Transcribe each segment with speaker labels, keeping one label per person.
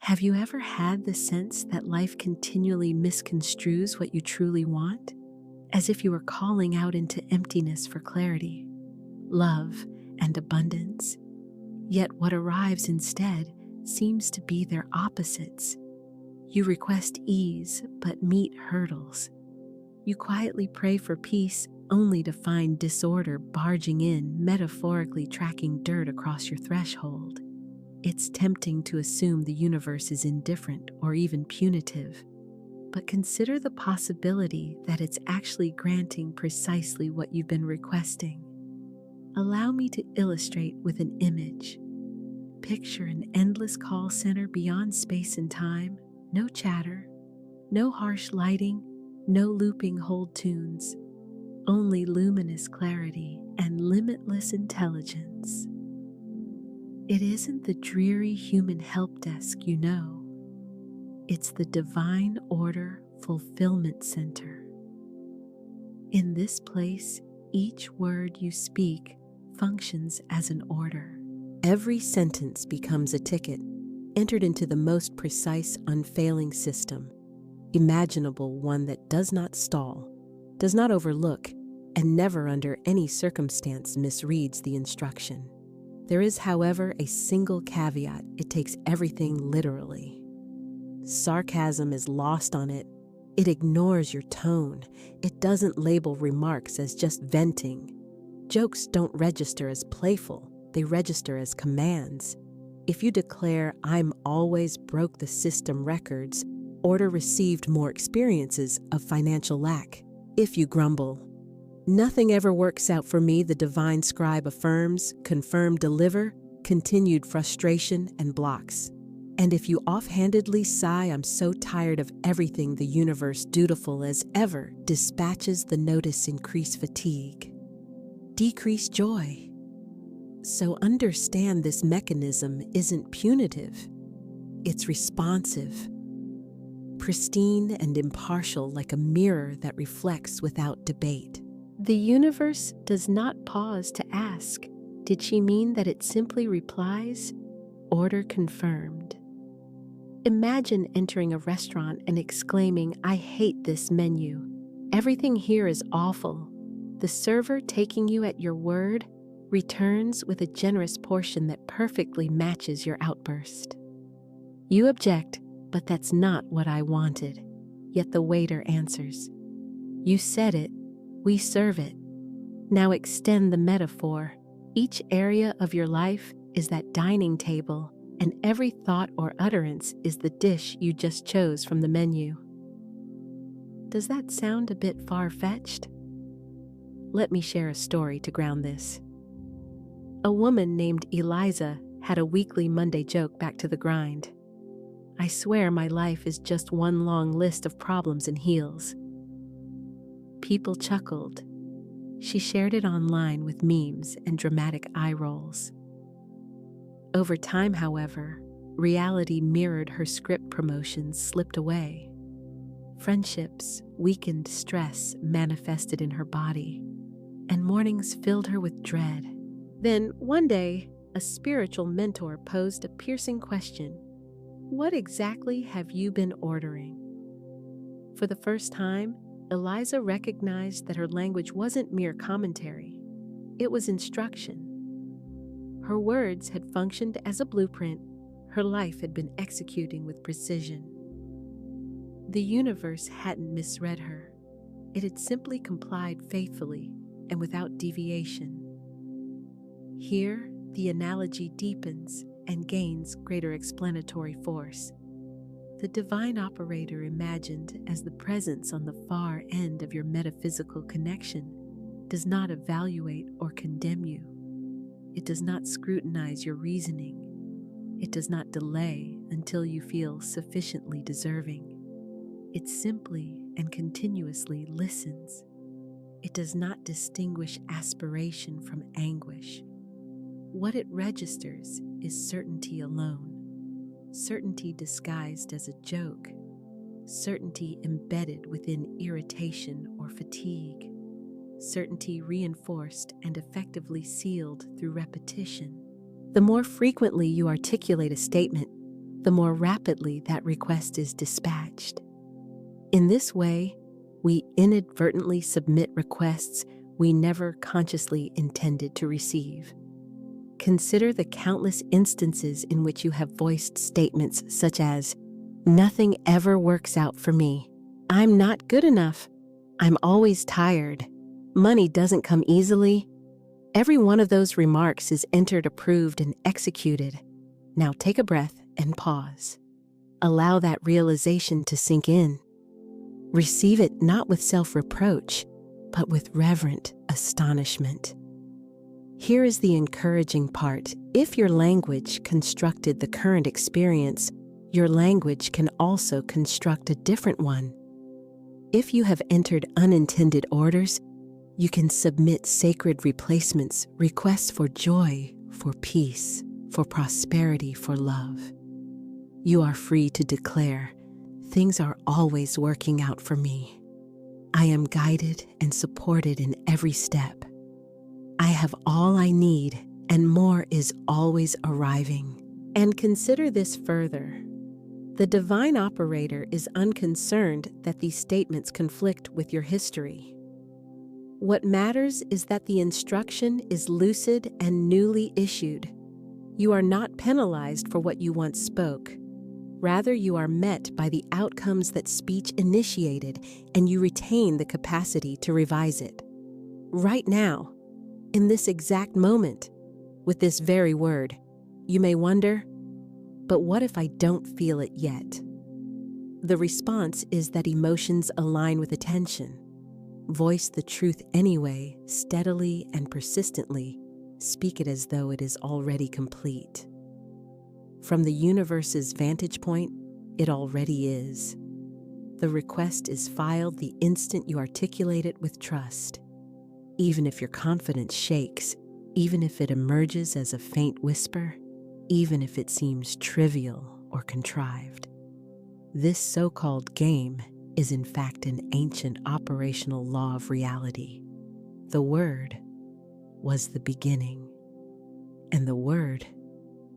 Speaker 1: Have you ever had the sense that life continually misconstrues what you truly want? As if you were calling out into emptiness for clarity, love, and abundance. Yet what arrives instead seems to be their opposites. You request ease, but meet hurdles. You quietly pray for peace, only to find disorder barging in, metaphorically tracking dirt across your threshold. It's tempting to assume the universe is indifferent or even punitive, but consider the possibility that it's actually granting precisely what you've been requesting. Allow me to illustrate with an image. Picture an endless call center beyond space and time, no chatter, no harsh lighting, no looping hold tunes, only luminous clarity and limitless intelligence. It isn't the dreary human help desk you know. It's the Divine Order Fulfillment Center. In this place, each word you speak functions as an order. Every sentence becomes a ticket, entered into the most precise, unfailing system, imaginable, one that does not stall, does not overlook, and never under any circumstance misreads the instruction. There is, however, a single caveat: it takes everything literally. Sarcasm is lost on it. It ignores your tone. It doesn't label remarks as just venting. Jokes don't register as playful. They register as commands. If you declare, "I'm always broke the system records," order received more experiences of financial lack. If you grumble, "Nothing ever works out for me," the divine scribe affirms, confirm, deliver, continued frustration and blocks. And if you offhandedly sigh, "I'm so tired of everything," the universe, dutiful as ever, dispatches the notice: increase fatigue, decrease joy. So understand, this mechanism isn't punitive. It's responsive, pristine and impartial, like a mirror that reflects without debate. The universe does not pause to ask, "Did she mean that?" It simply replies, "Order confirmed." Imagine entering a restaurant and exclaiming, "I hate this menu. Everything here is awful." The server, taking you at your word, returns with a generous portion that perfectly matches your outburst. You object, "But that's not what I wanted." Yet the waiter answers, "You said it. We serve it." Now extend the metaphor. Each area of your life is that dining table, and every thought or utterance is the dish you just chose from the menu. Does that sound a bit far-fetched? Let me share a story to ground this. A woman named Eliza had a weekly Monday joke: "Back to the grind. I swear my life is just one long list of problems and heels." People chuckled. She shared it online with memes and dramatic eye rolls. Over time, however, reality mirrored her script. Promotions slipped away. Friendships weakened, stress manifested in her body, and mornings filled her with dread. Then, one day, a spiritual mentor posed a piercing question: "What exactly have you been ordering?" For the first time, Eliza recognized that her language wasn't mere commentary. It was instruction. Her words had functioned as a blueprint. Her life had been executing with precision. The universe hadn't misread her. It had simply complied faithfully and without deviation. Here, the analogy deepens and gains greater explanatory force. The divine operator, imagined as the presence on the far end of your metaphysical connection, does not evaluate or condemn you. It does not scrutinize your reasoning. It does not delay until you feel sufficiently deserving. It simply and continuously listens. It does not distinguish aspiration from anguish. What it registers is certainty alone. Certainty disguised as a joke. Certainty embedded within irritation or fatigue. Certainty reinforced and effectively sealed through repetition. The more frequently you articulate a statement, the more rapidly that request is dispatched. In this way, we inadvertently submit requests we never consciously intended to receive. Consider the countless instances in which you have voiced statements such as, "Nothing ever works out for me. I'm not good enough. I'm always tired. Money doesn't come easily." Every one of those remarks is entered, approved, and executed. Now take a breath and pause. Allow that realization to sink in. Receive it not with self-reproach, but with reverent astonishment. Here is the encouraging part. If your language constructed the current experience, your language can also construct a different one. If you have entered unintended orders, you can submit sacred replacements, requests for joy, for peace, for prosperity, for love. You are free to declare, "Things are always working out for me. I am guided and supported in every step. I have all I need, and more is always arriving." And consider this further. The divine operator is unconcerned that these statements conflict with your history. What matters is that the instruction is lucid and newly issued. You are not penalized for what you once spoke. Rather, you are met by the outcomes that speech initiated, and you retain the capacity to revise it. Right now, in this exact moment, with this very word, you may wonder, "But what if I don't feel it yet?" The response is that emotions align with attention. Voice the truth anyway, steadily and persistently. Speak it as though it is already complete. From the universe's vantage point, it already is. The request is filed the instant you articulate it with trust. Even if your confidence shakes, even if it emerges as a faint whisper, even if it seems trivial or contrived. This so-called game is in fact an ancient operational law of reality. The Word was the beginning, and the Word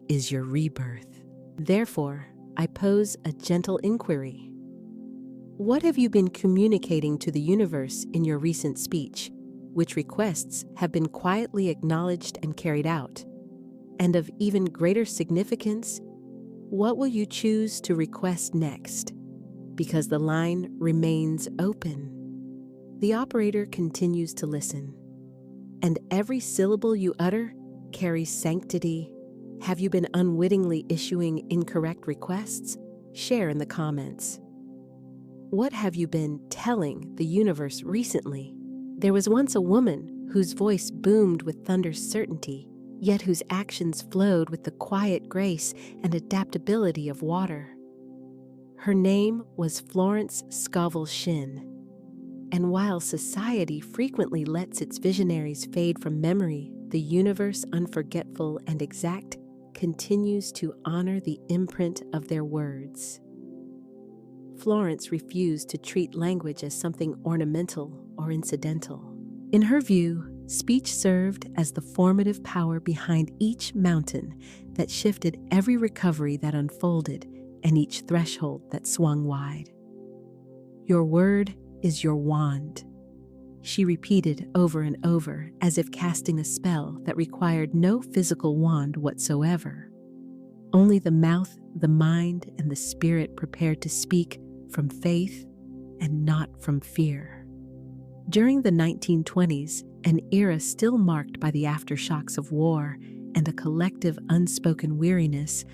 Speaker 1: is your rebirth. Therefore, I pose a gentle inquiry. What have you been communicating to the universe in your recent speech? Which requests have been quietly acknowledged and carried out? And of even greater significance, what will you choose to request next? Because the line remains open. The operator continues to listen, and every syllable you utter carries sanctity. Have you been unwittingly issuing incorrect requests? Share in the comments. What have you been telling the universe recently? There was once a woman whose voice boomed with thunder's certainty, yet whose actions flowed with the quiet grace and adaptability of water. Her name was Florence Shinn. And while society frequently lets its visionaries fade from memory, the universe, unforgetful and exact, continues to honor the imprint of their words. Florence refused to treat language as something ornamental or incidental. In her view, speech served as the formative power behind each mountain that shifted every recovery that unfolded and each threshold that swung wide. "Your word is your wand," she repeated over and over, as if casting a spell that required no physical wand whatsoever. Only the mouth, the mind, and the spirit prepared to speak from faith and not from fear. During the 1920s, an era still marked by the aftershocks of war and a collective unspoken weariness,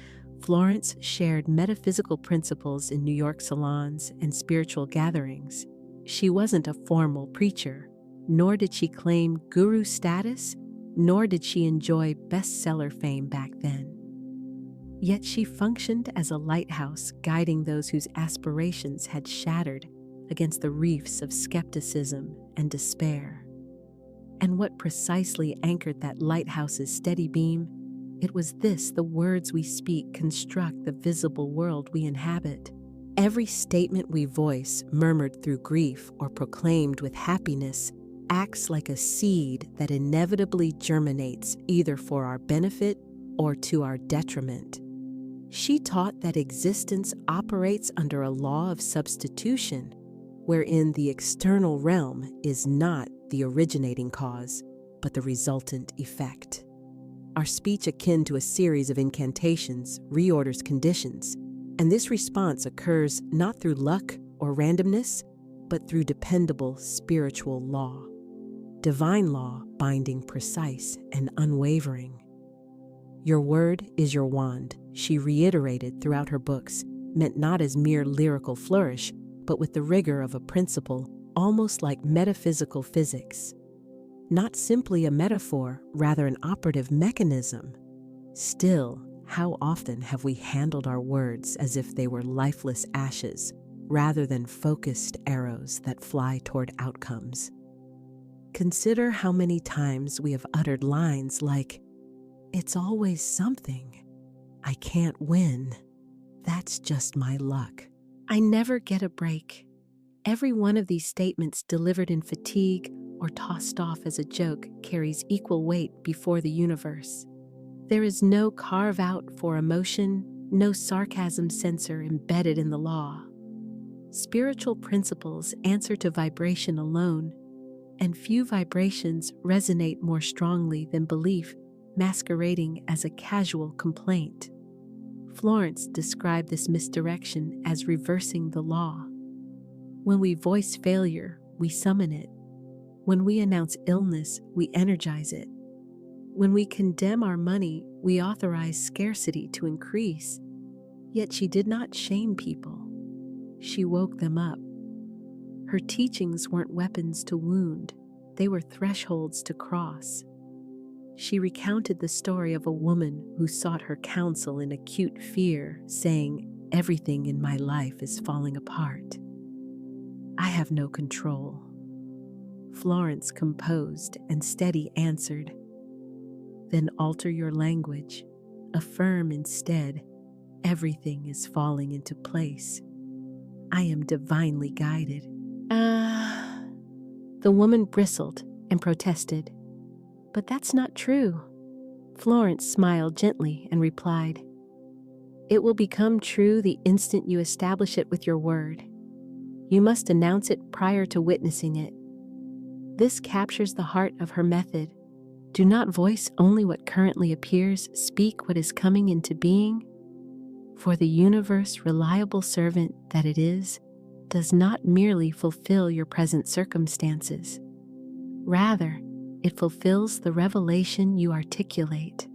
Speaker 1: Florence shared metaphysical principles in New York salons and spiritual gatherings. She wasn't a formal preacher, nor did she claim guru status, nor did she enjoy bestseller fame back then. Yet she functioned as a lighthouse, guiding those whose aspirations had shattered against the reefs of skepticism and despair. And what precisely anchored that lighthouse's steady beam? It was this: the words we speak construct the visible world we inhabit. Every statement we voice, murmured through grief or proclaimed with happiness, acts like a seed that inevitably germinates either for our benefit or to our detriment. She taught that existence operates under a law of substitution, wherein the external realm is not the originating cause, but the resultant effect. Our speech, akin to a series of incantations, reorders conditions, and this response occurs not through luck or randomness, but through dependable spiritual law. Divine law binding precise and unwavering. Your word is your wand, she reiterated throughout her books, meant not as mere lyrical flourish, but with the rigor of a principle, almost like metaphysical physics. Not simply a metaphor, rather an operative mechanism. Still, how often have we handled our words as if they were lifeless ashes, rather than focused arrows that fly toward outcomes? Consider how many times we have uttered lines like, "It's always something. I can't win. That's just my luck. I never get a break." Every one of these statements delivered in fatigue or tossed off as a joke carries equal weight before the universe. There is no carve-out for emotion, no sarcasm sensor embedded in the law. Spiritual principles answer to vibration alone, and few vibrations resonate more strongly than belief masquerading as a casual complaint. Florence described this misdirection as reversing the law. When we voice failure, we summon it. When we announce illness, we energize it. When we condemn our money, we authorize scarcity to increase. Yet she did not shame people. She woke them up. Her teachings weren't weapons to wound, they were thresholds to cross. She recounted the story of a woman who sought her counsel in acute fear, saying, "Everything in my life is falling apart. I have no control." Florence, composed and steady, answered, "Then alter your language. Affirm instead, everything is falling into place. I am divinely guided." The woman bristled and protested. "But that's not true." Florence smiled gently and replied, "It will become true the instant you establish it with your word. You must announce it prior to witnessing it. This captures the heart of her method. Do not voice only what currently appears, speak what is coming into being. For the universe, reliable servant that it is, does not merely fulfill your present circumstances. Rather, it fulfills the revelation you articulate.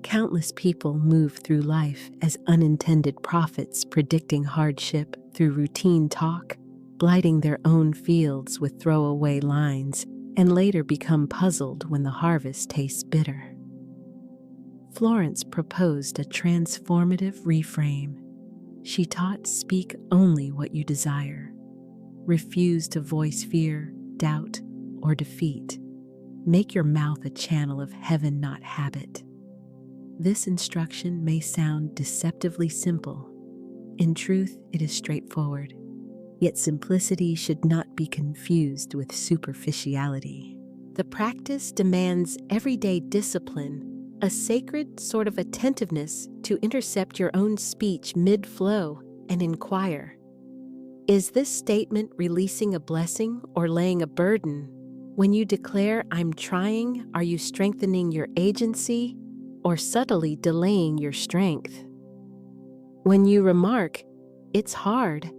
Speaker 1: Countless people move through life as unintended prophets, predicting hardship through routine talk, blighting their own fields with throwaway lines, and later become puzzled when the harvest tastes bitter. Florence proposed a transformative reframe. She taught, speak only what you desire. Refuse to voice fear, doubt, or defeat. Make your mouth a channel of heaven, not habit. This instruction may sound deceptively simple. In truth, it is straightforward. Yet simplicity should not be confused with superficiality. The practice demands everyday discipline, a sacred sort of attentiveness to intercept your own speech mid-flow and inquire. Is this statement releasing a blessing or laying a burden? When you declare, "I'm trying," are you strengthening your agency or subtly delaying your strength? When you remark, "It's hard,"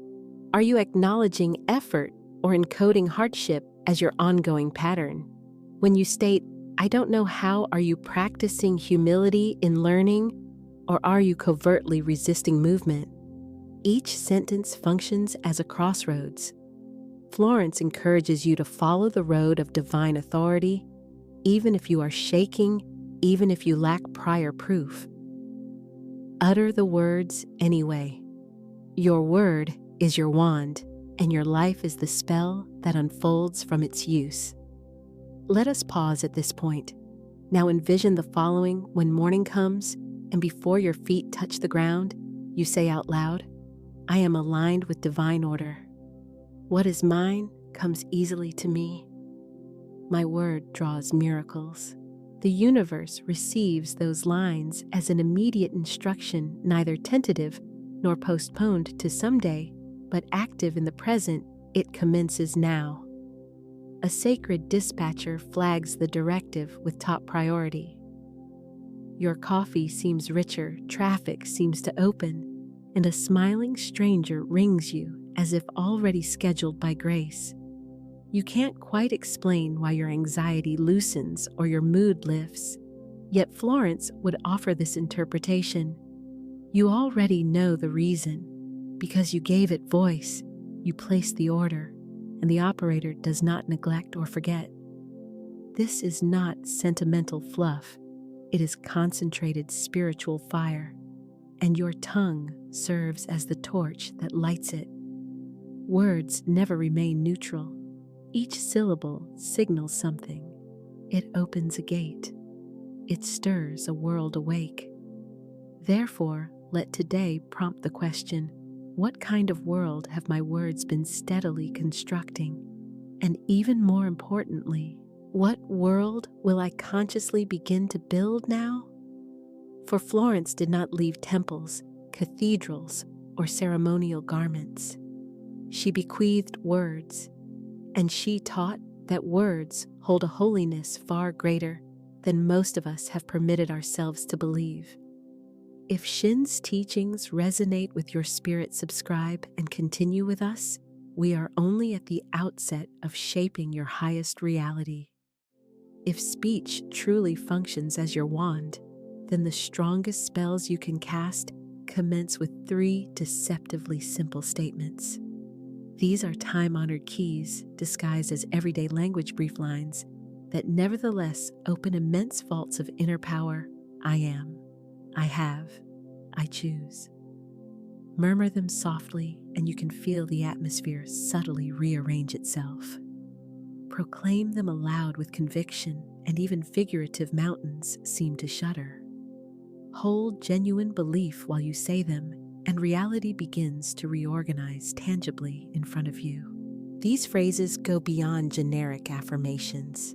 Speaker 1: are you acknowledging effort or encoding hardship as your ongoing pattern? When you state, "I don't know how," are you practicing humility in learning, or are you covertly resisting movement? Each sentence functions as a crossroads. Florence encourages you to follow the road of divine authority, even if you are shaking, even if you lack prior proof. Utter the words anyway. Your word is your wand, and your life is the spell that unfolds from its use. Let us pause at this point. Now envision the following when morning comes, and before your feet touch the ground, you say out loud, "I am aligned with divine order. What is mine comes easily to me. My word draws miracles. The universe receives those lines as an immediate instruction, neither tentative nor postponed to someday, but active in the present. It commences now. A sacred dispatcher flags the directive with top priority. Your coffee seems richer, traffic seems to open, and a smiling stranger rings you as if already scheduled by grace. You can't quite explain why your anxiety loosens or your mood lifts, yet Florence would offer this interpretation. You already know the reason. Because you gave it voice, you placed the order, and the operator does not neglect or forget. This is not sentimental fluff. It is concentrated spiritual fire, and your tongue serves as the torch that lights it. Words never remain neutral. Each syllable signals something. It opens a gate. It stirs a world awake. Therefore, let today prompt the question, what kind of world have my words been steadily constructing? And even more importantly, what world will I consciously begin to build now? For Florence did not leave temples, cathedrals, or ceremonial garments. She bequeathed words, and she taught that words hold a holiness far greater than most of us have permitted ourselves to believe. If Shinn's teachings resonate with your spirit, subscribe and continue with us. We are only at the outset of shaping your highest reality. If speech truly functions as your wand, then the strongest spells you can cast commence with 3 deceptively simple statements. These are time-honored keys disguised as everyday language brief lines that nevertheless open immense vaults of inner power. I am, I have, I choose. Murmur them softly, and you can feel the atmosphere subtly rearrange itself. Proclaim them aloud with conviction, and even figurative mountains seem to shudder. Hold genuine belief while you say them, and reality begins to reorganize tangibly in front of you. These phrases go beyond generic affirmations.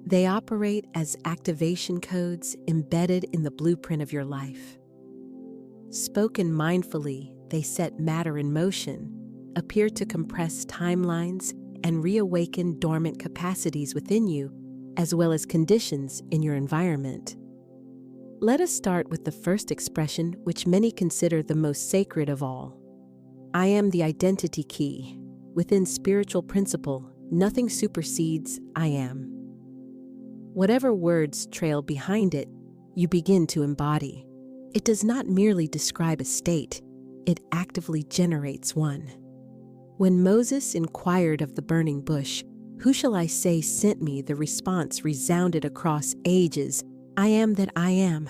Speaker 1: They operate as activation codes embedded in the blueprint of your life. Spoken mindfully, they set matter in motion, appear to compress timelines, and reawaken dormant capacities within you, as well as conditions in your environment. Let us start with the first expression, which many consider the most sacred of all. I am the identity key. Within spiritual principle, nothing supersedes I am. Whatever words trail behind it, you begin to embody. It does not merely describe a state, it actively generates one. When Moses inquired of the burning bush, "Who shall I say sent me?" the response resounded across ages, "I am that I am."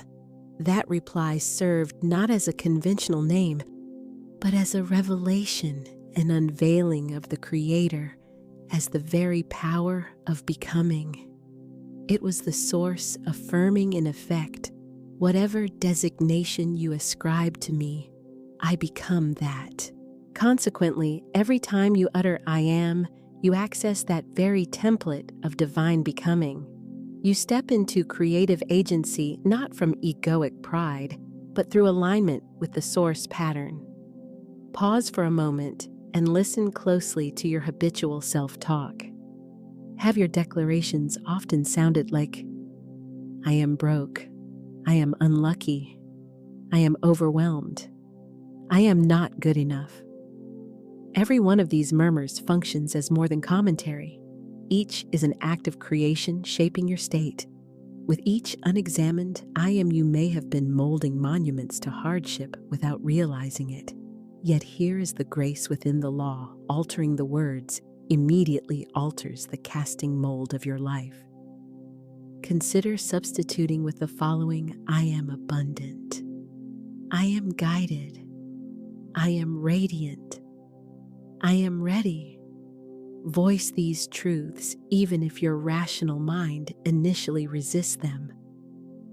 Speaker 1: That reply served not as a conventional name, but as a revelation, an unveiling of the Creator, as the very power of becoming. It was the source affirming in effect, whatever designation you ascribe to me, I become that. Consequently, every time you utter I am, you access that very template of divine becoming. You step into creative agency not from egoic pride, but through alignment with the source pattern. Pause for a moment and listen closely to your habitual self-talk. Have your declarations often sounded like, I am broke, I am unlucky, I am overwhelmed, I am not good enough. Every one of these murmurs functions as more than commentary. Each is an act of creation shaping your state. With each unexamined I am, you may have been molding monuments to hardship without realizing it. Yet here is the grace within the law. Altering the words immediately alters the casting mold of your life. Consider substituting with the following: I am abundant, I am guided, I am radiant, I am ready. Voice these truths even if your rational mind initially resists them.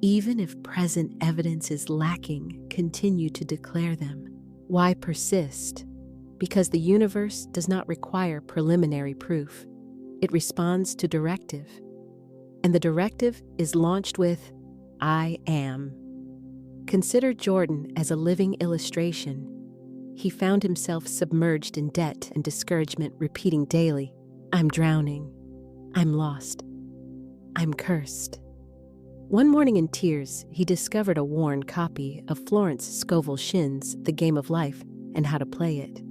Speaker 1: Even if present evidence is lacking, continue to declare them. Why persist? Because the universe does not require preliminary proof. It responds to directive. and the directive is launched with, I am. Consider Jordan as a living illustration. He found himself submerged in debt and discouragement, repeating daily, I'm drowning. I'm lost. I'm cursed. One morning in tears, he discovered a worn copy of Florence Shinn's The Game of Life and How to Play It.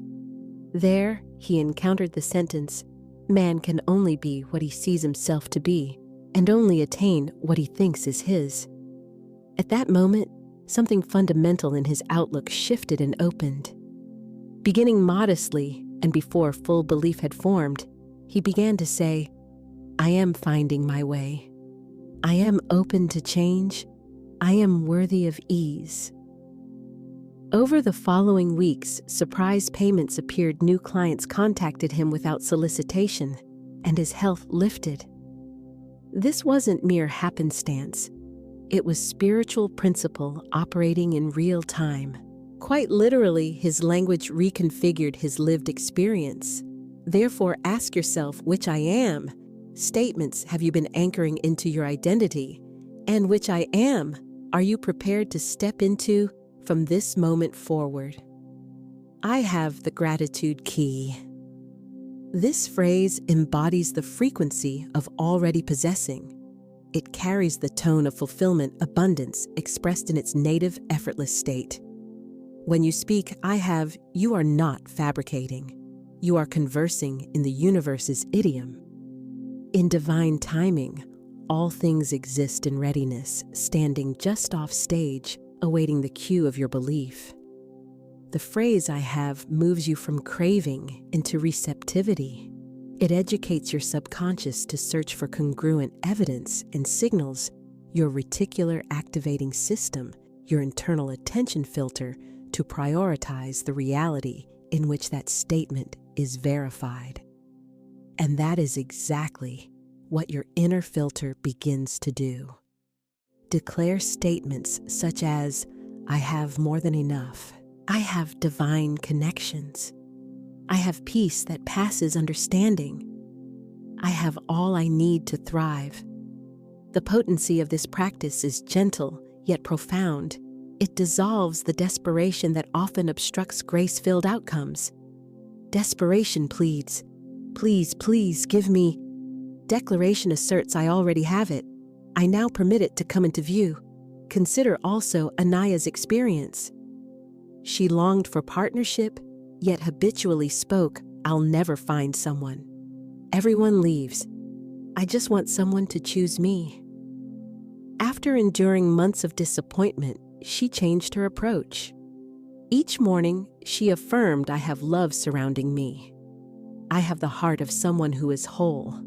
Speaker 1: There, he encountered the sentence, man can only be what he sees himself to be, and only attain what he thinks is his. At that moment, something fundamental in his outlook shifted and opened. Beginning modestly, and before full belief had formed, he began to say, I am finding my way. I am open to change. I am worthy of ease. Over the following weeks, surprise payments appeared. New clients contacted him without solicitation, and his health lifted. This wasn't mere happenstance. It was spiritual principle operating in real time. Quite literally, his language reconfigured his lived experience. Therefore, ask yourself which I am statements have you been anchoring into your identity, and which I am are you prepared to step into from this moment forward. I have the gratitude key. This phrase embodies the frequency of already possessing. It carries the tone of fulfillment, abundance, expressed in its native, effortless state. When you speak, I have, you are not fabricating. You are conversing in the universe's idiom. In divine timing, all things exist in readiness, standing just off stage, awaiting the cue of your belief. The phrase I have moves you from craving into receptivity. It educates your subconscious to search for congruent evidence and signals your reticular activating system, your internal attention filter, to prioritize the reality in which that statement is verified. And that is exactly what your inner filter begins to do. Declare statements such as, I have more than enough. I have divine connections. I have peace that passes understanding. I have all I need to thrive. The potency of this practice is gentle yet profound. It dissolves the desperation that often obstructs grace-filled outcomes. Desperation pleads, please, please give me. Declaration asserts I already have it. I now permit it to come into view. Consider also Anaya's experience. She longed for partnership, yet habitually spoke, I'll never find someone. Everyone leaves. I just want someone to choose me. After enduring months of disappointment, she changed her approach. Each morning, she affirmed, I have love surrounding me. I have the heart of someone who is whole.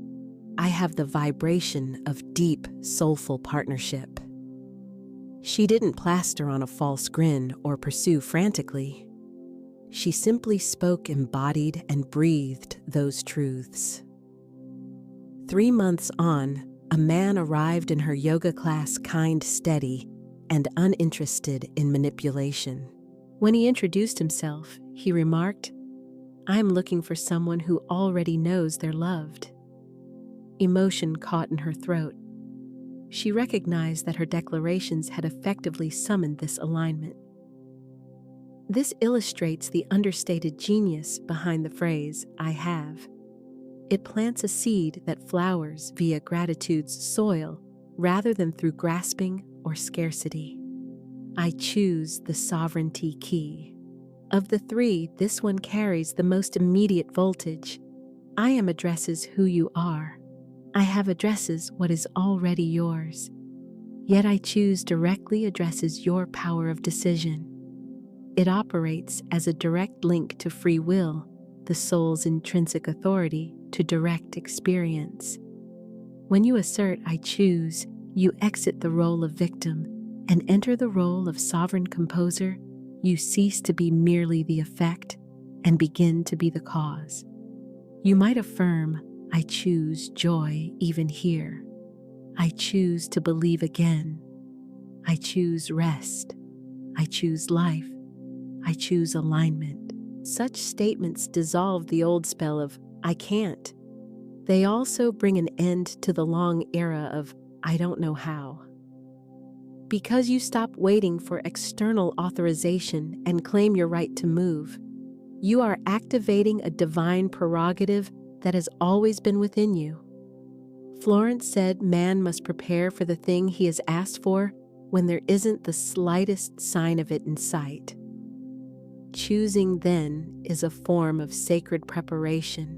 Speaker 1: I have the vibration of deep, soulful partnership. She didn't plaster on a false grin or pursue frantically. She simply spoke, embodied, and breathed those truths. 3 months on, a man arrived in her yoga class, kind, steady, and uninterested in manipulation. When he introduced himself, he remarked, I'm looking for someone who already knows they're loved. Emotion caught in her throat. She recognized that her declarations had effectively summoned this alignment. This illustrates the understated genius behind the phrase, I have. It plants a seed that flowers via gratitude's soil rather than through grasping or scarcity. I choose the sovereignty key. Of the three, this one carries the most immediate voltage. I am addresses who you are. I have addresses what is already yours. Yet I choose directly addresses your power of decision. It operates as a direct link to free will, the soul's intrinsic authority to direct experience. When you assert I choose, you exit the role of victim and enter the role of sovereign composer. You cease to be merely the effect and begin to be the cause. You might affirm, I choose joy even here. I choose to believe again. I choose rest. I choose life. I choose alignment. Such statements dissolve the old spell of I can't They also bring an end to the long era of "I don't know how." Because you stop waiting for external authorization and claim your right to move, you are activating a divine prerogative that has always been within you. Florence said man must prepare for the thing he has asked for when there isn't the slightest sign of it in sight. Choosing, then, is a form of sacred preparation.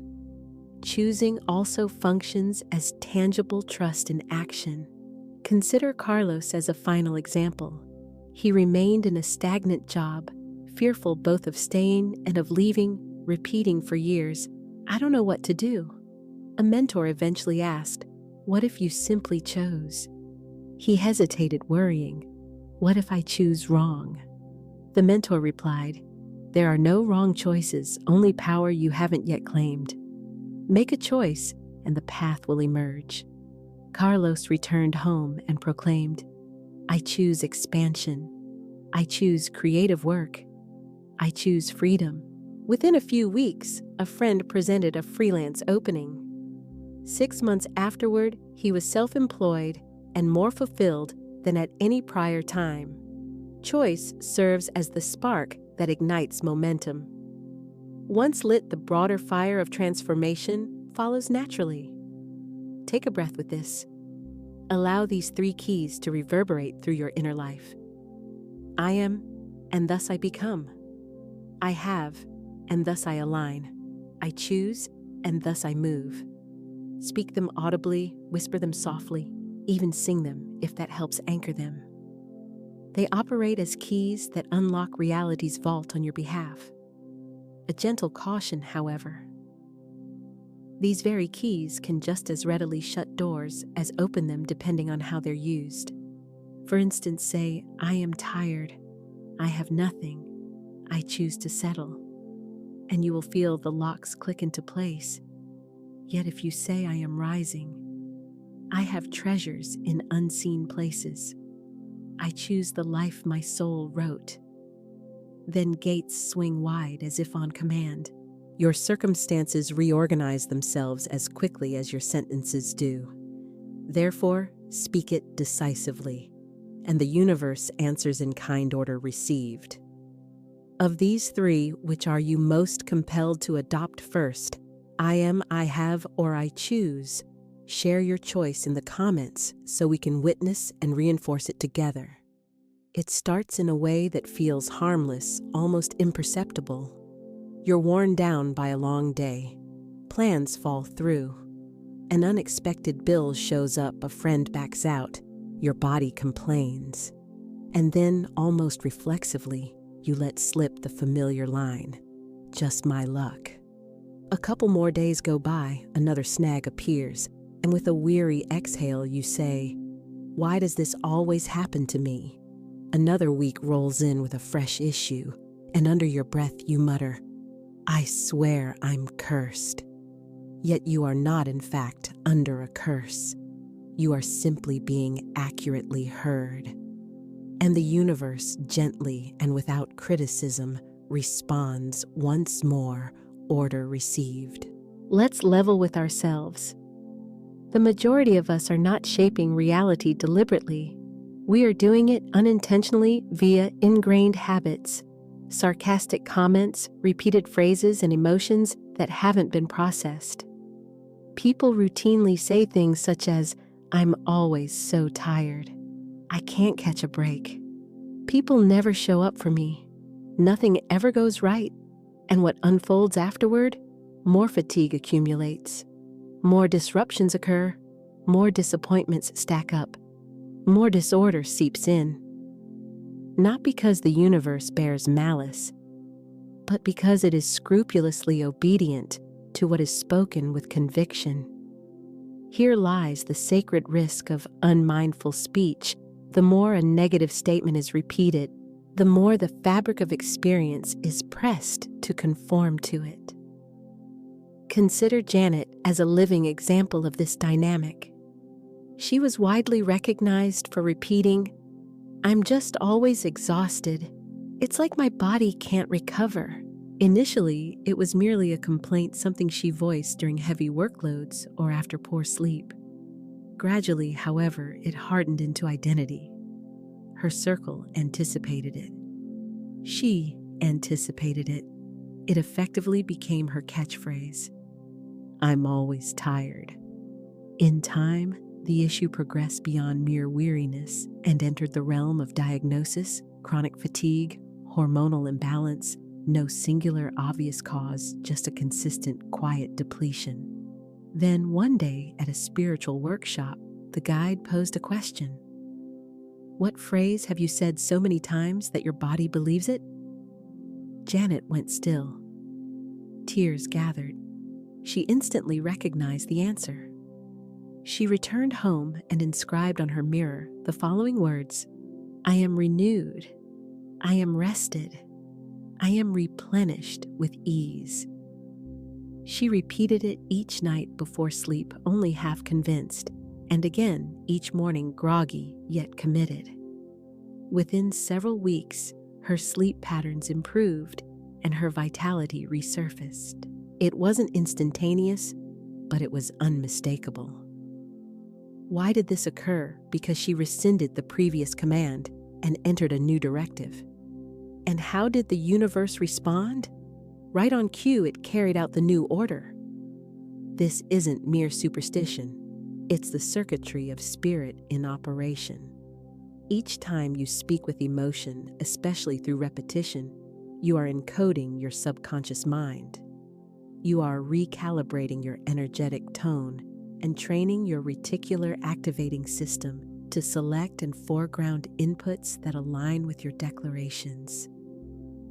Speaker 1: Choosing also functions as tangible trust in action. Consider Carlos as a final example. He remained in a stagnant job, fearful both of staying and of leaving, repeating for years, "I don't know what to do." A mentor eventually asked, "What if you simply chose?" He hesitated, worrying, "What if I choose wrong?" The mentor replied, "There are no wrong choices, only power you haven't yet claimed. Make a choice, and the path will emerge." Carlos returned home and proclaimed, "I choose expansion. I choose creative work. I choose freedom." Within a few weeks, a friend presented a freelance opening. 6 months afterward, he was self-employed and more fulfilled than at any prior time. Choice serves as the spark that ignites momentum. Once lit, the broader fire of transformation follows naturally. Take a breath with this. Allow these 3 keys to reverberate through your inner life. I am, and thus I become. I have, and thus I align. I choose, and thus I move. Speak them audibly, whisper them softly, even sing them if that helps anchor them. They operate as keys that unlock reality's vault on your behalf. A gentle caution, however. These very keys can just as readily shut doors as open them depending on how they're used. For instance, say, "I am tired. I have nothing. I choose to settle." And you will feel the locks click into place. Yet if you say, "I am rising. I have treasures in unseen places. I choose the life my soul wrote," then gates swing wide as if on command. Your circumstances reorganize themselves as quickly as your sentences do. Therefore, speak it decisively, and the universe answers in kind order received. Of these 3, which are you most compelled to adopt first? I am, I have, or I choose? Share your choice in the comments so we can witness and reinforce it together. It starts in a way that feels harmless, almost imperceptible. You're worn down by a long day. Plans fall through. An unexpected bill shows up, a friend backs out, your body complains. And then, almost reflexively, you let slip the familiar line, "Just my luck." A couple more days go by, another snag appears, and with a weary exhale you say, "Why does this always happen to me?" Another week rolls in with a fresh issue, and under your breath you mutter, "I swear I'm cursed." Yet you are not, in fact, under a curse. You are simply being accurately heard. And the universe, gently and without criticism, responds once more, order received. Let's level with ourselves. The majority of us are not shaping reality deliberately. We are doing it unintentionally via ingrained habits, sarcastic comments, repeated phrases, and emotions that haven't been processed. People routinely say things such as, "I'm always so tired. I can't catch a break. People never show up for me. Nothing ever goes right." And what unfolds afterward? More fatigue accumulates. More disruptions occur. More disappointments stack up. More disorder seeps in. Not because the universe bears malice, but because it is scrupulously obedient to what is spoken with conviction. Here lies the sacred risk of unmindful speech. The more a negative statement is repeated, the more the fabric of experience is pressed to conform to it. Consider Janet as a living example of this dynamic. She was widely recognized for repeating, "I'm just always exhausted. It's like my body can't recover." Initially, it was merely a complaint, something she voiced during heavy workloads or after poor sleep. Gradually, however, it hardened into identity. Her circle anticipated it. She anticipated it. It effectively became her catchphrase. I'm always tired. In time, the issue progressed beyond mere weariness and entered the realm of diagnosis, chronic fatigue, hormonal imbalance, no singular obvious cause, just a consistent, quiet depletion. Then one day at a spiritual workshop, the guide posed a question. What phrase have you said so many times that your body believes it? Janet went still. Tears gathered. She instantly recognized the answer. She returned home and inscribed on her mirror the following words: I am renewed. I am rested. I am replenished with ease. She repeated it each night before sleep, only half convinced, and again each morning groggy yet committed. Within several weeks, her sleep patterns improved and her vitality resurfaced. It wasn't instantaneous, but it was unmistakable. Why did this occur? Because she rescinded the previous command and entered a new directive. And how did the universe respond? Right on cue, it carried out the new order. This isn't mere superstition. It's the circuitry of spirit in operation. Each time you speak with emotion, especially through repetition, you are encoding your subconscious mind. You are recalibrating your energetic tone and training your reticular activating system to select and foreground inputs that align with your declarations.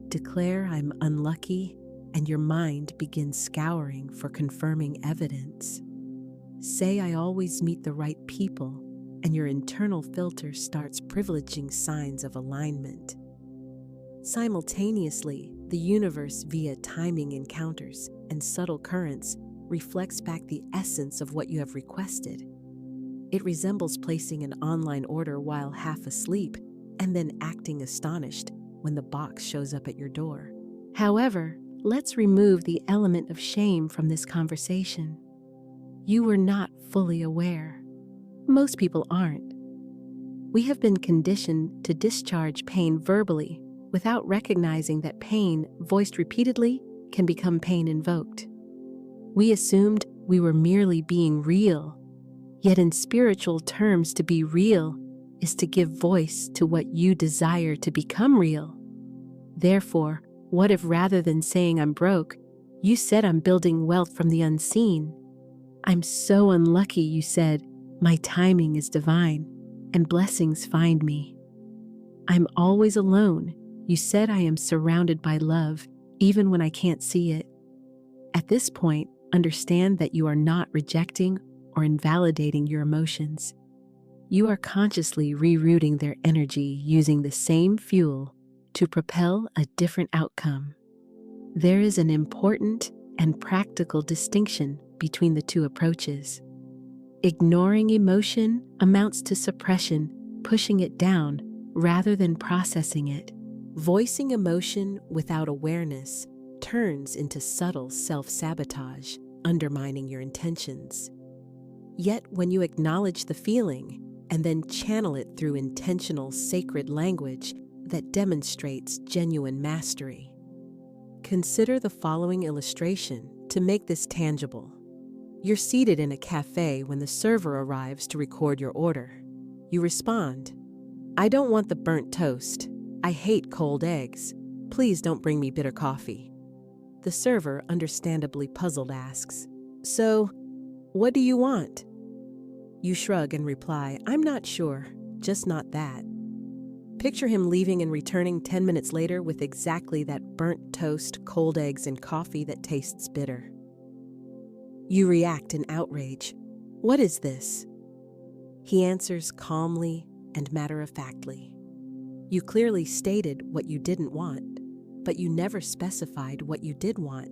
Speaker 1: Declare I'm unlucky, and your mind begins scouring for confirming evidence. Say I always meet the right people, and your internal filter starts privileging signs of alignment. Simultaneously, the universe, via timing encounters and subtle currents, reflects back the essence of what you have requested. It resembles placing an online order while half asleep and then acting astonished when the box shows up at your door. However, let's remove the element of shame from this conversation. You were not fully aware. Most people aren't. We have been conditioned to discharge pain verbally without recognizing that pain voiced repeatedly can become pain invoked. We assumed we were merely being real, yet in spiritual terms, to be real is to give voice to what you desire to become real. Therefore, what if rather than saying I'm broke, you said I'm building wealth from the unseen? I'm so unlucky, you said, my timing is divine, and blessings find me. I'm always alone, you said I am surrounded by love, even when I can't see it. At this point, understand that you are not rejecting or invalidating your emotions. You are consciously rerouting their energy using the same fuel to propel a different outcome. There is an important and practical distinction between the two approaches. Ignoring emotion amounts to suppression, pushing it down rather than processing it. Voicing emotion without awareness turns into subtle self-sabotage, undermining your intentions. Yet when you acknowledge the feeling and then channel it through intentional, sacred language that demonstrates genuine mastery. Consider the following illustration to make this tangible. You're seated in a cafe when the server arrives to record your order. You respond, I don't want the burnt toast. I hate cold eggs. Please don't bring me bitter coffee. The server, understandably puzzled, asks, So, what do you want? You shrug and reply, I'm not sure, just not that. Picture him leaving and returning 10 minutes later with exactly that burnt toast, cold eggs, and coffee that tastes bitter. You react in outrage. What is this? He answers calmly and matter-of-factly. You clearly stated what you didn't want, but you never specified what you did want.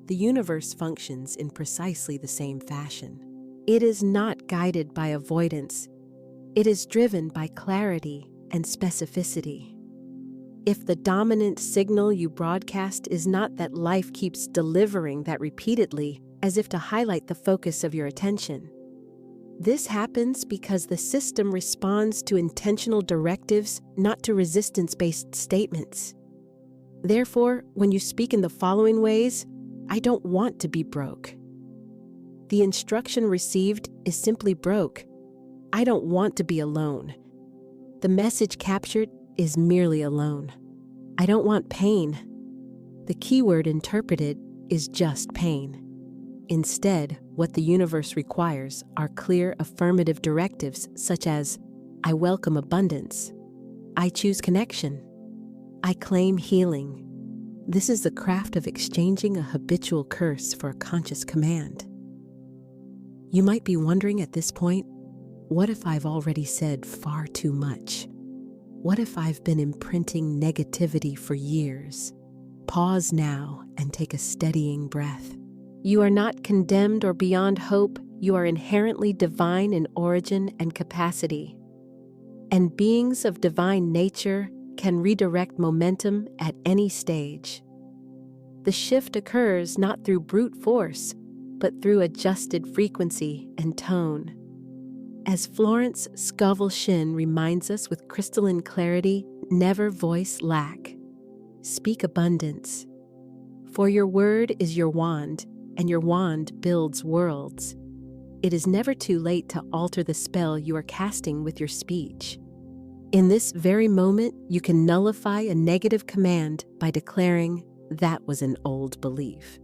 Speaker 1: The universe functions in precisely the same fashion. It is not guided by avoidance. It is driven by clarity and specificity. If the dominant signal you broadcast is not that life keeps delivering that repeatedly, as if to highlight the focus of your attention. This happens because the system responds to intentional directives, not to resistance-based statements. Therefore, when you speak in the following ways, I don't want to be broke. The instruction received is simply broke. I don't want to be alone. The message captured is merely alone. I don't want pain. The keyword interpreted is just pain. Instead, what the universe requires are clear affirmative directives such as, I welcome abundance. I choose connection. I claim healing. This is the craft of exchanging a habitual curse for a conscious command. You might be wondering at this point, what if I've already said far too much? What if I've been imprinting negativity for years? Pause now and take a steadying breath. You are not condemned or beyond hope. You are inherently divine in origin and capacity. And beings of divine nature can redirect momentum at any stage. The shift occurs not through brute force, but through adjusted frequency and tone. As Florence Shinn reminds us with crystalline clarity, never voice lack. Speak abundance. For your word is your wand, and your wand builds worlds. It is never too late to alter the spell you are casting with your speech. In this very moment, you can nullify a negative command by declaring, that was an old belief.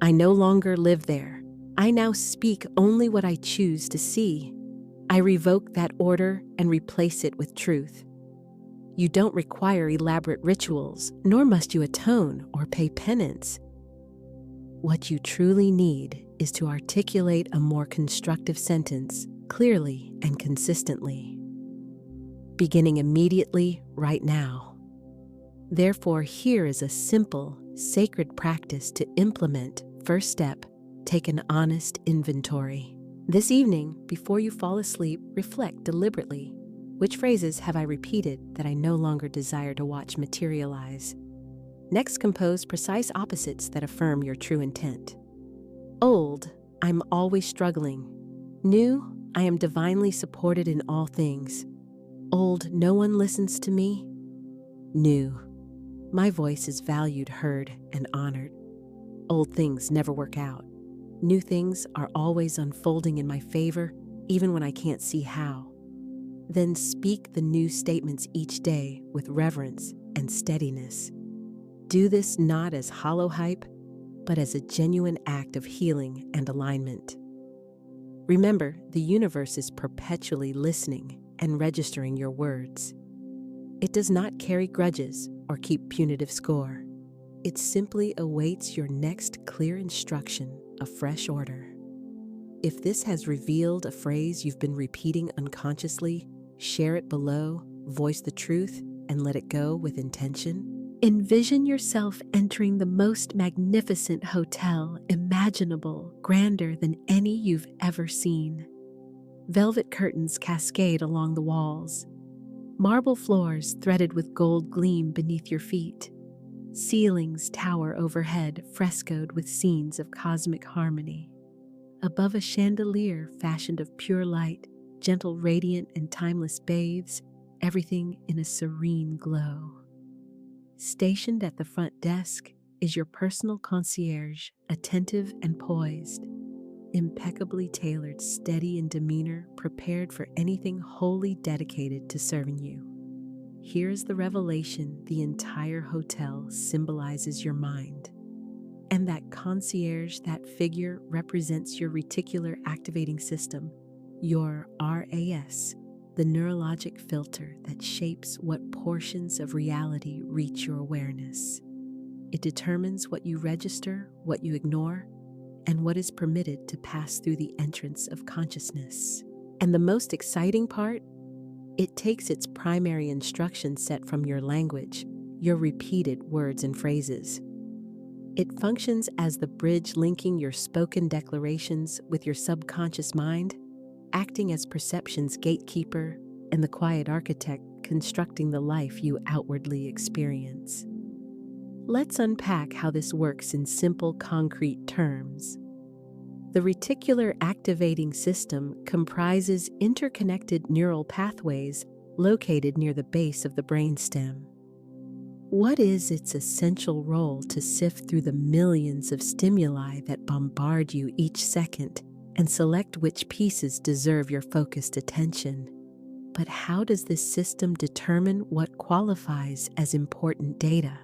Speaker 1: I no longer live there. I now speak only what I choose to see. I revoke that order and replace it with truth. You don't require elaborate rituals, nor must you atone or pay penance. What you truly need is to articulate a more constructive sentence clearly and consistently, beginning immediately right now. Therefore, here is a simple, sacred practice to implement. First step, take an honest inventory. This evening, before you fall asleep, reflect deliberately. Which phrases have I repeated that I no longer desire to watch materialize? Next, compose precise opposites that affirm your true intent. Old, I'm always struggling. New, I am divinely supported in all things. Old, no one listens to me. New, my voice is valued, heard, and honored. Old things never work out. New things are always unfolding in my favor, even when I can't see how. Then speak the new statements each day with reverence and steadiness. Do this not as hollow hype, but as a genuine act of healing and alignment. Remember, the universe is perpetually listening and registering your words. It does not carry grudges or keep punitive score. It simply awaits your next clear instruction, a fresh order. If this has revealed a phrase you've been repeating unconsciously, share it below, voice the truth, and let it go with intention. Envision yourself entering the most magnificent hotel imaginable, grander than any you've ever seen. Velvet curtains cascade along the walls. Marble floors threaded with gold gleam beneath your feet. Ceilings tower overhead, frescoed with scenes of cosmic harmony. Above a chandelier fashioned of pure light, gentle, radiant, and timeless bathes, everything in a serene glow. Stationed at the front desk is your personal concierge, attentive and poised, impeccably tailored, steady in demeanor, prepared for anything wholly dedicated to serving you. Here is the revelation: the entire hotel symbolizes your mind. And that concierge, that figure, represents your reticular activating system, your RAS, the neurologic filter that shapes what portions of reality reach your awareness. It determines what you register, what you ignore, and what is permitted to pass through the entrance of consciousness. And the most exciting part? It takes its primary instruction set from your language, your repeated words and phrases. It functions as the bridge linking your spoken declarations with your subconscious mind, acting as perception's gatekeeper and the quiet architect constructing the life you outwardly experience. Let's unpack how this works in simple, concrete terms. The reticular activating system comprises interconnected neural pathways located near the base of the brainstem. What is its essential role to sift through the millions of stimuli that bombard you each second and select which pieces deserve your focused attention? But how does this system determine what qualifies as important data?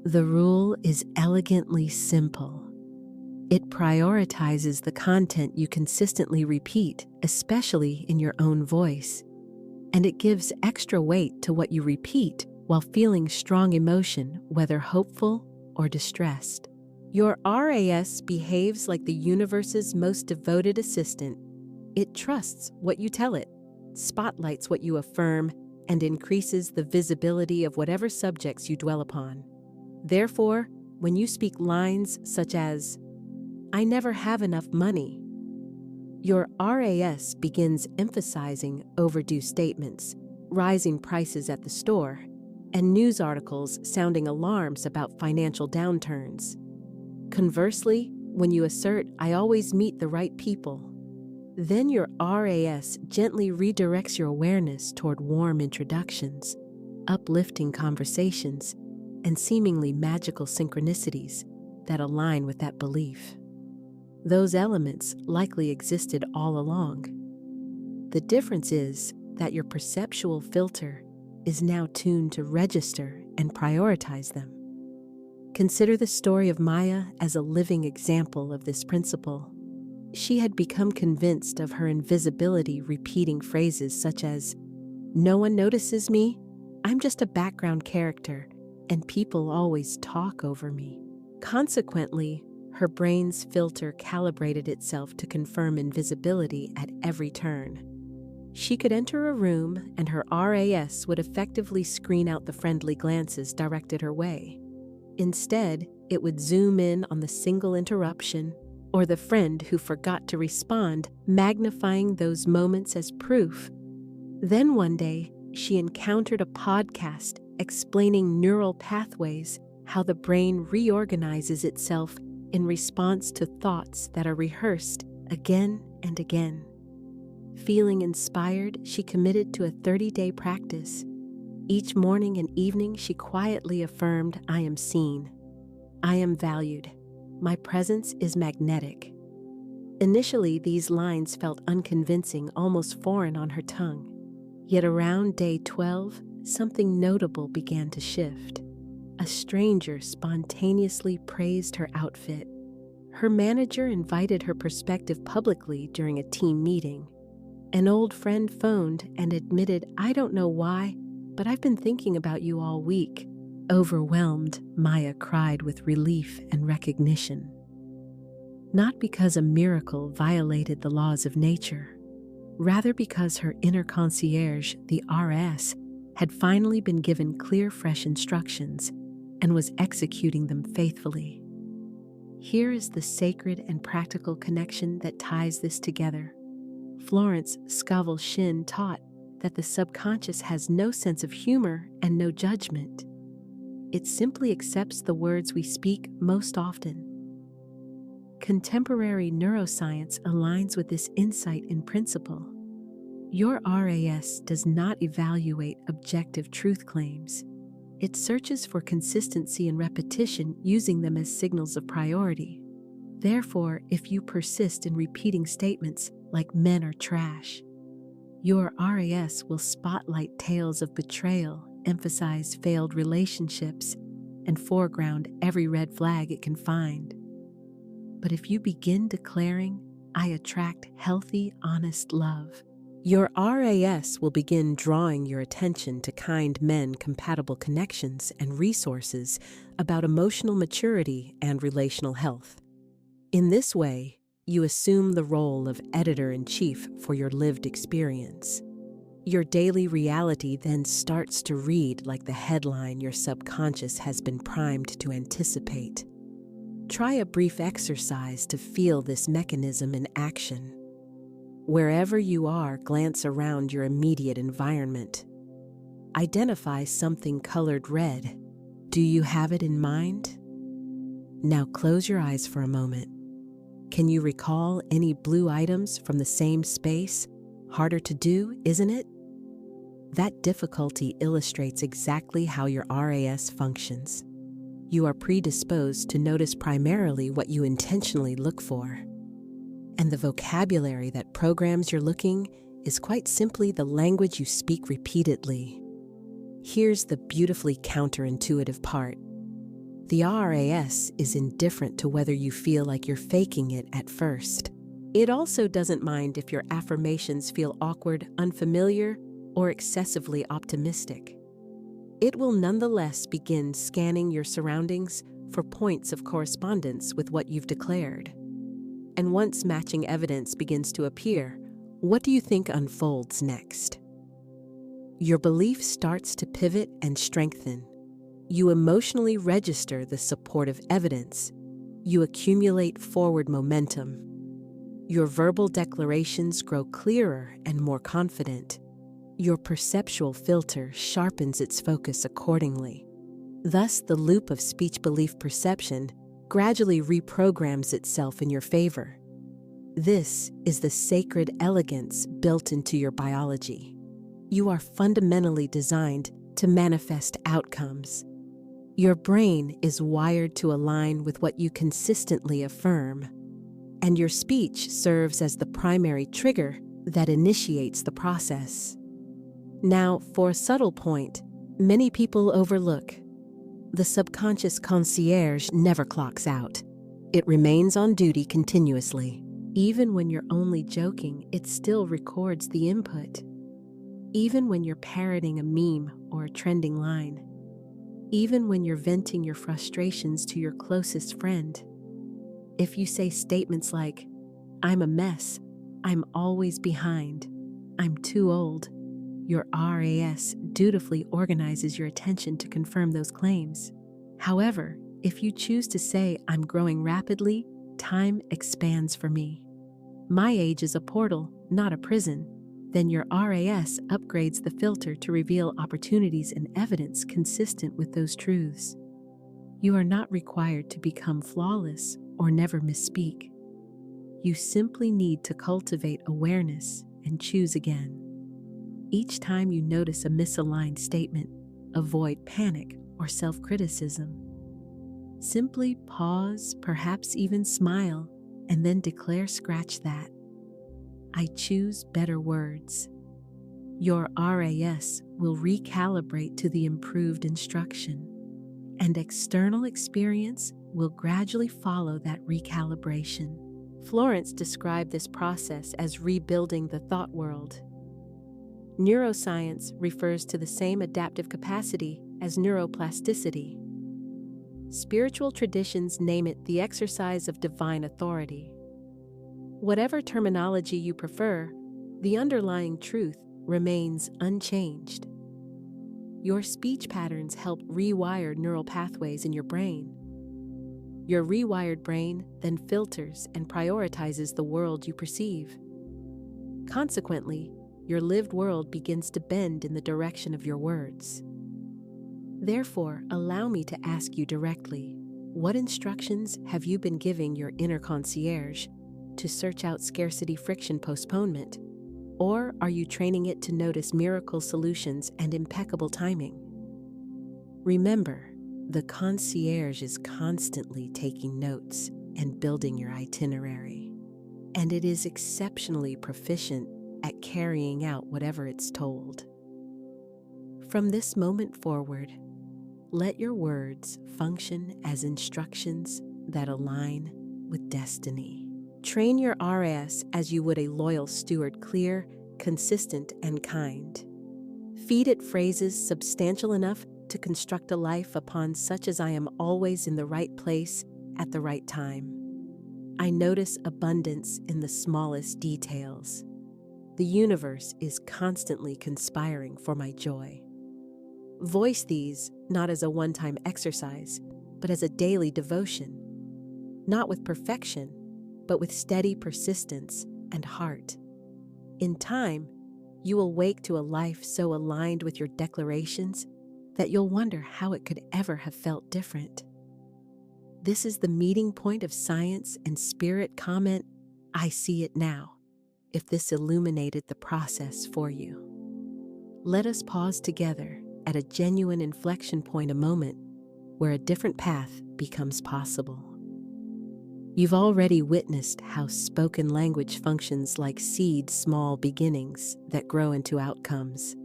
Speaker 1: The rule is elegantly simple. It prioritizes the content you consistently repeat, especially in your own voice, and it gives extra weight to what you repeat while feeling strong emotion, whether hopeful or distressed. Your RAS behaves like the universe's most devoted assistant. It trusts what you tell it, spotlights what you affirm, and increases the visibility of whatever subjects you dwell upon. Therefore, when you speak lines such as, "I never have enough money," your RAS begins emphasizing overdue statements, rising prices at the store, and news articles sounding alarms about financial downturns. Conversely, when you assert, "I always meet the right people," then your RAS gently redirects your awareness toward warm introductions, uplifting conversations, and seemingly magical synchronicities that align with that belief. Those elements likely existed all along. The difference is that your perceptual filter is now tuned to register and prioritize them. Consider the story of Maya as a living example of this principle. She had become convinced of her invisibility, repeating phrases such as, "No one notices me, I'm just a background character, and people always talk over me." Consequently, her brain's filter calibrated itself to confirm invisibility at every turn. She could enter a room and her RAS would effectively screen out the friendly glances directed her way. Instead, it would zoom in on the single interruption or the friend who forgot to respond, magnifying those moments as proof. Then one day, she encountered a podcast explaining neural pathways, how the brain reorganizes itself in response to thoughts that are rehearsed again and again. Feeling inspired, she committed to a 30-day practice. Each morning and evening, she quietly affirmed, "I am seen. I am valued. My presence is magnetic." Initially, these lines felt unconvincing, almost foreign on her tongue. Yet around day 12, something notable began to shift. A stranger spontaneously praised her outfit. Her manager invited her perspective publicly during a team meeting. An old friend phoned and admitted, "I don't know why, but I've been thinking about you all week." Overwhelmed, Maya cried with relief and recognition. Not because a miracle violated the laws of nature, rather because her inner concierge, the RS, had finally been given clear, fresh instructions and was executing them faithfully. Here is the sacred and practical connection that ties this together. Florence Shinn taught that the subconscious has no sense of humor and no judgment. It simply accepts the words we speak most often. Contemporary neuroscience aligns with this insight in principle. Your RAS does not evaluate objective truth claims. It searches for consistency and repetition, using them as signals of priority. Therefore, if you persist in repeating statements like "men are trash," your RAS will spotlight tales of betrayal, emphasize failed relationships, and foreground every red flag it can find. But if you begin declaring, "I attract healthy, honest love," your RAS will begin drawing your attention to kind men, compatible connections, and resources about emotional maturity and relational health. In this way, you assume the role of editor-in-chief for your lived experience. Your daily reality then starts to read like the headline your subconscious has been primed to anticipate. Try a brief exercise to feel this mechanism in action. Wherever you are, glance around your immediate environment. identify something colored red. Do you have it in mind? Now close your eyes for a moment. Can you recall any blue items from the same space? Harder to do, isn't it? That difficulty illustrates exactly how your RAS functions. You are predisposed to notice primarily what you intentionally look for. And the vocabulary that programs your looking is quite simply the language you speak repeatedly. Here's the beautifully counterintuitive part. The RAS is indifferent to whether you feel like you're faking it at first. It also doesn't mind if your affirmations feel awkward, unfamiliar, or excessively optimistic. It will nonetheless begin scanning your surroundings for points of correspondence with what you've declared. And once matching evidence begins to appear, what do you think unfolds next? Your belief starts to pivot and strengthen. You emotionally register the supportive evidence. You accumulate forward momentum. Your verbal declarations grow clearer and more confident. Your perceptual filter sharpens its focus accordingly. Thus, the loop of speech-belief perception gradually reprograms itself in your favor. This is the sacred elegance built into your biology. You are fundamentally designed to manifest outcomes. Your brain is wired to align with what you consistently affirm, and your speech serves as the primary trigger that initiates the process. Now, for a subtle point, many people overlook. The subconscious concierge never clocks out. It remains on duty continuously. Even when you're only joking, it still records the input. Even when you're parroting a meme or a trending line. Even when you're venting your frustrations to your closest friend. If you say statements like, "I'm a mess," "I'm always behind," "I'm too old," your RAS dutifully organizes your attention to confirm those claims. However, if you choose to say, "I'm growing rapidly," time expands for me. My age is a portal, not a prison. Then your RAS upgrades the filter to reveal opportunities and evidence consistent with those truths. You are not required to become flawless or never misspeak. You simply need to cultivate awareness and choose again. Each time you notice a misaligned statement, avoid panic or self-criticism. Simply pause, perhaps even smile, and then declare, "Scratch that. I choose better words." Your RAS will recalibrate to the improved instruction, and external experience will gradually follow that recalibration. Florence described this process as rebuilding the thought world. Neuroscience refers to the same adaptive capacity as neuroplasticity. Spiritual traditions name it the exercise of divine authority. Whatever terminology you prefer, the underlying truth remains unchanged. Your speech patterns help rewire neural pathways in your brain. Your rewired brain then filters and prioritizes the world you perceive. Consequently, your lived world begins to bend in the direction of your words. Therefore, allow me to ask you directly, what instructions have you been giving your inner concierge to search out scarcity friction postponement? Or are you training it to notice miracle solutions and impeccable timing? Remember, the concierge is constantly taking notes and building your itinerary, and it is exceptionally proficient at carrying out whatever it's told. From this moment forward, let your words function as instructions that align with destiny. Train your RAS as you would a loyal steward, clear, consistent, and kind. Feed it phrases substantial enough to construct a life upon such as "I am always in the right place at the right time." I notice abundance in the smallest details. The universe is constantly conspiring for my joy. Voice these not as a one-time exercise, but as a daily devotion. Not with perfection, but with steady persistence and heart. In time, You will wake to a life so aligned with your declarations that you'll wonder how it could ever have felt different. This is the meeting point of science and spirit. Comment, "I see it now," if this illuminated the process for you. Let us pause together at a genuine inflection point, a moment where a different path becomes possible. You've already witnessed how spoken language functions like seed, small beginnings that grow into outcomes.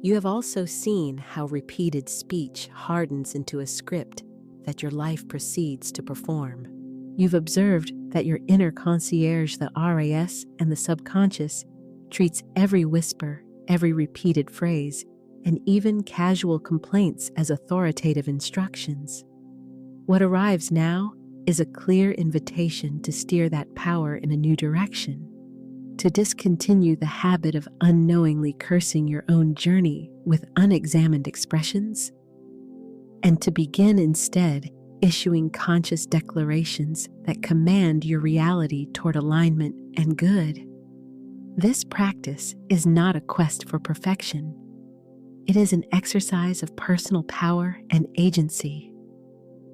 Speaker 1: You have also seen how repeated speech hardens into a script that your life proceeds to perform. You've observed that your inner concierge, the RAS, and the subconscious treats every whisper, every repeated phrase, and even casual complaints as authoritative instructions. What arrives now is a clear invitation to steer that power in a new direction, to discontinue the habit of unknowingly cursing your own journey with unexamined expressions, and to begin instead issuing conscious declarations that command your reality toward alignment and good. This practice is not a quest for perfection. It is an exercise of personal power and agency.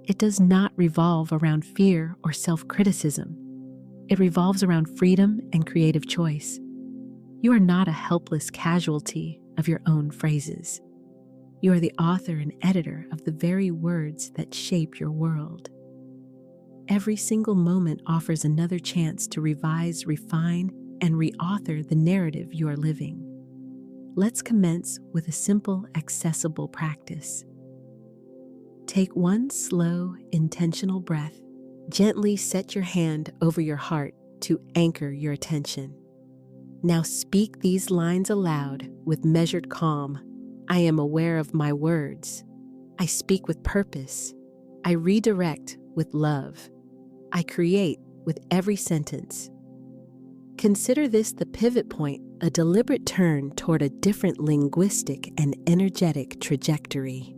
Speaker 1: It does not revolve around fear or self-criticism. It revolves around freedom and creative choice. You are not a helpless casualty of your own phrases. You are the author and editor of the very words that shape your world. Every single moment offers another chance to revise, refine, and reauthor the narrative you are living. Let's commence with a simple, accessible practice. Take one slow, intentional breath. Gently set your hand over your heart to anchor your attention. Now speak these lines aloud with measured calm. I am aware of my words. I speak with purpose. I redirect with love. I create with every sentence. Consider this the pivot point, a deliberate turn toward a different linguistic and energetic trajectory.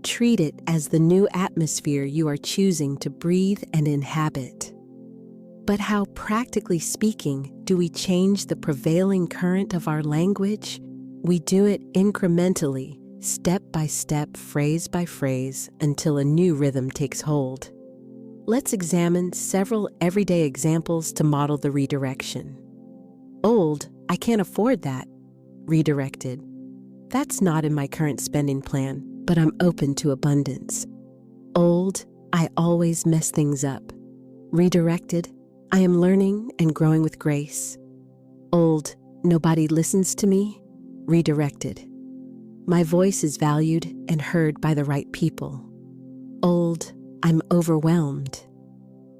Speaker 1: Treat it as the new atmosphere you are choosing to breathe and inhabit. But how, practically speaking, do we change the prevailing current of our language? We do it incrementally, step by step, phrase by phrase, until a new rhythm takes hold. Let's examine several everyday examples to model the redirection. Old, I can't afford that. Redirected. That's not in my current spending plan, but I'm open to abundance. Old, I always mess things up. Redirected, I am learning and growing with grace. Old, nobody listens to me. Redirected, my voice is valued and heard by the right people. Old, I'm overwhelmed.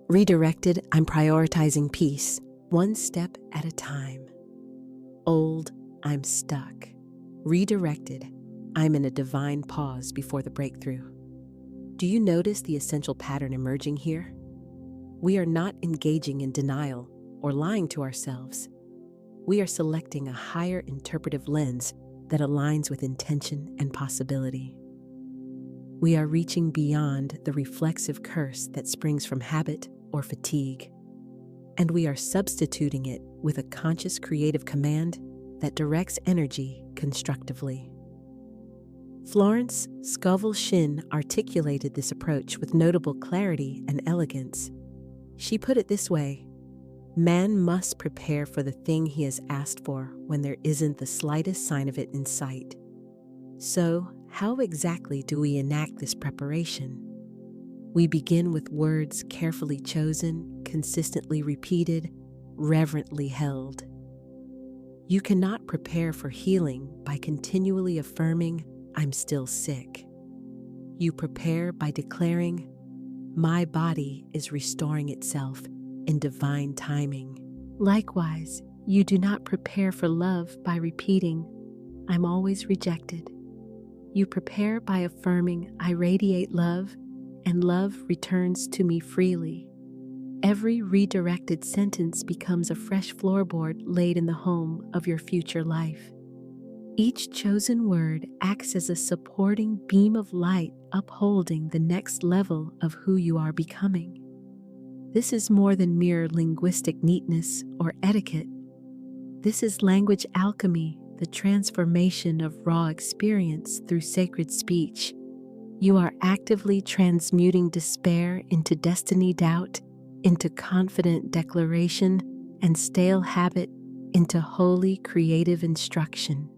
Speaker 1: Redirected, I'm prioritizing peace, one step at a time. Old, I'm stuck. Redirected, I'm in a divine pause before the breakthrough. Do you notice the essential pattern emerging here? We are not engaging in denial or lying to ourselves. We are selecting a higher interpretive lens that aligns with intention and possibility. We are reaching beyond the reflexive curse that springs from habit or fatigue, and we are substituting it with a conscious creative command that directs energy constructively. Florence Shinn articulated this approach with notable clarity and elegance. She put it this way: man must prepare for the thing he has asked for when there isn't the slightest sign of it in sight. So, how exactly do we enact this preparation? We begin with words carefully chosen, consistently repeated, reverently held. You cannot prepare for healing by continually affirming, "I'm still sick." You prepare by declaring, "My body is restoring itself in divine timing." Likewise, you do not prepare for love by repeating, "I'm always rejected." You prepare by affirming, "I radiate love, and love returns to me freely." Every redirected sentence becomes a fresh floorboard laid in the home of your future life. Each chosen word acts as a supporting beam of light, upholding the next level of who you are becoming. This is more than mere linguistic neatness or etiquette. This is language alchemy, the transformation of raw experience through sacred speech. You are actively transmuting despair into destiny doubt, into confident declaration, and stale habit into holy creative instruction.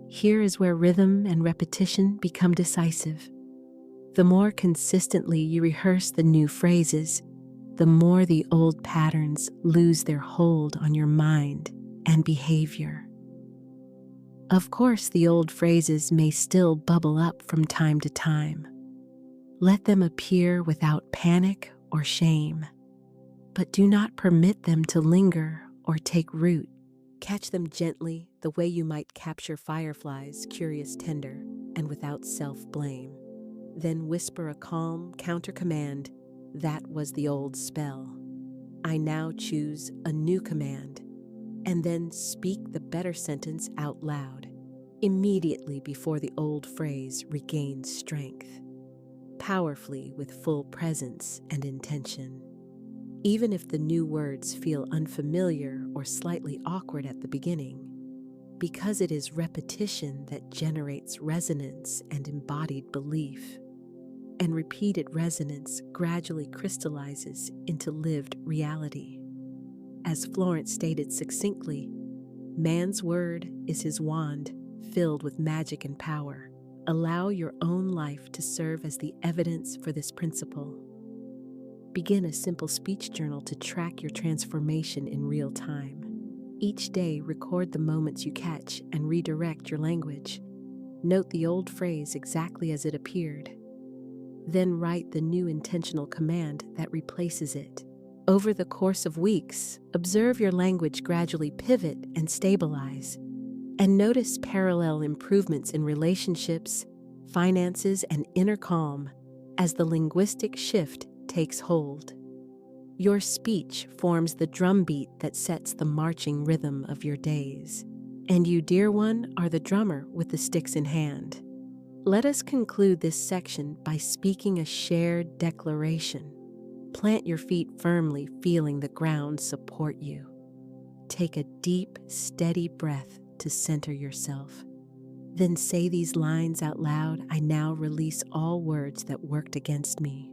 Speaker 1: Here is where rhythm and repetition become decisive. The more consistently you rehearse the new phrases, the more the old patterns lose their hold on your mind and behavior. Of course, the old phrases may still bubble up from time to time. Let them appear without panic or shame, but do not permit them to linger or take root. Catch them gently, the way you might capture fireflies, curious, tender, and without self-blame. Then whisper a calm counter-command. That was the old spell. I now choose a new command. And then speak the better sentence out loud, immediately before the old phrase regains strength, powerfully with full presence and intention. Even if the new words feel unfamiliar or slightly awkward at the beginning, because it is repetition that generates resonance and embodied belief, and repeated resonance gradually crystallizes into lived reality. As Florence stated succinctly, man's word is his wand, filled with magic and power. Allow your own life to serve as the evidence for this principle. Begin a simple speech journal to track your transformation in real time. Each day, record the moments you catch and redirect your language. Note the old phrase exactly as it appeared. Then write the new intentional command that replaces it. Over the course of weeks, observe your language gradually pivot and stabilize, and notice parallel improvements in relationships, finances, and inner calm as the linguistic shift takes hold. Your speech forms the drumbeat that sets the marching rhythm of your days, and you, dear one, are the drummer with the sticks in hand. Let us conclude this section by speaking a shared declaration. Plant your feet firmly, feeling the ground support you. Take a deep, steady breath to center yourself. Then say these lines out loud. I now release all words that worked against me.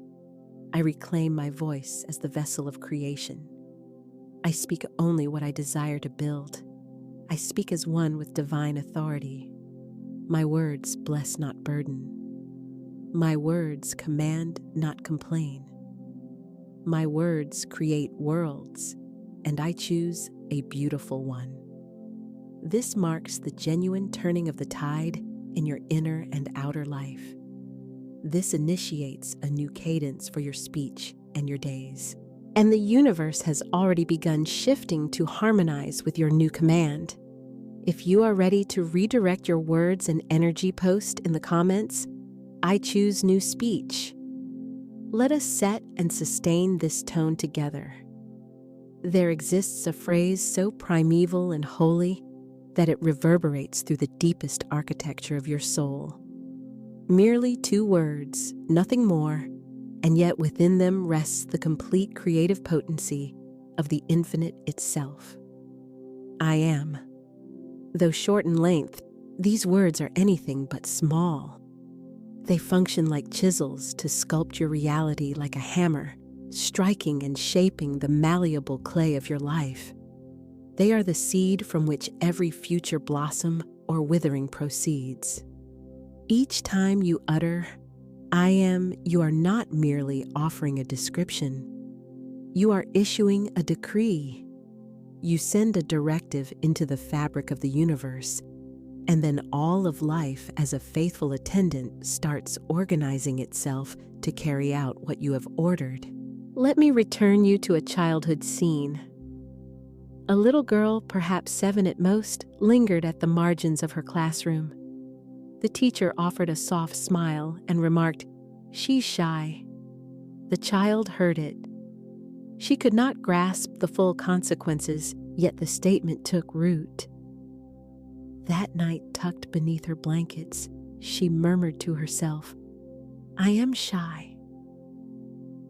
Speaker 1: I reclaim my voice as the vessel of creation. I speak only what I desire to build. I speak as one with divine authority. My words bless, not burden. My words command, not complain. My words create worlds, and I choose a beautiful one. This marks the genuine turning of the tide in your inner and outer life. This initiates a new cadence for your speech and your days. And the universe has already begun shifting to harmonize with your new command. If you are ready to redirect your words and energy, post in the comments, I choose new speech. Let us set and sustain this tone together. There exists a phrase so primeval and holy that it reverberates through the deepest architecture of your soul. Merely 2 words, nothing more, and yet within them rests the complete creative potency of the infinite itself. I am. Though short in length, these words are anything but small. They function like chisels to sculpt your reality like a hammer, striking and shaping the malleable clay of your life. They are the seed from which every future blossom or withering proceeds. Each time you utter, I am, you are not merely offering a description. You are issuing a decree. You send a directive into the fabric of the universe, and then all of life, as a faithful attendant, starts organizing itself to carry out what you have ordered. Let me return you to a childhood scene. A little girl, perhaps 7 at most, lingered at the margins of her classroom. The teacher offered a soft smile and remarked, "She's shy." The child heard it. She could not grasp the full consequences, yet the statement took root. That night, tucked beneath her blankets, she murmured to herself, "I am shy."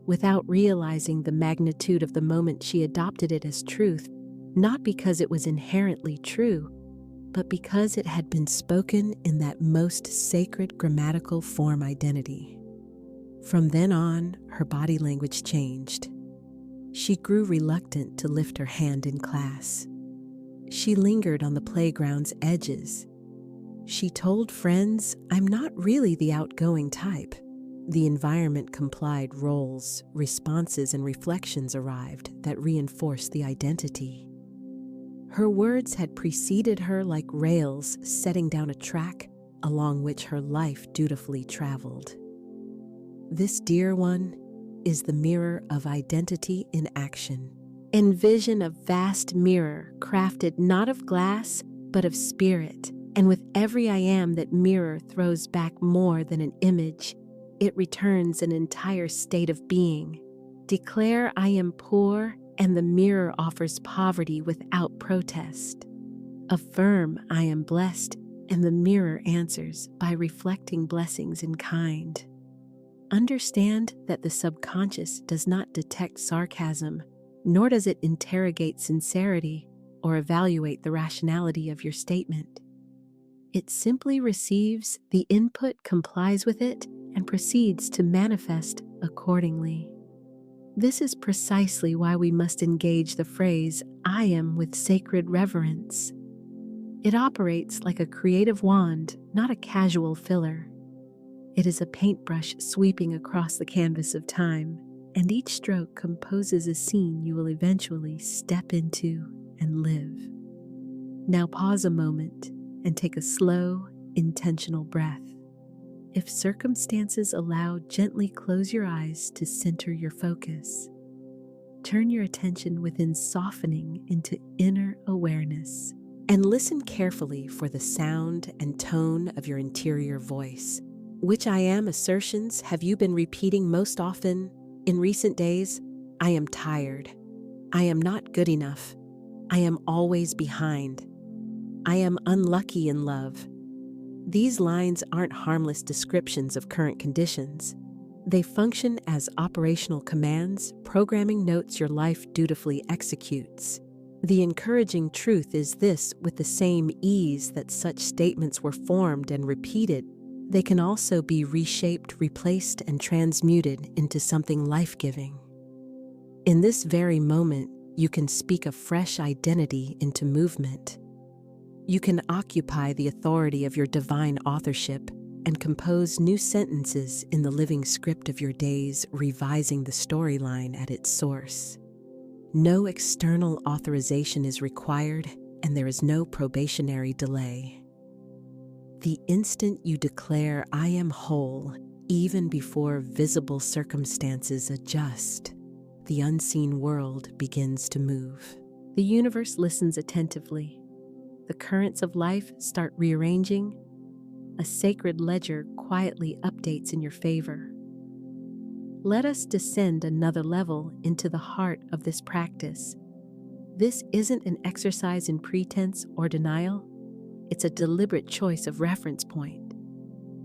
Speaker 1: Without realizing the magnitude of the moment, she adopted it as truth, not because it was inherently true, but because it had been spoken in that most sacred grammatical form identity. From then on, her body language changed. She grew reluctant to lift her hand in class. She lingered on the playground's edges. She told friends, "I'm not really the outgoing type." The environment complied roles, responses, and reflections arrived that reinforced the identity. Her words had preceded her like rails setting down a track along which her life dutifully traveled. This, dear one, is the mirror of identity in action. Envision a vast mirror crafted not of glass, but of spirit, and with every I am that mirror throws back more than an image, it returns an entire state of being. Declare I am poor, and the mirror offers poverty without protest. Affirm I am blessed, and the mirror answers by reflecting blessings in kind. Understand that the subconscious does not detect sarcasm, nor does it interrogate sincerity or evaluate the rationality of your statement. It simply receives the input, complies with it, and proceeds to manifest accordingly. This is precisely why we must engage the phrase, "I am," with sacred reverence. It operates like a creative wand, not a casual filler. It is a paintbrush sweeping across the canvas of time, and each stroke composes a scene you will eventually step into and live. Now pause a moment and take a slow, intentional breath. If circumstances allow, gently close your eyes to center your focus. Turn your attention within, softening into inner awareness, and listen carefully for the sound and tone of your interior voice. Which I am assertions have you been repeating most often in recent days? I am tired. I am not good enough. I am always behind. I am unlucky in love. These lines aren't harmless descriptions of current conditions. They function as operational commands, programming notes your life dutifully executes. The encouraging truth is this: with the same ease that such statements were formed and repeated, they can also be reshaped, replaced, and transmuted into something life-giving. In this very moment, you can speak a fresh identity into movement. You can occupy the authority of your divine authorship and compose new sentences in the living script of your days, revising the storyline at its source. No external authorization is required, and there is no probationary delay. The instant you declare, "I am whole," even before visible circumstances adjust, the unseen world begins to move. The universe listens attentively. The currents of life start rearranging. A sacred ledger quietly updates in your favor. Let us descend another level into the heart of this practice. This isn't an exercise in pretense or denial. It's a deliberate choice of reference point.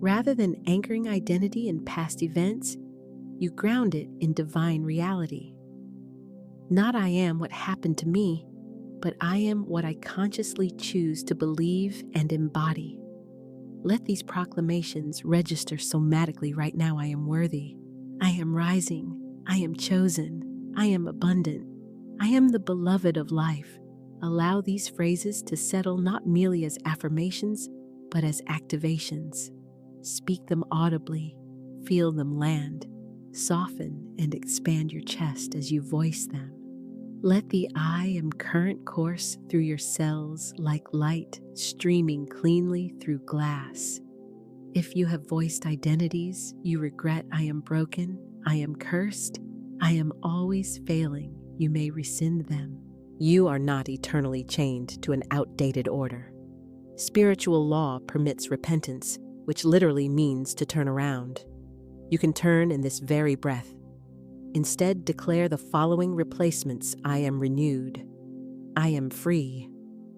Speaker 1: Rather than anchoring identity in past events, you ground it in divine reality. Not "I am what happened to me," but "I am what I consciously choose to believe and embody." Let these proclamations register somatically right now. I am worthy. I am rising. I am chosen. I am abundant. I am the beloved of life. Allow these phrases to settle not merely as affirmations, but as activations. Speak them audibly, feel them land, soften and expand your chest as you voice them. Let the "I am" current course through your cells like light streaming cleanly through glass. If you have voiced identities you regret, "I am broken," "I am cursed," "I am always failing," you may rescind them. You are not eternally chained to an outdated order. Spiritual law permits repentance, which literally means to turn around. You can turn in this very breath. Instead, declare the following replacements: I am renewed. I am free.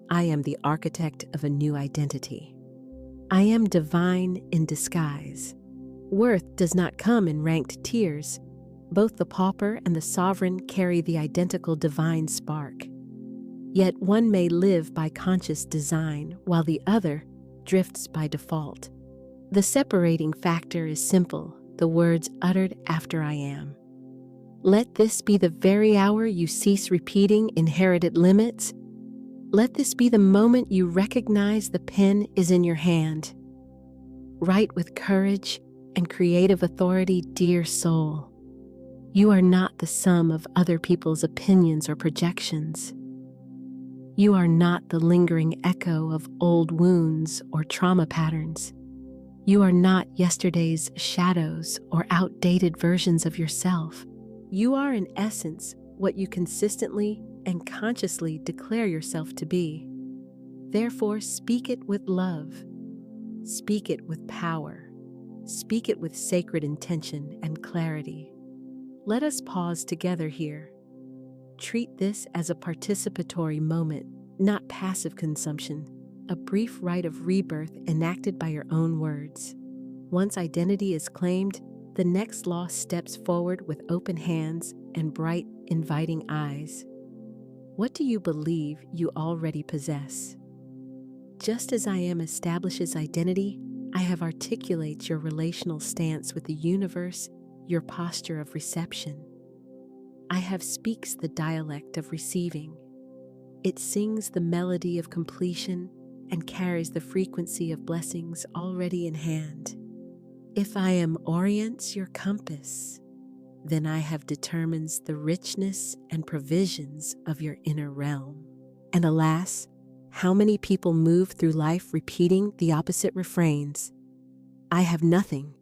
Speaker 1: I am the architect of a new identity. I am divine in disguise. Worth does not come in ranked tiers. Both the pauper and the sovereign carry the identical divine spark. Yet one may live by conscious design while the other drifts by default. The separating factor is simple, the words uttered after I am. Let this be the very hour you cease repeating inherited limits. Let this be the moment you recognize the pen is in your hand. Write with courage and creative authority, dear soul. You are not the sum of other people's opinions or projections. You are not the lingering echo of old wounds or trauma patterns. You are not yesterday's shadows or outdated versions of yourself. You are, in essence, what you consistently and consciously declare yourself to be. Therefore, speak it with love. Speak it with power. Speak it with sacred intention and clarity. Let us pause together here. Treat this as a participatory moment, not passive consumption, a brief rite of rebirth enacted by your own words. Once identity is claimed, the next law steps forward with open hands and bright, inviting eyes. What do you believe you already possess? Just as I am establishes identity, I have articulates your relational stance with the universe, your posture of reception. I have speaks the dialect of receiving. It sings the melody of completion and carries the frequency of blessings already in hand. If I am orients your compass, then I have determines the richness and provisions of your inner realm. And alas, how many people move through life repeating the opposite refrains? I have nothing.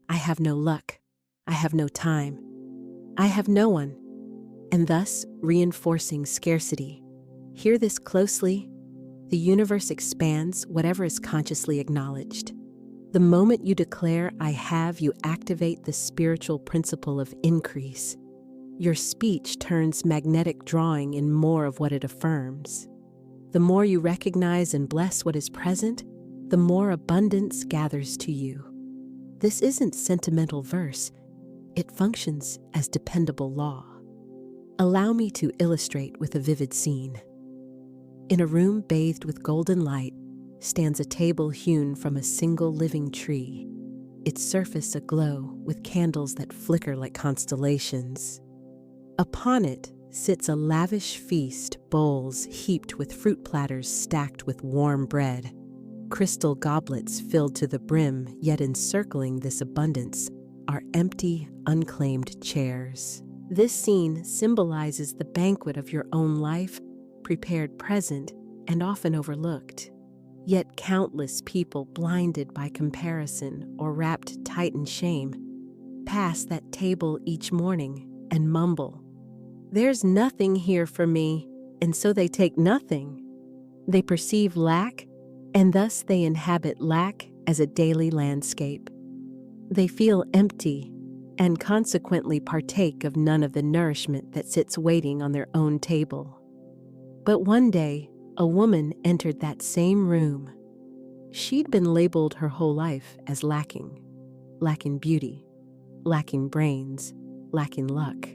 Speaker 1: I have no luck. I have no time. I have no one. And thus reinforcing scarcity. Hear this closely. The universe expands whatever is consciously acknowledged. The moment you declare I have, you activate the spiritual principle of increase. Your speech turns magnetic drawing in more of what it affirms. The more you recognize and bless what is present, the more abundance gathers to you. This isn't sentimental verse. It functions as dependable law. Allow me to illustrate with a vivid scene. In a room bathed with golden light stands a table hewn from a single living tree, its surface aglow with candles that flicker like constellations. Upon it sits a lavish feast, bowls heaped with fruit platters stacked with warm bread, crystal goblets filled to the brim, yet encircling this abundance are empty, unclaimed chairs. This scene symbolizes the banquet of your own life, prepared present and often overlooked. Yet countless people, blinded by comparison or wrapped tight in shame, pass that table each morning and mumble, "There's nothing here for me," and so they take nothing. They perceive lack, and thus they inhabit lack as a daily landscape. They feel empty and consequently partake of none of the nourishment that sits waiting on their own table. But one day, a woman entered that same room. She'd been labeled her whole life as lacking beauty, lacking brains, lacking luck.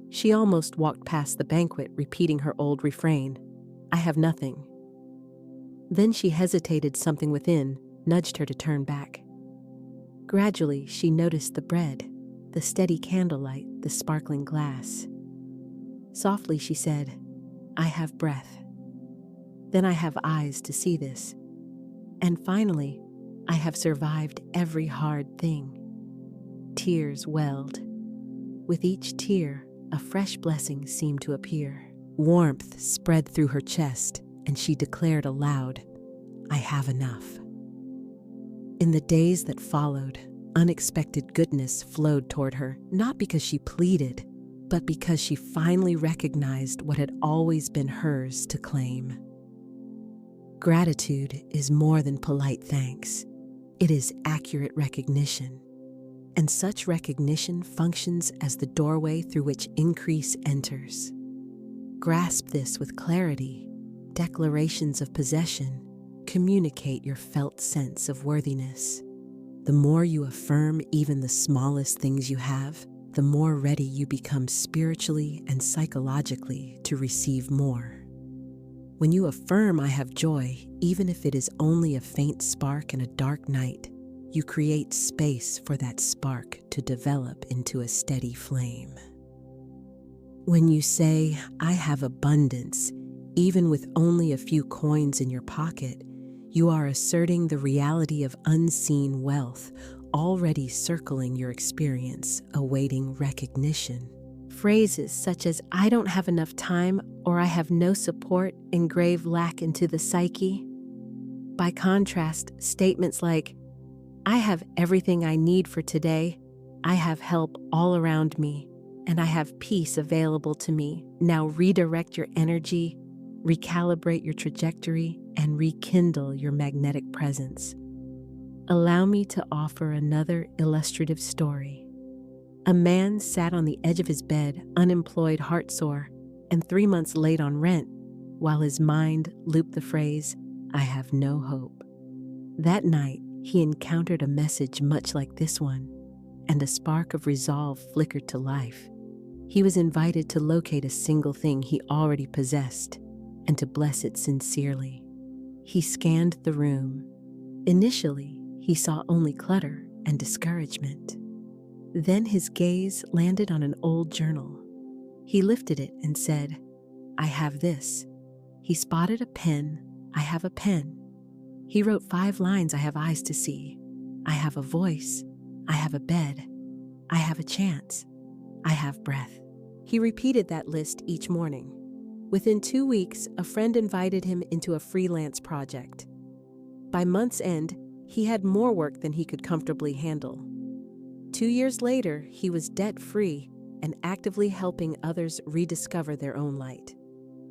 Speaker 1: She almost walked past the banquet repeating her old refrain, "I have nothing." Then she hesitated, something within nudged her to turn back. Gradually, she noticed the bread, the steady candlelight, the sparkling glass. Softly she said, "I have breath. Then I have eyes to see this. And finally, I have survived every hard thing." Tears welled. With each tear, a fresh blessing seemed to appear. Warmth spread through her chest, and she declared aloud, "I have enough." In the days that followed, unexpected goodness flowed toward her, not because she pleaded, but because she finally recognized what had always been hers to claim. Gratitude is more than polite thanks. It is accurate recognition. And such recognition functions as the doorway through which increase enters. Grasp this with clarity. Declarations of possession communicate your felt sense of worthiness. The more you affirm even the smallest things you have, the more ready you become spiritually and psychologically to receive more. When you affirm I have joy, even if it is only a faint spark in a dark night, you create space for that spark to develop into a steady flame. When you say, I have abundance, even with only a few coins in your pocket, you are asserting the reality of unseen wealth already circling your experience, awaiting recognition. Phrases such as, I don't have enough time or I have no support engrave lack into the psyche. By contrast, statements like, I have everything I need for today, I have help all around me, and I have peace available to me. Now redirect your energy, recalibrate your trajectory, and rekindle your magnetic presence. Allow me to offer another illustrative story. A man sat on the edge of his bed, unemployed, heartsore, and 3 months late on rent, while his mind looped the phrase, I have no hope. That night, he encountered a message much like this one, and a spark of resolve flickered to life. He was invited to locate a single thing he already possessed and to bless it sincerely. He scanned the room. Initially, he saw only clutter and discouragement. Then his gaze landed on an old journal. He lifted it and said, I have this. He spotted a pen. I have a pen. He wrote 5 lines. I have eyes to see. I have a voice. I have a bed. I have a chance. I have breath. He repeated that list each morning. Within 2 weeks, a friend invited him into a freelance project. By month's end, he had more work than he could comfortably handle. 2 years later, he was debt-free and actively helping others rediscover their own light.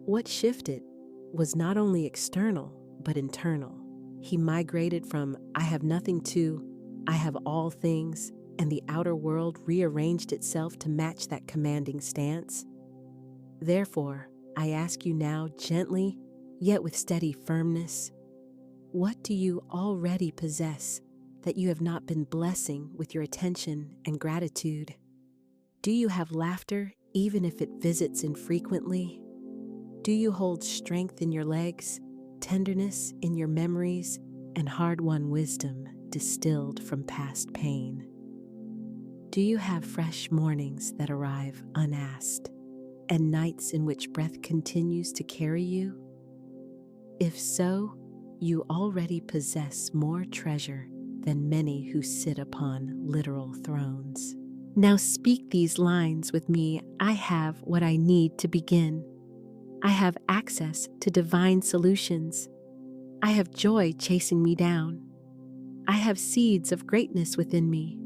Speaker 1: What shifted was not only external, but internal. He migrated from, I have nothing to, I have all things, and the outer world rearranged itself to match that commanding stance. Therefore, I ask you now gently, yet with steady firmness, what do you already possess that you have not been blessing with your attention and gratitude? Do you have laughter even if it visits infrequently? Do you hold strength in your legs, tenderness in your memories, and hard-won wisdom distilled from past pain? Do you have fresh mornings that arrive unasked, and nights in which breath continues to carry you? If so, you already possess more treasure than many who sit upon literal thrones. Now speak these lines with me. I have what I need to begin. I have access to divine solutions. I have joy chasing me down. I have seeds of greatness within me.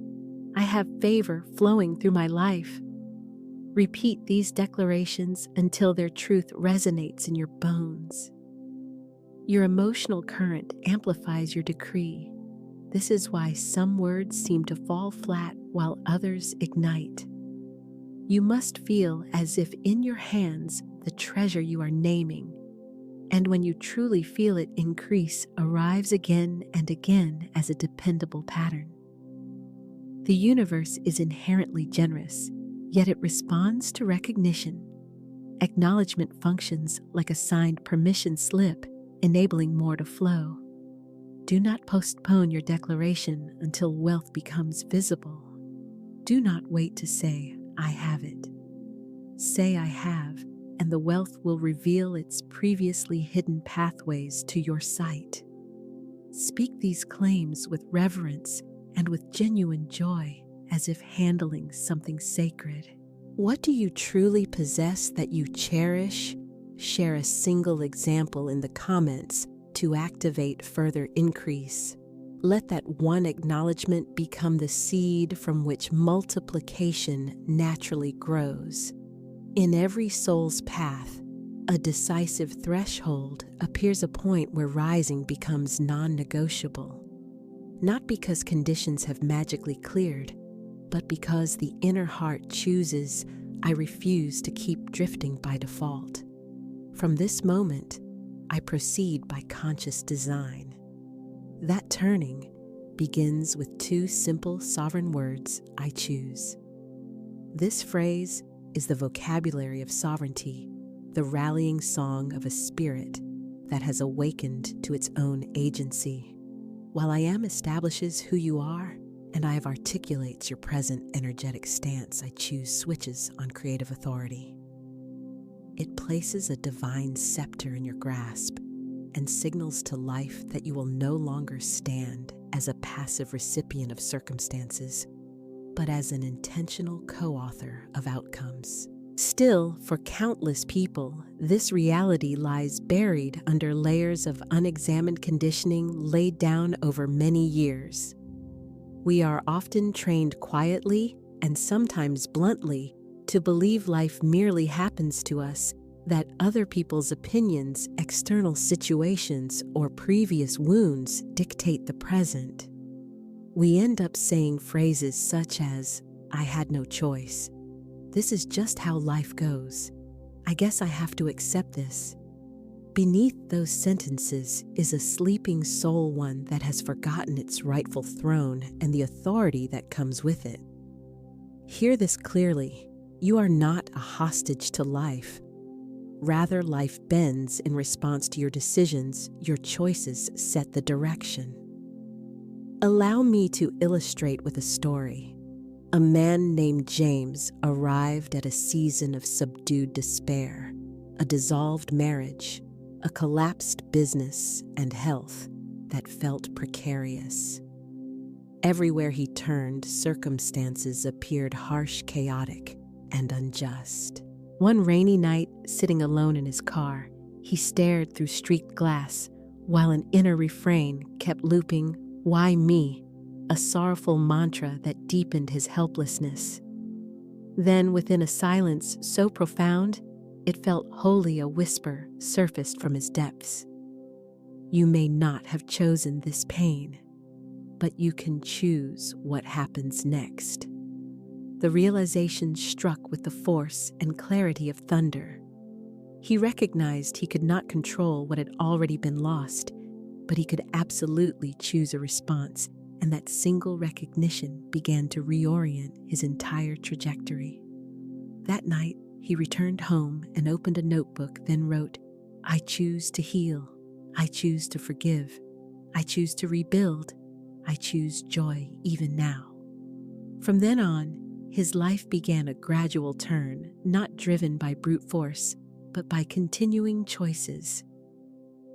Speaker 1: I have favor flowing through my life. Repeat these declarations until their truth resonates in your bones. Your emotional current amplifies your decree. This is why some words seem to fall flat while others ignite. You must feel as if in your hands the treasure you are naming, and when you truly feel it increase, arrives again and again as a dependable pattern. The universe is inherently generous, yet it responds to recognition. Acknowledgement functions like a signed permission slip, enabling more to flow. Do not postpone your declaration until wealth becomes visible. Do not wait to say, I have it. Say, I have, and the wealth will reveal its previously hidden pathways to your sight. Speak these claims with reverence and with genuine joy, as if handling something sacred. What do you truly possess that you cherish? Share a single example in the comments to activate further increase. Let that one acknowledgement become the seed from which multiplication naturally grows. In every soul's path, a decisive threshold appears, a point where rising becomes non-negotiable. Not because conditions have magically cleared, but because the inner heart chooses, I refuse to keep drifting by default. From this moment, I proceed by conscious design. That turning begins with 2 simple sovereign words, I choose. This phrase is the vocabulary of sovereignty, the rallying song of a spirit that has awakened to its own agency. While I am establishes who you are, and I have articulates your present energetic stance, I choose switches on creative authority. It places a divine scepter in your grasp and signals to life that you will no longer stand as a passive recipient of circumstances, but as an intentional co-author of outcomes. Still, for countless people, this reality lies buried under layers of unexamined conditioning laid down over many years. We are often trained quietly and sometimes bluntly to believe life merely happens to us, that other people's opinions, external situations, or previous wounds dictate the present. We end up saying phrases such as, "I had no choice," "This is just how life goes," "I guess I have to accept this." Beneath those sentences is a sleeping soul, one that has forgotten its rightful throne and the authority that comes with it. Hear this clearly. You are not a hostage to life. Rather, life bends in response to your decisions. Your choices set the direction. Allow me to illustrate with a story. A man named James arrived at a season of subdued despair, a dissolved marriage, a collapsed business and health that felt precarious. Everywhere he turned, circumstances appeared harsh, chaotic, and unjust. One rainy night, sitting alone in his car, he stared through streaked glass while an inner refrain kept looping, "Why me?" a sorrowful mantra that deepened his helplessness. Then, within a silence so profound, it felt wholly a whisper surfaced from his depths. "You may not have chosen this pain, but you can choose what happens next." The realization struck with the force and clarity of thunder. He recognized he could not control what had already been lost, but he could absolutely choose a response, and that single recognition began to reorient his entire trajectory. That night, he returned home and opened a notebook, then wrote, "I choose to heal. I choose to forgive. I choose to rebuild. I choose joy even now." From then on, his life began a gradual turn, not driven by brute force, but by continuing choices.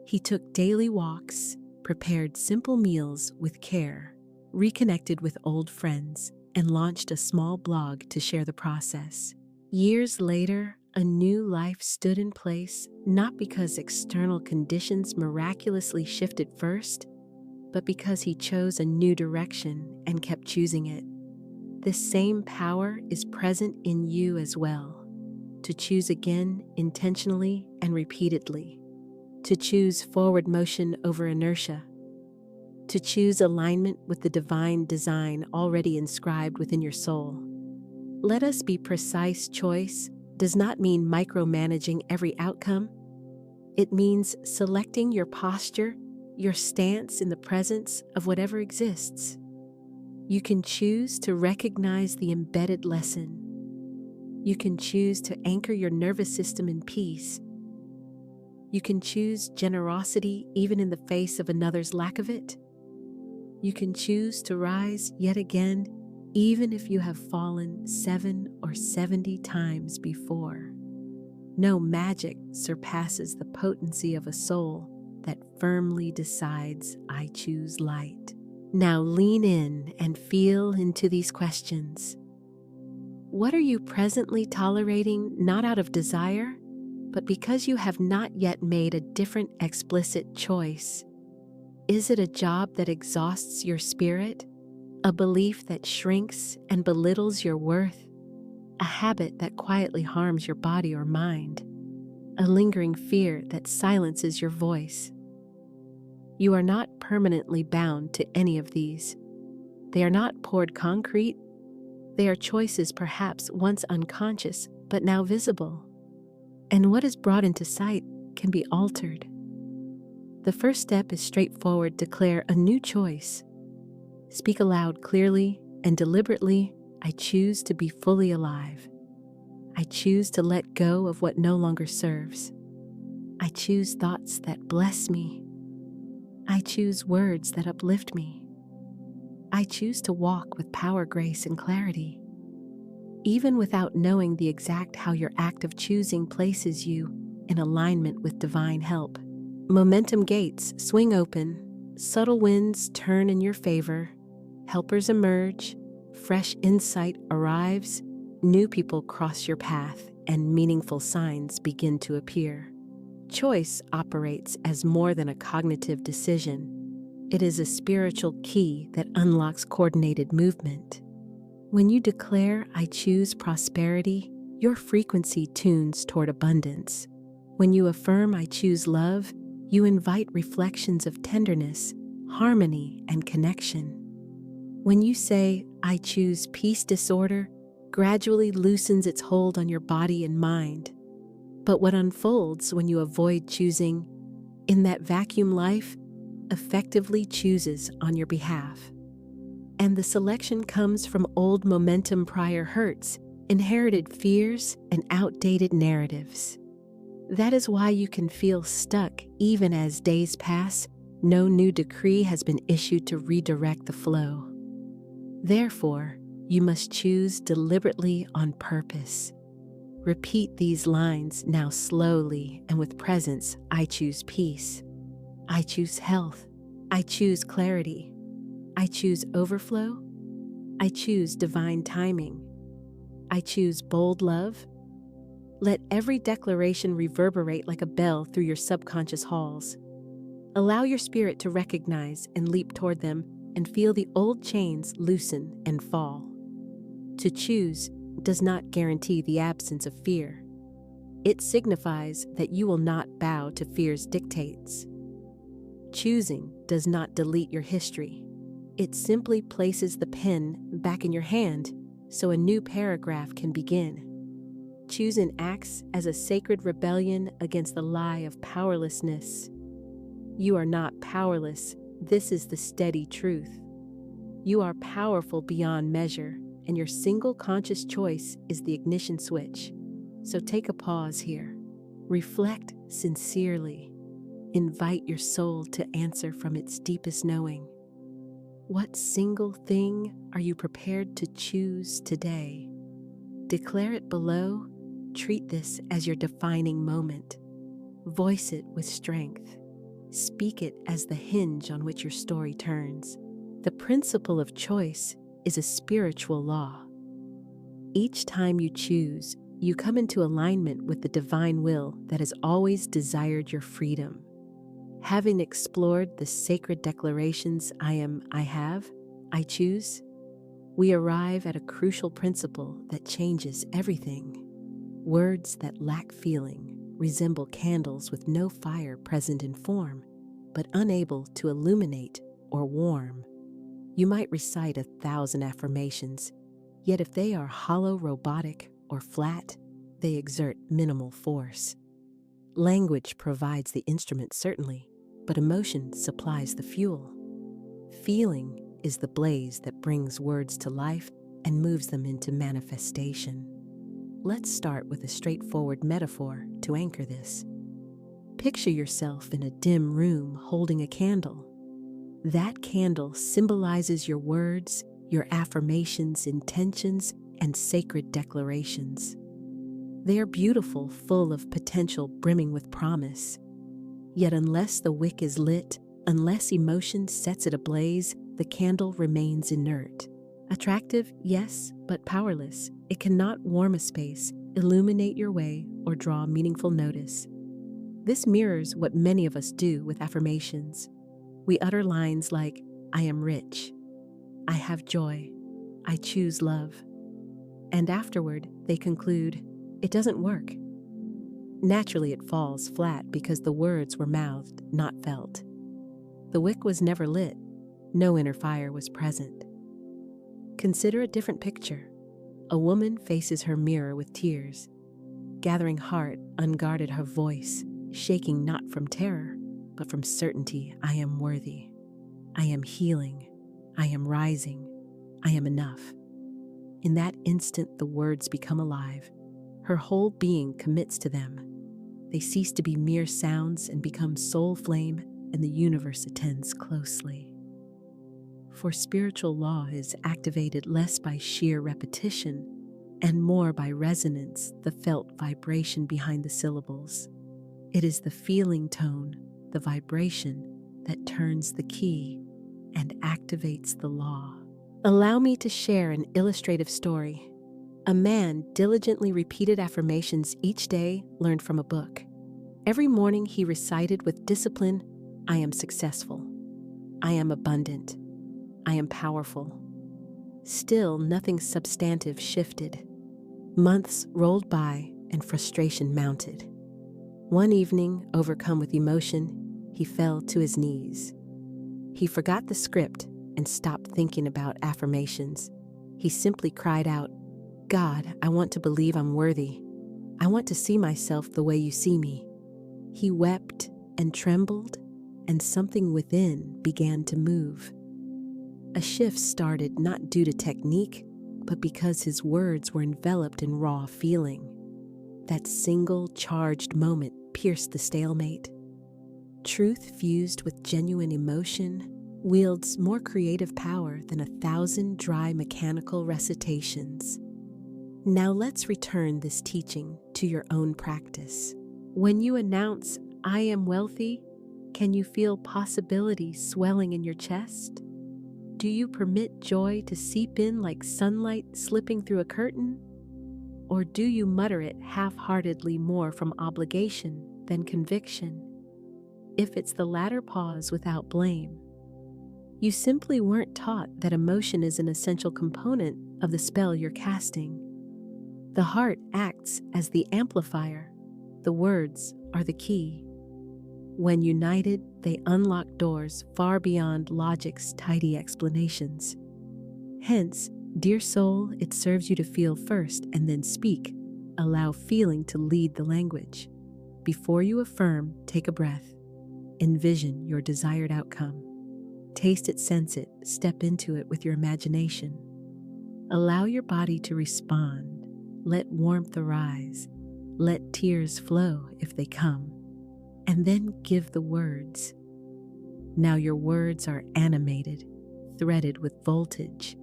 Speaker 1: He took daily walks, prepared simple meals with care, reconnected with old friends, and launched a small blog to share the process. Years later, a new life stood in place, not because external conditions miraculously shifted first, but because he chose a new direction and kept choosing it. This same power is present in you as well, to choose again intentionally and repeatedly, to choose forward motion over inertia, to choose alignment with the divine design already inscribed within your soul. Let us be precise. Choice does not mean micromanaging every outcome. It means selecting your posture, your stance in the presence of whatever exists. You can choose to recognize the embedded lesson. You can choose to anchor your nervous system in peace. You can choose generosity even in the face of another's lack of it. You can choose to rise yet again, even if you have fallen 7 or 70 times before. No magic surpasses the potency of a soul that firmly decides, "I choose light." Now lean in and feel into these questions. What are you presently tolerating, not out of desire, but because you have not yet made a different explicit choice? Is it a job that exhausts your spirit? A belief that shrinks and belittles your worth? A habit that quietly harms your body or mind? A lingering fear that silences your voice? You are not permanently bound to any of these. They are not poured concrete. They are choices perhaps once unconscious, but now visible. And what is brought into sight can be altered. The first step is straightforward. Declare a new choice. Speak aloud clearly and deliberately, "I choose to be fully alive. I choose to let go of what no longer serves. I choose thoughts that bless me. I choose words that uplift me. I choose to walk with power, grace, and clarity. Even without knowing the exact how your act of choosing places you in alignment with divine help. Momentum gates swing open, subtle winds turn in your favor, helpers emerge, fresh insight arrives, new people cross your path, and meaningful signs begin to appear. Choice operates as more than a cognitive decision. It is a spiritual key that unlocks coordinated movement. When you declare, I choose prosperity, your frequency tunes toward abundance. When you affirm, I choose love, you invite reflections of tenderness, harmony, and connection. When you say, I choose peace, disorder gradually loosens its hold on your body and mind. But what unfolds when you avoid choosing, in that vacuum, life effectively chooses on your behalf. And the selection comes from old momentum, prior hurts, inherited fears, and outdated narratives. That is why you can feel stuck even as days pass. No new decree has been issued to redirect the flow. Therefore, you must choose deliberately on purpose. Repeat these lines now slowly and with presence. I choose peace. I choose health. I choose clarity. I choose overflow. I choose divine timing. I choose bold love. Let every declaration reverberate like a bell through your subconscious halls. Allow your spirit to recognize and leap toward them and feel the old chains loosen and fall. To choose does not guarantee the absence of fear. It signifies that you will not bow to fear's dictates. Choosing does not delete your history. It simply places the pen back in your hand so a new paragraph can begin. Choosing acts as a sacred rebellion against the lie of powerlessness. You are not powerless. This is the steady truth. You are powerful beyond measure, and your single conscious choice is the ignition switch. So take a pause here. Reflect sincerely. Invite your soul to answer from its deepest knowing. What single thing are you prepared to choose today? Declare it below. Treat this as your defining moment. Voice it with strength. Speak it as the hinge on which your story turns. The principle of choice is a spiritual law. Each time you choose, you come into alignment with the divine will that has always desired your freedom. Having explored the sacred declarations, I am, I have, I choose, we arrive at a crucial principle that changes everything. Words that lack feeling resemble candles with no fire present in form, but unable to illuminate or warm. You might recite 1,000 affirmations, yet if they are hollow, robotic, or flat, they exert minimal force. Language provides the instrument, certainly, but emotion supplies the fuel. Feeling is the blaze that brings words to life and moves them into manifestation. Let's start with a straightforward metaphor to anchor this. Picture yourself in a dim room holding a candle. That candle symbolizes your words, your affirmations, intentions, and sacred declarations. They are beautiful, full of potential, brimming with promise. Yet unless the wick is lit, unless emotion sets it ablaze, the candle remains inert. Attractive, yes, but powerless. It cannot warm a space, illuminate your way, or draw meaningful notice. This mirrors what many of us do with affirmations. We utter lines like, I am rich, I have joy, I choose love. And afterward, they conclude, it doesn't work. Naturally, it falls flat because the words were mouthed, not felt. The wick was never lit. No inner fire was present. Consider a different picture. A woman faces her mirror with tears. Gathering heart, unguarded her voice, shaking not from terror, but from certainty. I am worthy. I am healing. I am rising. I am enough. In that instant, the words become alive. Her whole being commits to them. They cease to be mere sounds and become soul flame, and the universe attends closely. For spiritual law is activated less by sheer repetition and more by resonance, the felt vibration behind the syllables. It is the feeling tone, the vibration, that turns the key and activates the law. Allow me to share an illustrative story. A man diligently repeated affirmations each day learned from a book. Every morning he recited with discipline, "I am successful. I am abundant. I am powerful." Still, nothing substantive shifted. Months rolled by and frustration mounted. One evening, overcome with emotion, he fell to his knees. He forgot the script and stopped thinking about affirmations. He simply cried out, "God, I want to believe I'm worthy. I want to see myself the way you see me." He wept and trembled, and something within began to move. A shift started not due to technique, but because his words were enveloped in raw feeling. That single charged moment pierced the stalemate. Truth fused with genuine emotion wields more creative power than 1,000 dry mechanical recitations. Now let's return this teaching to your own practice. When you announce, "I am wealthy," can you feel possibility swelling in your chest? Do you permit joy to seep in like sunlight slipping through a curtain? Or do you mutter it half-heartedly, more from obligation than conviction? If it's the latter, pause without blame. You simply weren't taught that emotion is an essential component of the spell you're casting. The heart acts as the amplifier. The words are the key. When united, they unlock doors far beyond logic's tidy explanations. Hence, dear soul, it serves you to feel first and then speak. Allow feeling to lead the language. Before you affirm, take a breath. Envision your desired outcome. Taste it, sense it, step into it with your imagination. Allow your body to respond. Let warmth arise. Let tears flow if they come. And then give the words. Now your words are animated, threaded with voltage,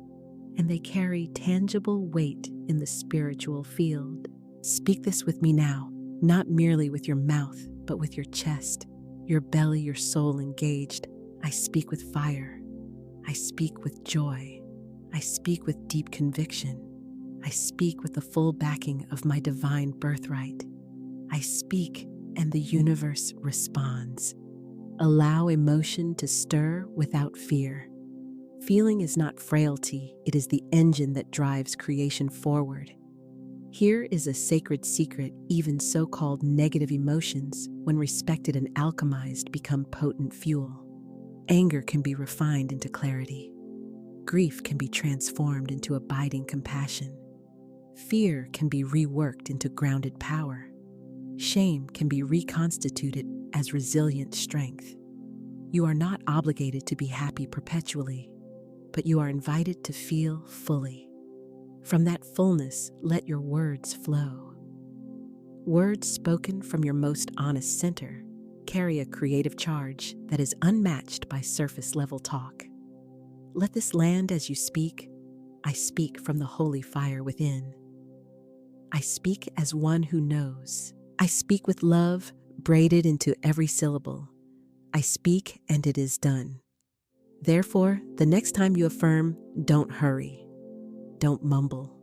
Speaker 1: and they carry tangible weight in the spiritual field. Speak this with me now, not merely with your mouth, but with your chest, your belly, your soul engaged. I speak with fire. I speak with joy. I speak with deep conviction. I speak with the full backing of my divine birthright. I speak, and the universe responds. Allow emotion to stir without fear. Feeling is not frailty, it is the engine that drives creation forward. Here is a sacred secret: even so-called negative emotions, when respected and alchemized, become potent fuel. Anger can be refined into clarity. Grief can be transformed into abiding compassion. Fear can be reworked into grounded power. Shame can be reconstituted as resilient strength. You are not obligated to be happy perpetually, but you are invited to feel fully. From that fullness, let your words flow. Words spoken from your most honest center carry a creative charge that is unmatched by surface-level talk. Let this land as you speak. I speak from the holy fire within. I speak as one who knows. I speak with love braided into every syllable. I speak and it is done. Therefore, the next time you affirm, don't hurry. Don't mumble.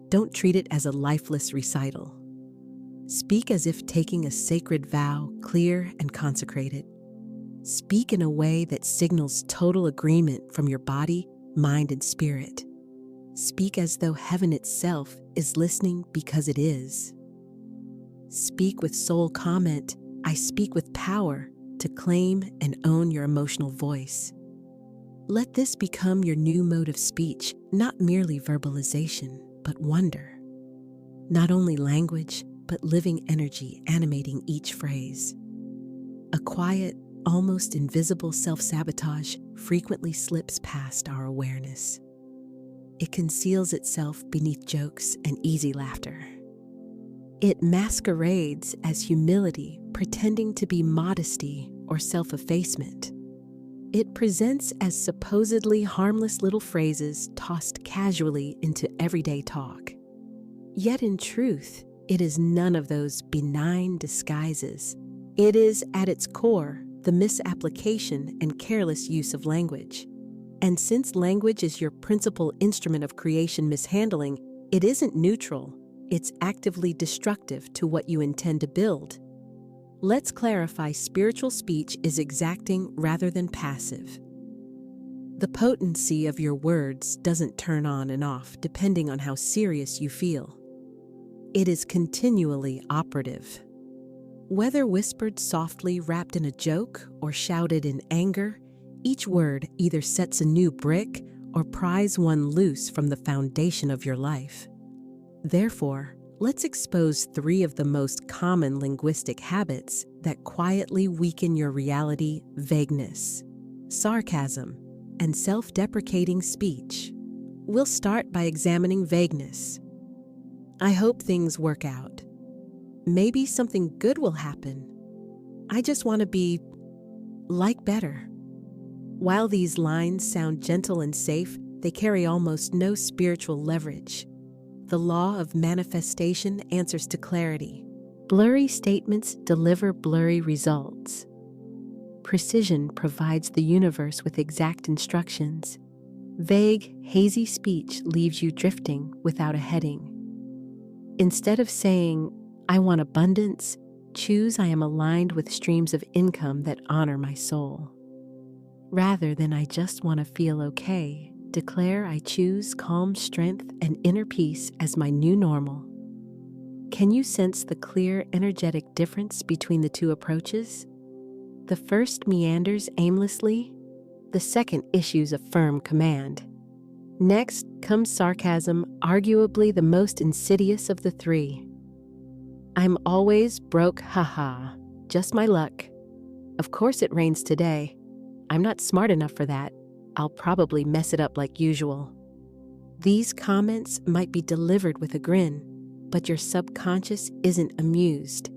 Speaker 1: Don't treat it as a lifeless recital. Speak as if taking a sacred vow, clear and consecrated. Speak in a way that signals total agreement from your body, mind, and spirit. Speak as though heaven itself is listening because it is. Speak with soul comment. I speak with power to claim and own your emotional voice. Let this become your new mode of speech, not merely verbalization, but wonder. Not only language, but living energy animating each phrase. A quiet, almost invisible self-sabotage frequently slips past our awareness. It conceals itself beneath jokes and easy laughter. It masquerades as humility, pretending to be modesty or self-effacement. It presents as supposedly harmless little phrases tossed casually into everyday talk. Yet in truth, it is none of those benign disguises. It is, at its core, the misapplication and careless use of language. And since language is your principal instrument of creation mishandling, it isn't neutral, it's actively destructive to what you intend to build. Let's clarify, spiritual speech is exacting rather than passive. The potency of your words doesn't turn on and off depending on how serious you feel. It is continually operative. Whether whispered softly wrapped in a joke or shouted in anger, each word either sets a new brick or pries one loose from the foundation of your life. Therefore, let's expose 3 of the most common linguistic habits that quietly weaken your reality: vagueness, sarcasm, and self-deprecating speech. We'll start by examining vagueness. I hope things work out. Maybe something good will happen. I just want to be like better. While these lines sound gentle and safe, they carry almost no spiritual leverage. The law of manifestation answers to clarity. Blurry statements deliver blurry results. Precision provides the universe with exact instructions. Vague, hazy speech leaves you drifting without a heading. Instead of saying, "I want abundance," choose, "I am aligned with streams of income that honor my soul." Rather than "I just want to feel okay," declare, "I choose calm, strength, and inner peace as my new normal." Can you sense the clear, energetic difference between the 2 approaches? The first meanders aimlessly, the second issues a firm command. Next comes sarcasm, arguably the most insidious of the 3. "I'm always broke, haha. Just my luck. Of course it rains today. I'm not smart enough for that. I'll probably mess it up like usual." These comments might be delivered with a grin, but your subconscious isn't amused.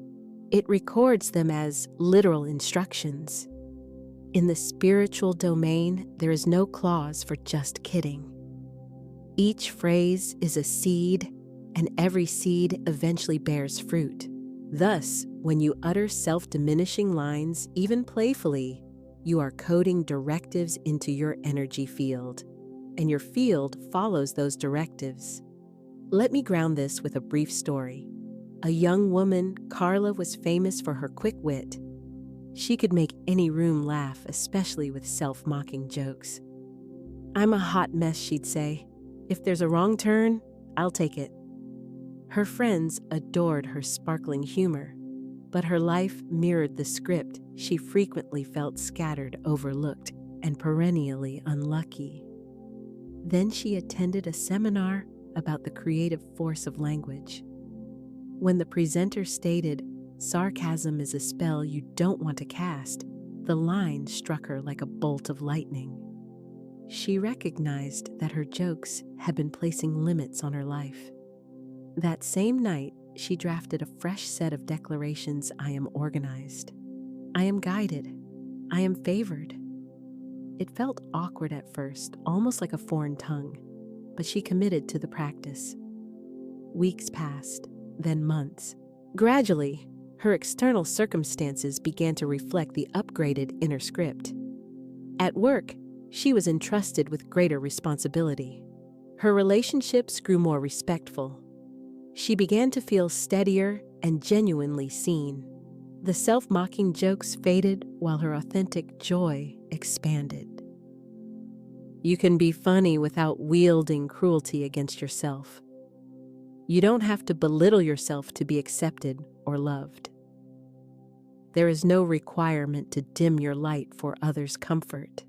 Speaker 1: It records them as literal instructions. In the spiritual domain, there is no clause for "just kidding." Each phrase is a seed, and every seed eventually bears fruit. Thus, when you utter self-diminishing lines, even playfully, you are coding directives into your energy field, and your field follows those directives. Let me ground this with a brief story. A young woman, Carla, was famous for her quick wit. She could make any room laugh, especially with self-mocking jokes. "I'm a hot mess," she'd say. "If there's a wrong turn, I'll take it." Her friends adored her sparkling humor, but her life mirrored the script. She frequently felt scattered, overlooked, and perennially unlucky. Then she attended a seminar about the creative force of language. When the presenter stated, "Sarcasm is a spell you don't want to cast," the line struck her like a bolt of lightning. She recognized that her jokes had been placing limits on her life. That same night, she drafted a fresh set of declarations: "I am organized. I am guided. I am favored." It felt awkward at first, almost like a foreign tongue, but she committed to the practice. Weeks passed, then months. Gradually, her external circumstances began to reflect the upgraded inner script. At work, she was entrusted with greater responsibility. Her relationships grew more respectful. She began to feel steadier and genuinely seen. The self-mocking jokes faded while her authentic joy expanded. You can be funny without wielding cruelty against yourself. You don't have to belittle yourself to be accepted or loved. There is no requirement to dim your light for others' comfort.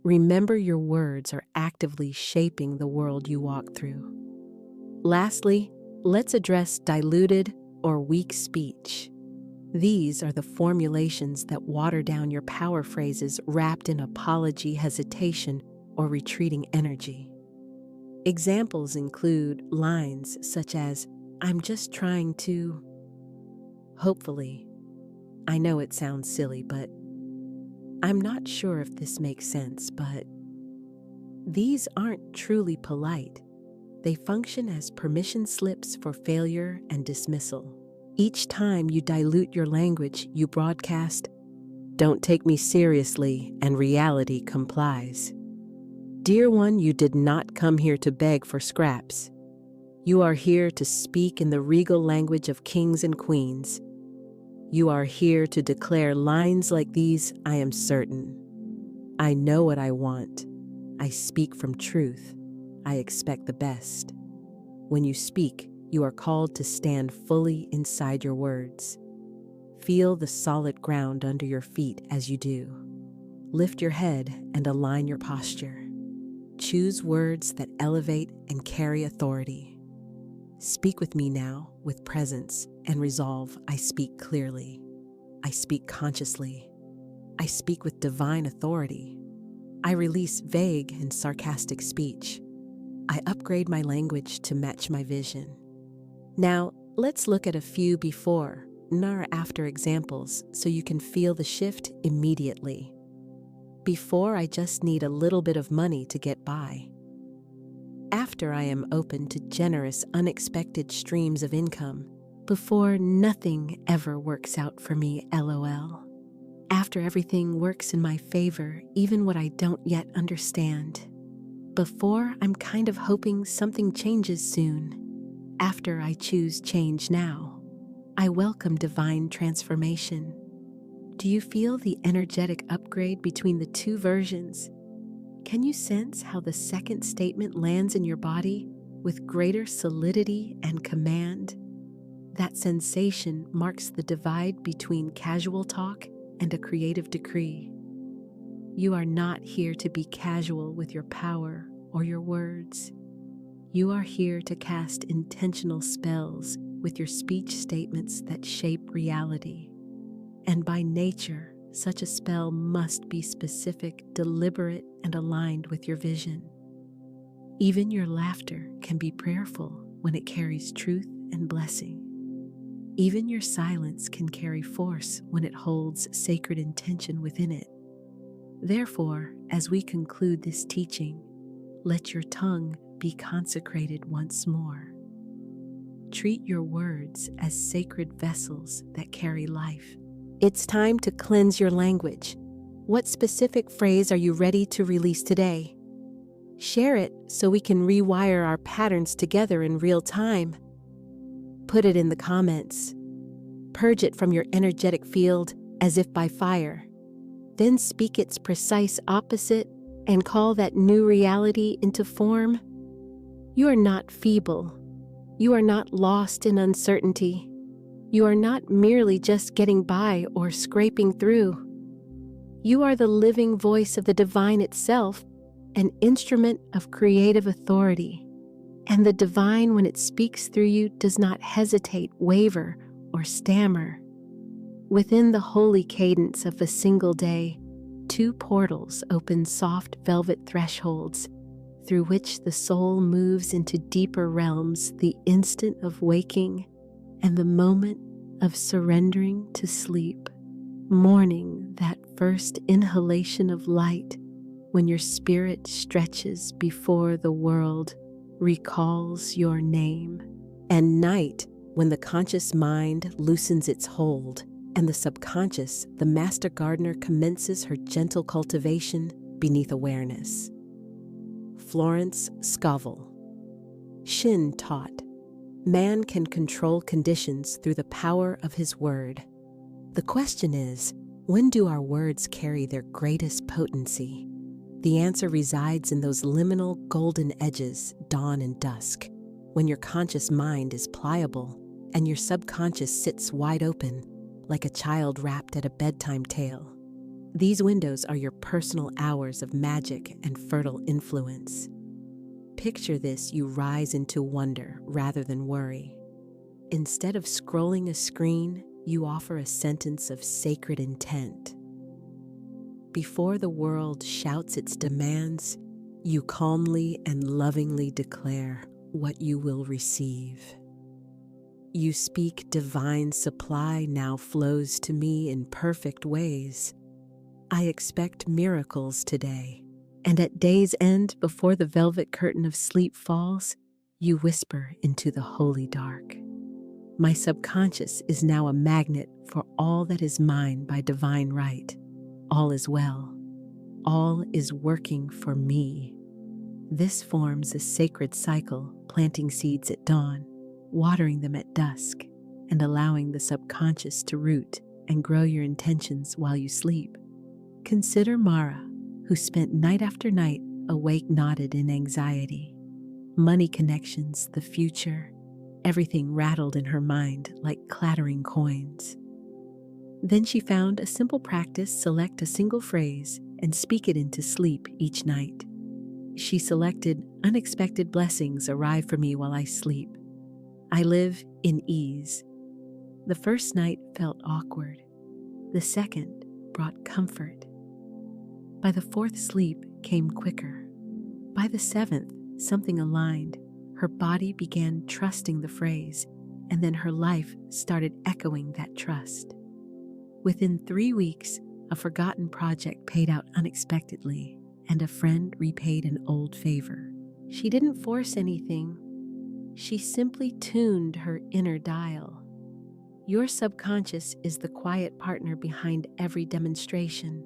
Speaker 1: Remember, your words are actively shaping the world you walk through. Lastly, let's address diluted or weak speech. These are the formulations that water down your power phrases wrapped in apology, hesitation, or retreating energy. Examples include lines such as, "I'm just trying to," Hopefully. I know it sounds silly, but I'm not sure if this makes sense, but these aren't truly polite. They function as permission slips for failure and dismissal. Each time you dilute your language, you broadcast, "Don't take me seriously," and reality complies. Dear one, you did not come here to beg for scraps. You are here to speak in the regal language of kings and queens. You are here to declare lines like these: "I am certain. I know what I want. I speak from truth. I expect the best." When you speak, you are called to stand fully inside your words. Feel the solid ground under your feet as you do. Lift your head and align your posture. Choose words that elevate and carry authority. Speak with me now with presence and resolve. I speak clearly. I speak consciously. I speak with divine authority. I release vague and sarcastic speech. I upgrade my language to match my vision. Now, let's look at a few before nor after examples so you can feel the shift immediately. Before, I just need a little bit of money to get by. After, I am open to generous, unexpected streams of income. Before, nothing ever works out for me, LOL. After, everything works in my favor, even what I don't yet understand. Before, I'm kind of hoping something changes soon. After, I choose change now. I welcome divine transformation. Do you feel the energetic upgrade between the two versions? Can you sense how the second statement lands in your body with greater solidity and command? That sensation marks the divide between casual talk and a creative decree. You are not here to be casual with your power or your words. You are here to cast intentional spells with your speech statements that shape reality. And by nature, such a spell must be specific, deliberate, and aligned with your vision. Even your laughter can be prayerful when it carries truth and blessing. Even your silence can carry force when it holds sacred intention within it. Therefore, as we conclude this teaching, let your tongue be consecrated once more. Treat your words as sacred vessels that carry life. It's time to cleanse your language. What specific phrase are you ready to release today? Share it so we can rewire our patterns together in real time. Put it in the comments. Purge it from your energetic field as if by fire. Then speak its precise opposite and call that new reality into form. You are not feeble. You are not lost in uncertainty. You are not merely just getting by or scraping through. You are the living voice of the divine itself, an instrument of creative authority. And the divine, when it speaks through you, does not hesitate, waver, or stammer. Within the holy cadence of a single day, two portals open, soft velvet thresholds through which the soul moves into deeper realms, the instant of waking and the moment of surrendering to sleep. Morning, that first inhalation of light, when your spirit stretches before the world, recalls your name. And night, when the conscious mind loosens its hold, and the subconscious, the master gardener, commences her gentle cultivation beneath awareness. Florence Scovel. Shinn taught, man can control conditions through the power of his word. The question is, when do our words carry their greatest potency? The answer resides in those liminal golden edges, dawn and dusk, when your conscious mind is pliable and your subconscious sits wide open, like a child wrapped at a bedtime tale. These windows are your personal hours of magic and fertile influence. Picture this: you rise into wonder rather than worry. Instead of scrolling a screen, you offer a sentence of sacred intent. Before the world shouts its demands, you calmly and lovingly declare what you will receive. You speak divine supply now flows to me in perfect ways. I expect miracles today. And at day's end, before the velvet curtain of sleep falls, you whisper into the holy dark. My subconscious is now a magnet for all that is mine by divine right. All is well. All is working for me. This forms a sacred cycle, planting seeds at dawn, watering them at dusk, and allowing the subconscious to root and grow your intentions while you sleep. Consider Mara, who spent night after night awake knotted in anxiety. Money connections, the future, everything rattled in her mind like clattering coins. Then she found a simple practice: select a single phrase and speak it into sleep each night. She selected, unexpected blessings arrive for me while I sleep. I live in ease. The first night felt awkward. The second brought comfort. By the fourth, sleep came quicker. By the seventh, something aligned. Her body began trusting the phrase, and then her life started echoing that trust. Within 3 weeks, a forgotten project paid out unexpectedly, and a friend repaid an old favor. She didn't force anything. She simply tuned her inner dial. Your subconscious is the quiet partner behind every demonstration.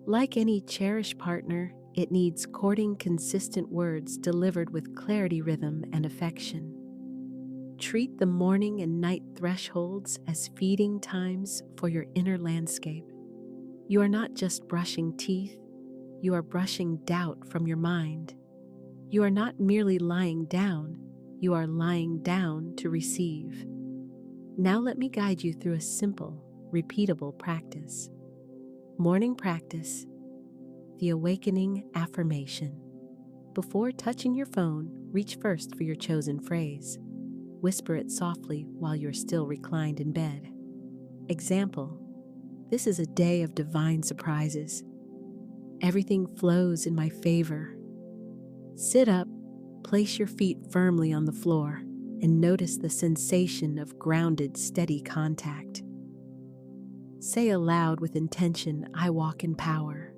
Speaker 1: Like any cherished partner, it needs courting, consistent words delivered with clarity, rhythm, and affection. Treat the morning and night thresholds as feeding times for your inner landscape. You are not just brushing teeth, you are brushing doubt from your mind. You are not merely lying down, you are lying down to receive. Now let me guide you through a simple, repeatable practice. Morning practice, the awakening affirmation. Before touching your phone, reach first for your chosen phrase. Whisper it softly while you're still reclined in bed. Example: this is a day of divine surprises. Everything flows in my favor. Sit up, place your feet firmly on the floor, and notice the sensation of grounded, steady contact. Say aloud with intention, I walk in power.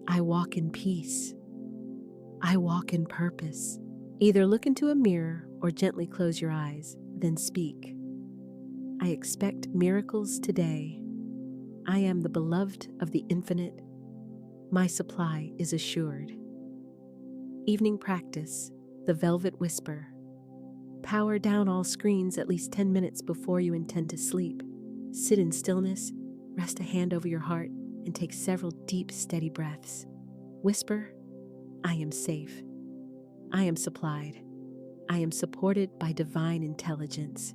Speaker 1: I walk in peace. I walk in purpose. Either look into a mirror or gently close your eyes, then speak. I expect miracles today. I am the beloved of the infinite. My supply is assured. Evening practice, the velvet whisper. Power down all screens at least 10 minutes before you intend to sleep. Sit in stillness, rest a hand over your heart, and take several deep, steady breaths. Whisper, I am safe. I am supplied. I am supported by divine intelligence.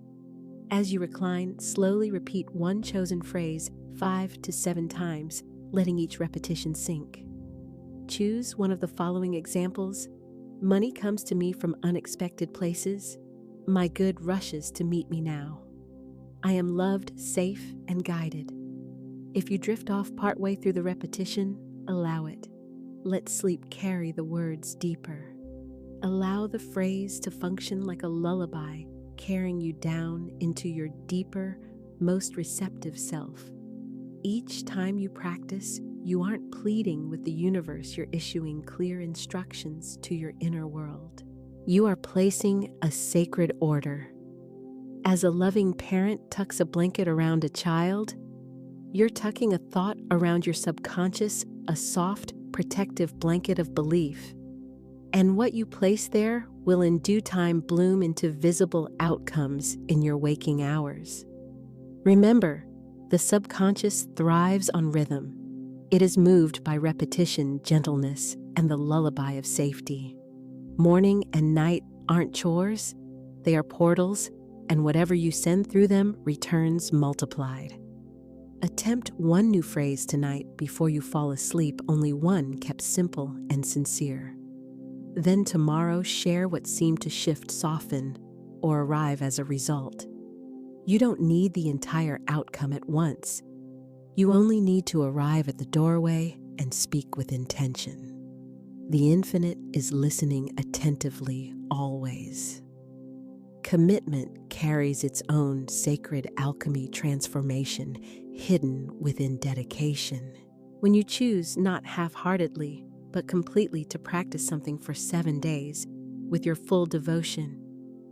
Speaker 1: As you recline, slowly repeat one chosen phrase 5 to 7 times, letting each repetition sink. Choose one of the following examples. Money comes to me from unexpected places. My good rushes to meet me now. I am loved, safe, and guided. If you drift off partway through the repetition, allow it. Let sleep carry the words deeper. Allow the phrase to function like a lullaby, carrying you down into your deeper, most receptive self. Each time you practice, you aren't pleading with the universe, you're issuing clear instructions to your inner world. You are placing a sacred order. As a loving parent tucks a blanket around a child, you're tucking a thought around your subconscious, a soft, protective blanket of belief. And what you place there will in due time bloom into visible outcomes in your waking hours. Remember, the subconscious thrives on rhythm. It is moved by repetition, gentleness, and the lullaby of safety. Morning and night aren't chores, they are portals, and whatever you send through them returns multiplied. Attempt one new phrase tonight before you fall asleep, only one kept simple and sincere. Then tomorrow, share what seemed to shift, soften, or arrive as a result. You don't need the entire outcome at once. You only need to arrive at the doorway and speak with intention. The infinite is listening attentively always. Commitment carries its own sacred alchemy transformation hidden within dedication. When you choose not half-heartedly, but completely to practice something for 7 days with your full devotion,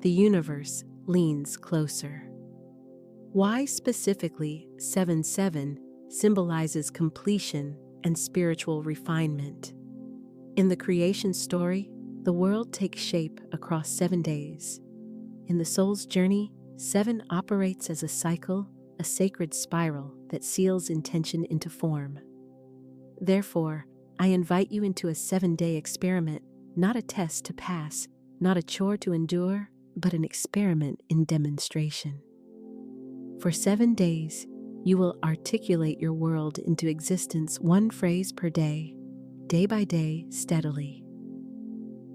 Speaker 1: the universe leans closer. Why specifically 7/7 symbolizes completion and spiritual refinement? In the creation story, the world takes shape across 7 days. In the soul's journey, 7 operates as a cycle, a sacred spiral that seals intention into form. Therefore, I invite you into a 7-day experiment, not a test to pass, not a chore to endure, but an experiment in demonstration. For 7 days, you will articulate your world into existence 1 phrase per day by day, steadily.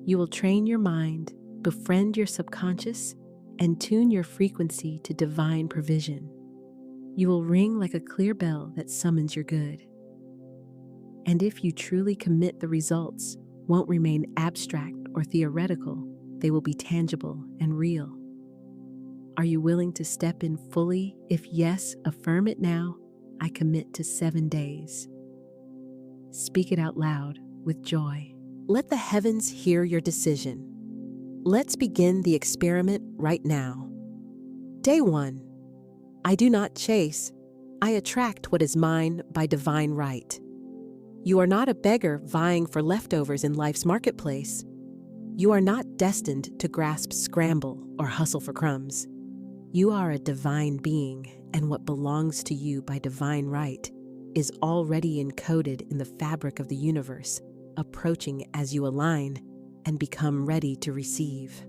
Speaker 1: You will train your mind, befriend your subconscious, and tune your frequency to divine provision. You will ring like a clear bell that summons your good. And if you truly commit, the results won't remain abstract or theoretical, they will be tangible and real. Are you willing to step in fully? If yes, affirm it now. I commit to 7 days. Speak it out loud with joy. Let the heavens hear your decision. Let's begin the experiment right now. Day 1. I do not chase. I attract what is mine by divine right. You are not a beggar vying for leftovers in life's marketplace. You are not destined to grasp, scramble, or hustle for crumbs. You are a divine being, and what belongs to you by divine right is already encoded in the fabric of the universe, approaching as you align and become ready to receive.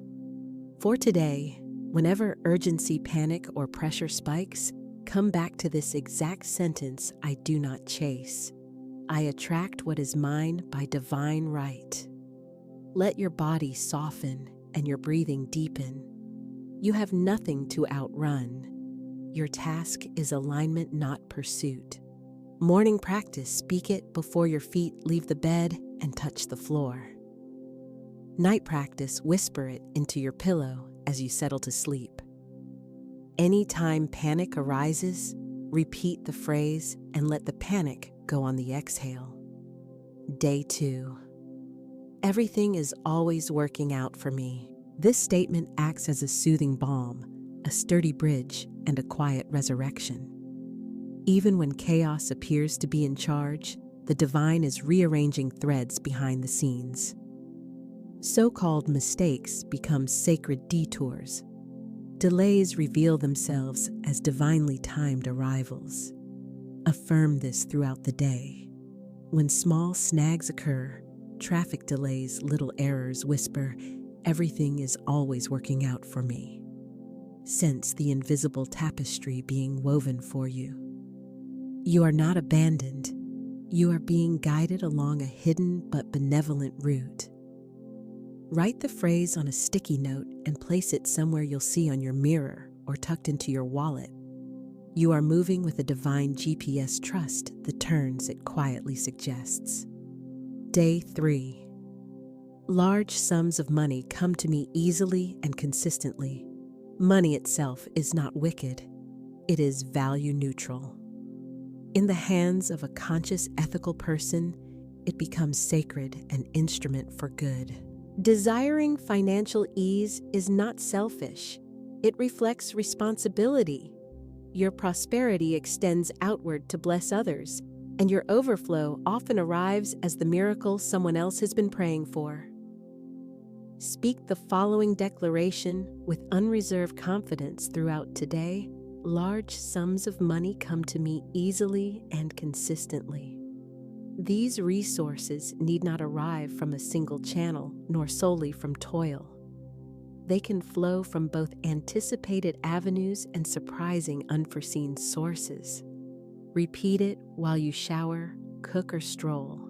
Speaker 1: For today, whenever urgency, panic, or pressure spikes, come back to this exact sentence: I do not chase. I attract what is mine by divine right. Let your body soften and your breathing deepen. You have nothing to outrun. Your task is alignment, not pursuit. Morning practice: speak it before your feet leave the bed and touch the floor. Night practice: whisper it into your pillow as you settle to sleep. Anytime panic arises, repeat the phrase and let the panic go on the exhale. Day 2. Everything is always working out for me. This statement acts as a soothing balm, a sturdy bridge, and a quiet resurrection. Even when chaos appears to be in charge, the divine is rearranging threads behind the scenes. So-called mistakes become sacred detours. Delays reveal themselves as divinely timed arrivals. Affirm this throughout the day. When small snags occur, traffic delays, little errors, whisper, everything is always working out for me. Sense the invisible tapestry being woven for you. You are not abandoned. You are being guided along a hidden but benevolent route. Write the phrase on a sticky note and place it somewhere you'll see on your mirror or tucked into your wallet. You are moving with a divine GPS. Trust the turns it quietly suggests. Day 3. Large sums of money come to me easily and consistently. Money itself is not wicked. It is value neutral. In the hands of a conscious, ethical person, it becomes sacred, an instrument for good. Desiring financial ease is not selfish. It reflects responsibility. Your prosperity extends outward to bless others, and your overflow often arrives as the miracle someone else has been praying for. Speak the following declaration with unreserved confidence throughout today. Large sums of money come to me easily and consistently. These resources need not arrive from a single channel, nor solely from toil. They can flow from both anticipated avenues and surprising unforeseen sources. Repeat it while you shower, cook, or stroll.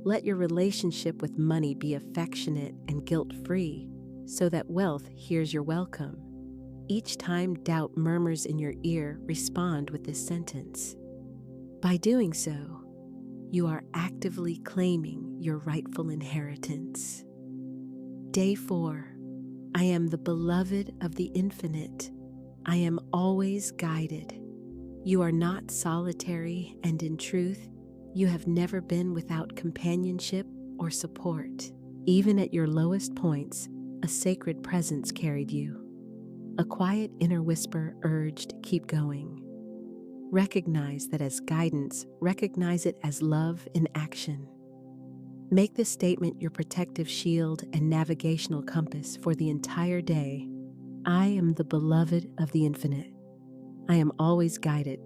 Speaker 1: Let your relationship with money be affectionate and guilt-free, so that wealth hears your welcome. Each time doubt murmurs in your ear, respond with this sentence. By doing so, you are actively claiming your rightful inheritance. Day 4. I am the beloved of the infinite. I am always guided. You are not solitary, and in truth, you have never been without companionship or support. Even at your lowest points, a sacred presence carried you. A quiet inner whisper urged, keep going. Recognize that as guidance, recognize it as love in action. Make this statement your protective shield and navigational compass for the entire day. I am the beloved of the infinite. I am always guided.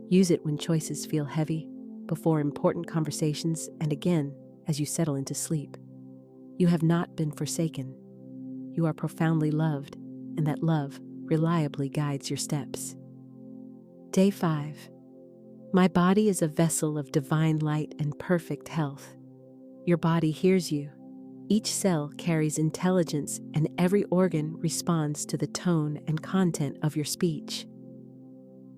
Speaker 1: Use it when choices feel heavy, before important conversations, and again as you settle into sleep. You have not been forsaken. You are profoundly loved, and that love reliably guides your steps. Day 5. My body is a vessel of divine light and perfect health. Your body hears you. Each cell carries intelligence, and every organ responds to the tone and content of your speech.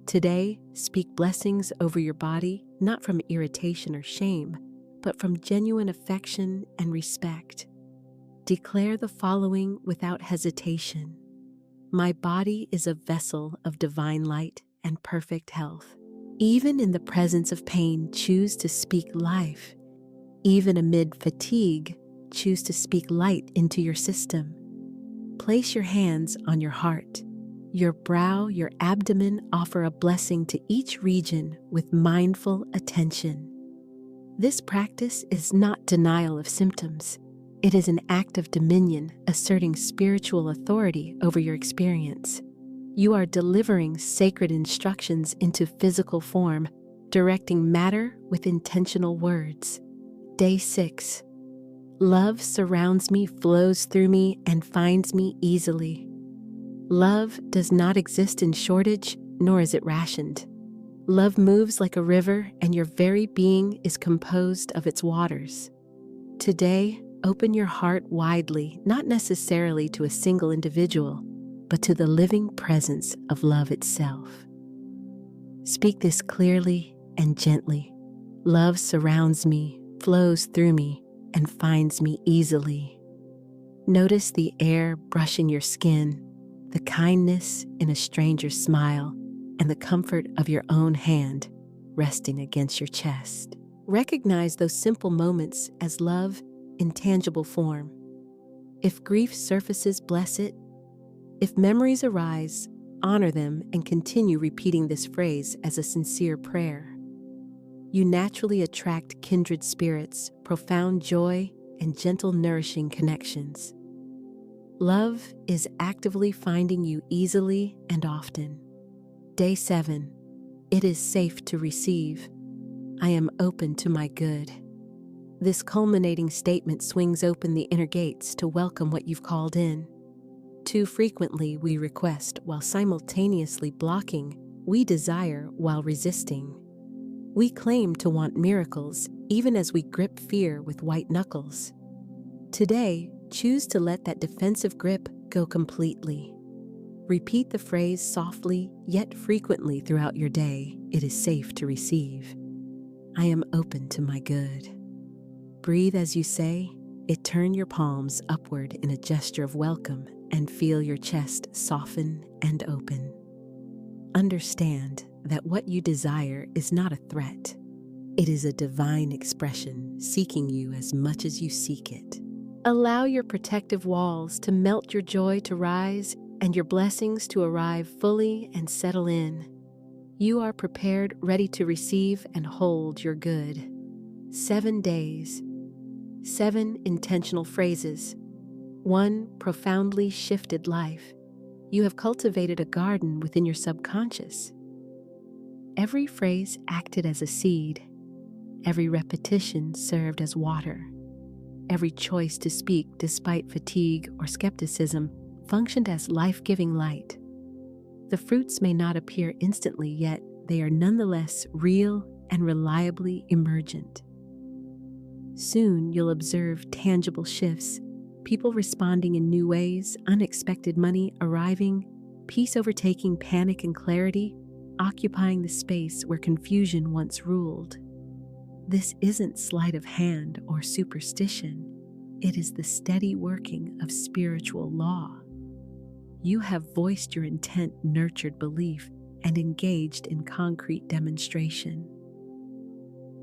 Speaker 1: Today, speak blessings over your body, not from irritation or shame, but from genuine affection and respect. Declare the following without hesitation. My body is a vessel of divine light and perfect health. Even in the presence of pain, choose to speak life. Even amid fatigue, choose to speak light into your system. Place your hands on your heart. Your brow, your abdomen offer a blessing to each region with mindful attention. This practice is not denial of symptoms. It is an act of dominion, asserting spiritual authority over your experience. You are delivering sacred instructions into physical form, directing matter with intentional words. Day 6. Love surrounds me, flows through me, and finds me easily. Love does not exist in shortage, nor is it rationed. Love moves like a river, and your very being is composed of its waters. Today, open your heart widely, not necessarily to a single individual, but to the living presence of love itself. Speak this clearly and gently. Love surrounds me, flows through me, and finds me easily. Notice the air brushing your skin, the kindness in a stranger's smile, and the comfort of your own hand resting against your chest. Recognize those simple moments as love in tangible form. If grief surfaces, bless it. If memories arise, honor them and continue repeating this phrase as a sincere prayer. You naturally attract kindred spirits, profound joy, and gentle, nourishing connections. Love is actively finding you easily and often. Day 7. It is safe to receive. I am open to my good. This culminating statement swings open the inner gates to welcome what you've called in. Too frequently we request while simultaneously blocking, we desire while resisting. We claim to want miracles even as we grip fear with white knuckles. Today, choose to let that defensive grip go completely. Repeat the phrase softly yet frequently throughout your day. It is safe to receive. I am open to my good. Breathe as you say it. Turn your palms upward in a gesture of welcome and feel your chest soften and open. Understand that what you desire is not a threat. It is a divine expression seeking you as much as you seek it. Allow your protective walls to melt, your joy to rise, and your blessings to arrive fully and settle in. You are prepared, ready to receive and hold your good. 7 days, 7 intentional phrases, 1 profoundly shifted life. You have cultivated a garden within your subconscious. Every phrase acted as a seed. Every repetition served as water. Every choice to speak, despite fatigue or skepticism, functioned as life-giving light. The fruits may not appear instantly, yet they are nonetheless real and reliably emergent. Soon you'll observe tangible shifts, people responding in new ways, unexpected money arriving, peace overtaking panic, and clarity occupying the space where confusion once ruled. This isn't sleight of hand or superstition. It is the steady working of spiritual law. You have voiced your intent, nurtured belief, and engaged in concrete demonstration.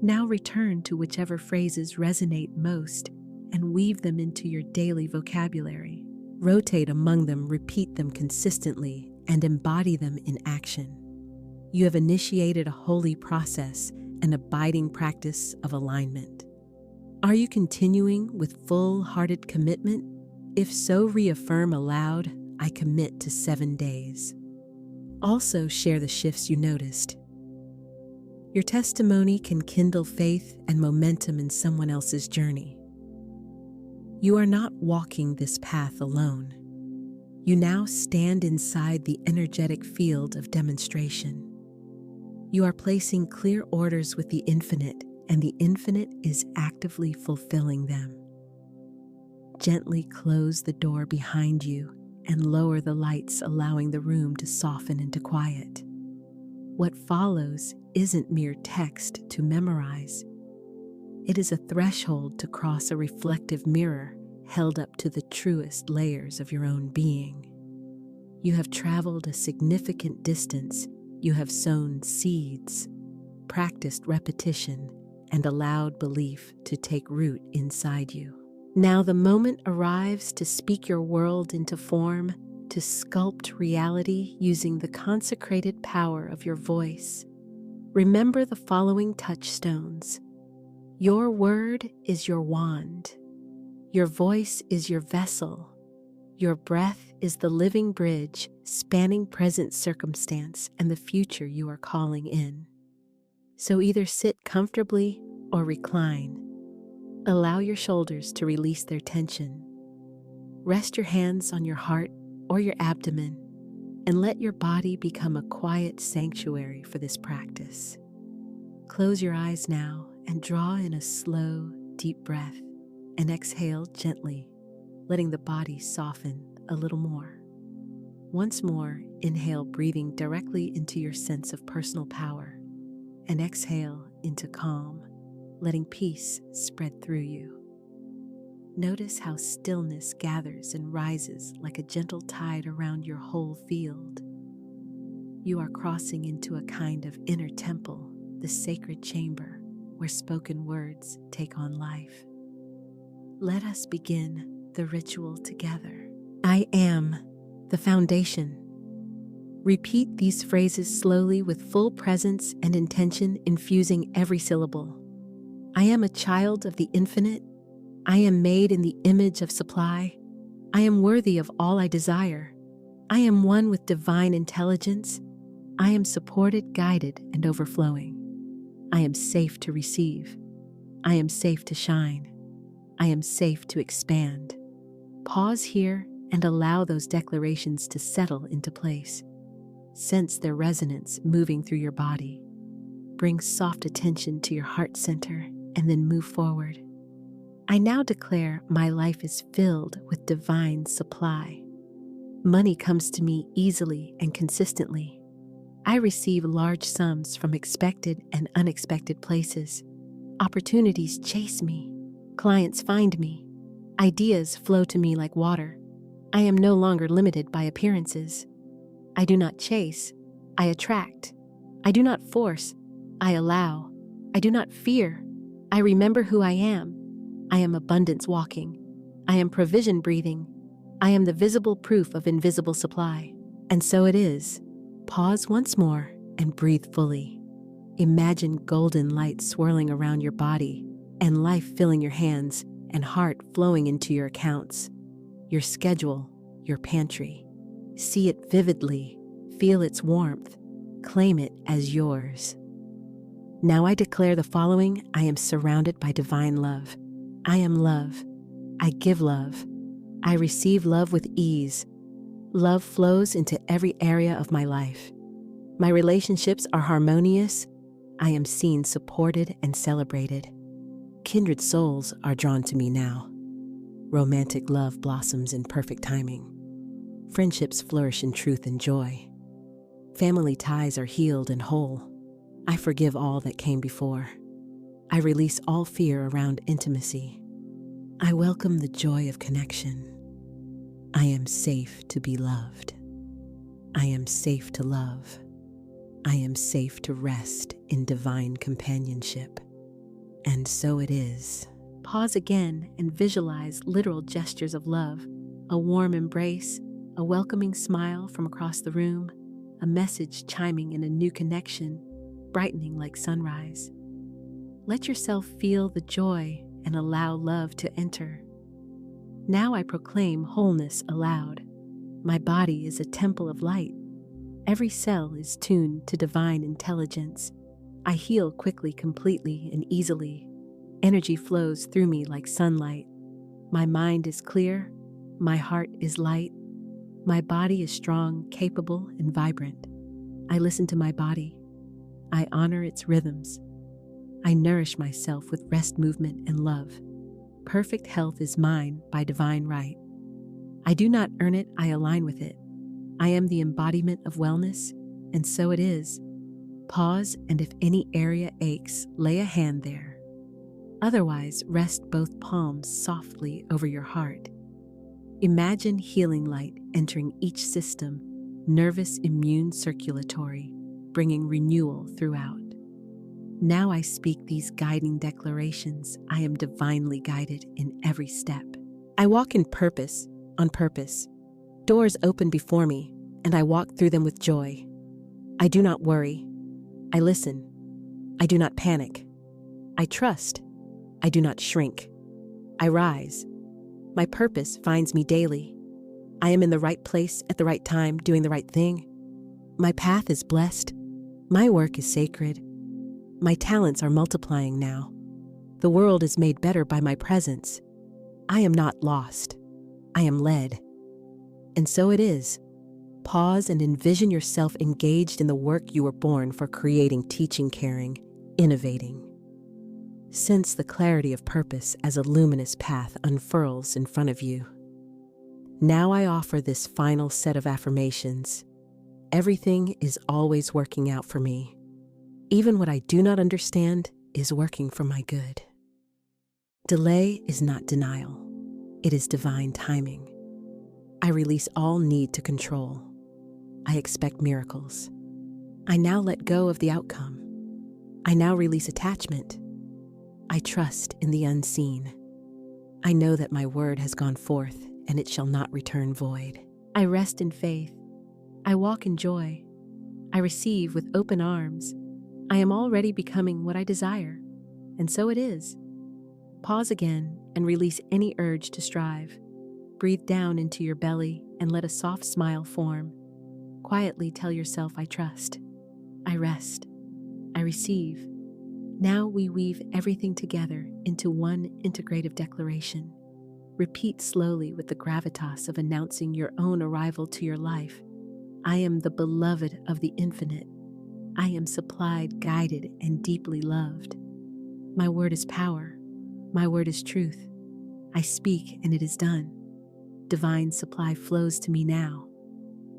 Speaker 1: Now return to whichever phrases resonate most and weave them into your daily vocabulary. Rotate among them, repeat them consistently, and embody them in action. You have initiated a holy process, an abiding practice of alignment. Are you continuing with full-hearted commitment? If so, reaffirm aloud, I commit to 7 days. Also share the shifts you noticed. Your testimony can kindle faith and momentum in someone else's journey. You are not walking this path alone. You now stand inside the energetic field of demonstration. You are placing clear orders with the infinite, and the infinite is actively fulfilling them. Gently close the door behind you and lower the lights, allowing the room to soften into quiet. What follows isn't mere text to memorize. It is a threshold to cross, a reflective mirror held up to the truest layers of your own being. You have traveled a significant distance. You have sown seeds, practiced repetition, and allowed belief to take root inside you. Now the moment arrives to speak your world into form, to sculpt reality using the consecrated power of your voice. Remember the following touchstones. Your word is your wand. Your voice is your vessel. Your breath is the living bridge spanning present circumstance and the future you are calling in. So either sit comfortably or recline. Allow your shoulders to release their tension. Rest your hands on your heart or your abdomen and let your body become a quiet sanctuary for this practice. Close your eyes now and draw in a slow, deep breath and exhale gently, letting the body soften a little more. Once more, inhale, breathing directly into your sense of personal power, and exhale into calm, letting peace spread through you. Notice how stillness gathers and rises like a gentle tide around your whole field. You are crossing into a kind of inner temple, the sacred chamber where spoken words take on life. Let us begin the ritual together. I am the foundation. Repeat these phrases slowly with full presence and intention, infusing every syllable. I am a child of the infinite. I am made in the image of supply. I am worthy of all I desire. I am one with divine intelligence. I am supported, guided, and overflowing. I am safe to receive. I am safe to shine. I am safe to expand. Pause here and allow those declarations to settle into place. Sense their resonance moving through your body. Bring soft attention to your heart center and then move forward. I now declare my life is filled with divine supply. Money comes to me easily and consistently. I receive large sums from expected and unexpected places. Opportunities chase me. Clients find me. Ideas flow to me like water. I am no longer limited by appearances. I do not chase. I attract. I do not force. I allow. I do not fear. I remember who I am. I am abundance walking. I am provision breathing. I am the visible proof of invisible supply. And so it is. Pause once more and breathe fully. Imagine golden light swirling around your body and life filling your hands and heart flowing into your accounts, your schedule, your pantry. See it vividly, feel its warmth, claim it as yours. Now I declare the following. I am surrounded by divine love. I am love. I give love. I receive love with ease. Love flows into every area of my life. My relationships are harmonious. I am seen, supported, and celebrated. Kindred souls are drawn to me now. Romantic love blossoms in perfect timing. Friendships flourish in truth and joy. Family ties are healed and whole. I forgive all that came before. I release all fear around intimacy. I welcome the joy of connection. I am safe to be loved. I am safe to love. I am safe to rest in divine companionship. And so it is. Pause again and visualize literal gestures of love, a warm embrace, a welcoming smile from across the room, a message chiming in a new connection, brightening like sunrise. Let yourself feel the joy and allow love to enter. Now I proclaim wholeness aloud. My body is a temple of light. Every cell is tuned to divine intelligence. I heal quickly, completely, and easily. Energy flows through me like sunlight. My mind is clear. My heart is light. My body is strong, capable, and vibrant. I listen to my body. I honor its rhythms. I nourish myself with rest, movement, and love. Perfect health is mine by divine right. I do not earn it, I align with it. I am the embodiment of wellness, and so it is. Pause, and if any area aches, lay a hand there. Otherwise, rest both palms softly over your heart. Imagine healing light entering each system, nervous, immune, circulatory, bringing renewal throughout. Now I speak these guiding declarations. I am divinely guided in every step. I walk in purpose, on purpose. Doors open before me, and I walk through them with joy. I do not worry. I listen. I do not panic. I trust. I do not shrink. I rise. My purpose finds me daily. I am in the right place at the right time, doing the right thing. My path is blessed. My work is sacred. My talents are multiplying now. The world is made better by my presence. I am not lost. I am led. And so it is. Pause and envision yourself engaged in the work you were born for, creating, teaching, caring, innovating. Sense the clarity of purpose as a luminous path unfurls in front of you. Now I offer this final set of affirmations. Everything is always working out for me. Even what I do not understand is working for my good. Delay is not denial. It is divine timing. I release all need to control. I expect miracles. I now let go of the outcome. I now release attachment. I trust in the unseen. I know that my word has gone forth and it shall not return void. I rest in faith. I walk in joy. I receive with open arms. I am already becoming what I desire, and so it is. Pause again and release any urge to strive. Breathe down into your belly and let a soft smile form. Quietly tell yourself, I trust. I rest. I receive. Now we weave everything together into one integrative declaration. Repeat slowly with the gravitas of announcing your own arrival to your life. I am the beloved of the infinite. I am supplied, guided, and deeply loved. My word is power. My word is truth. I speak and it is done. Divine supply flows to me now.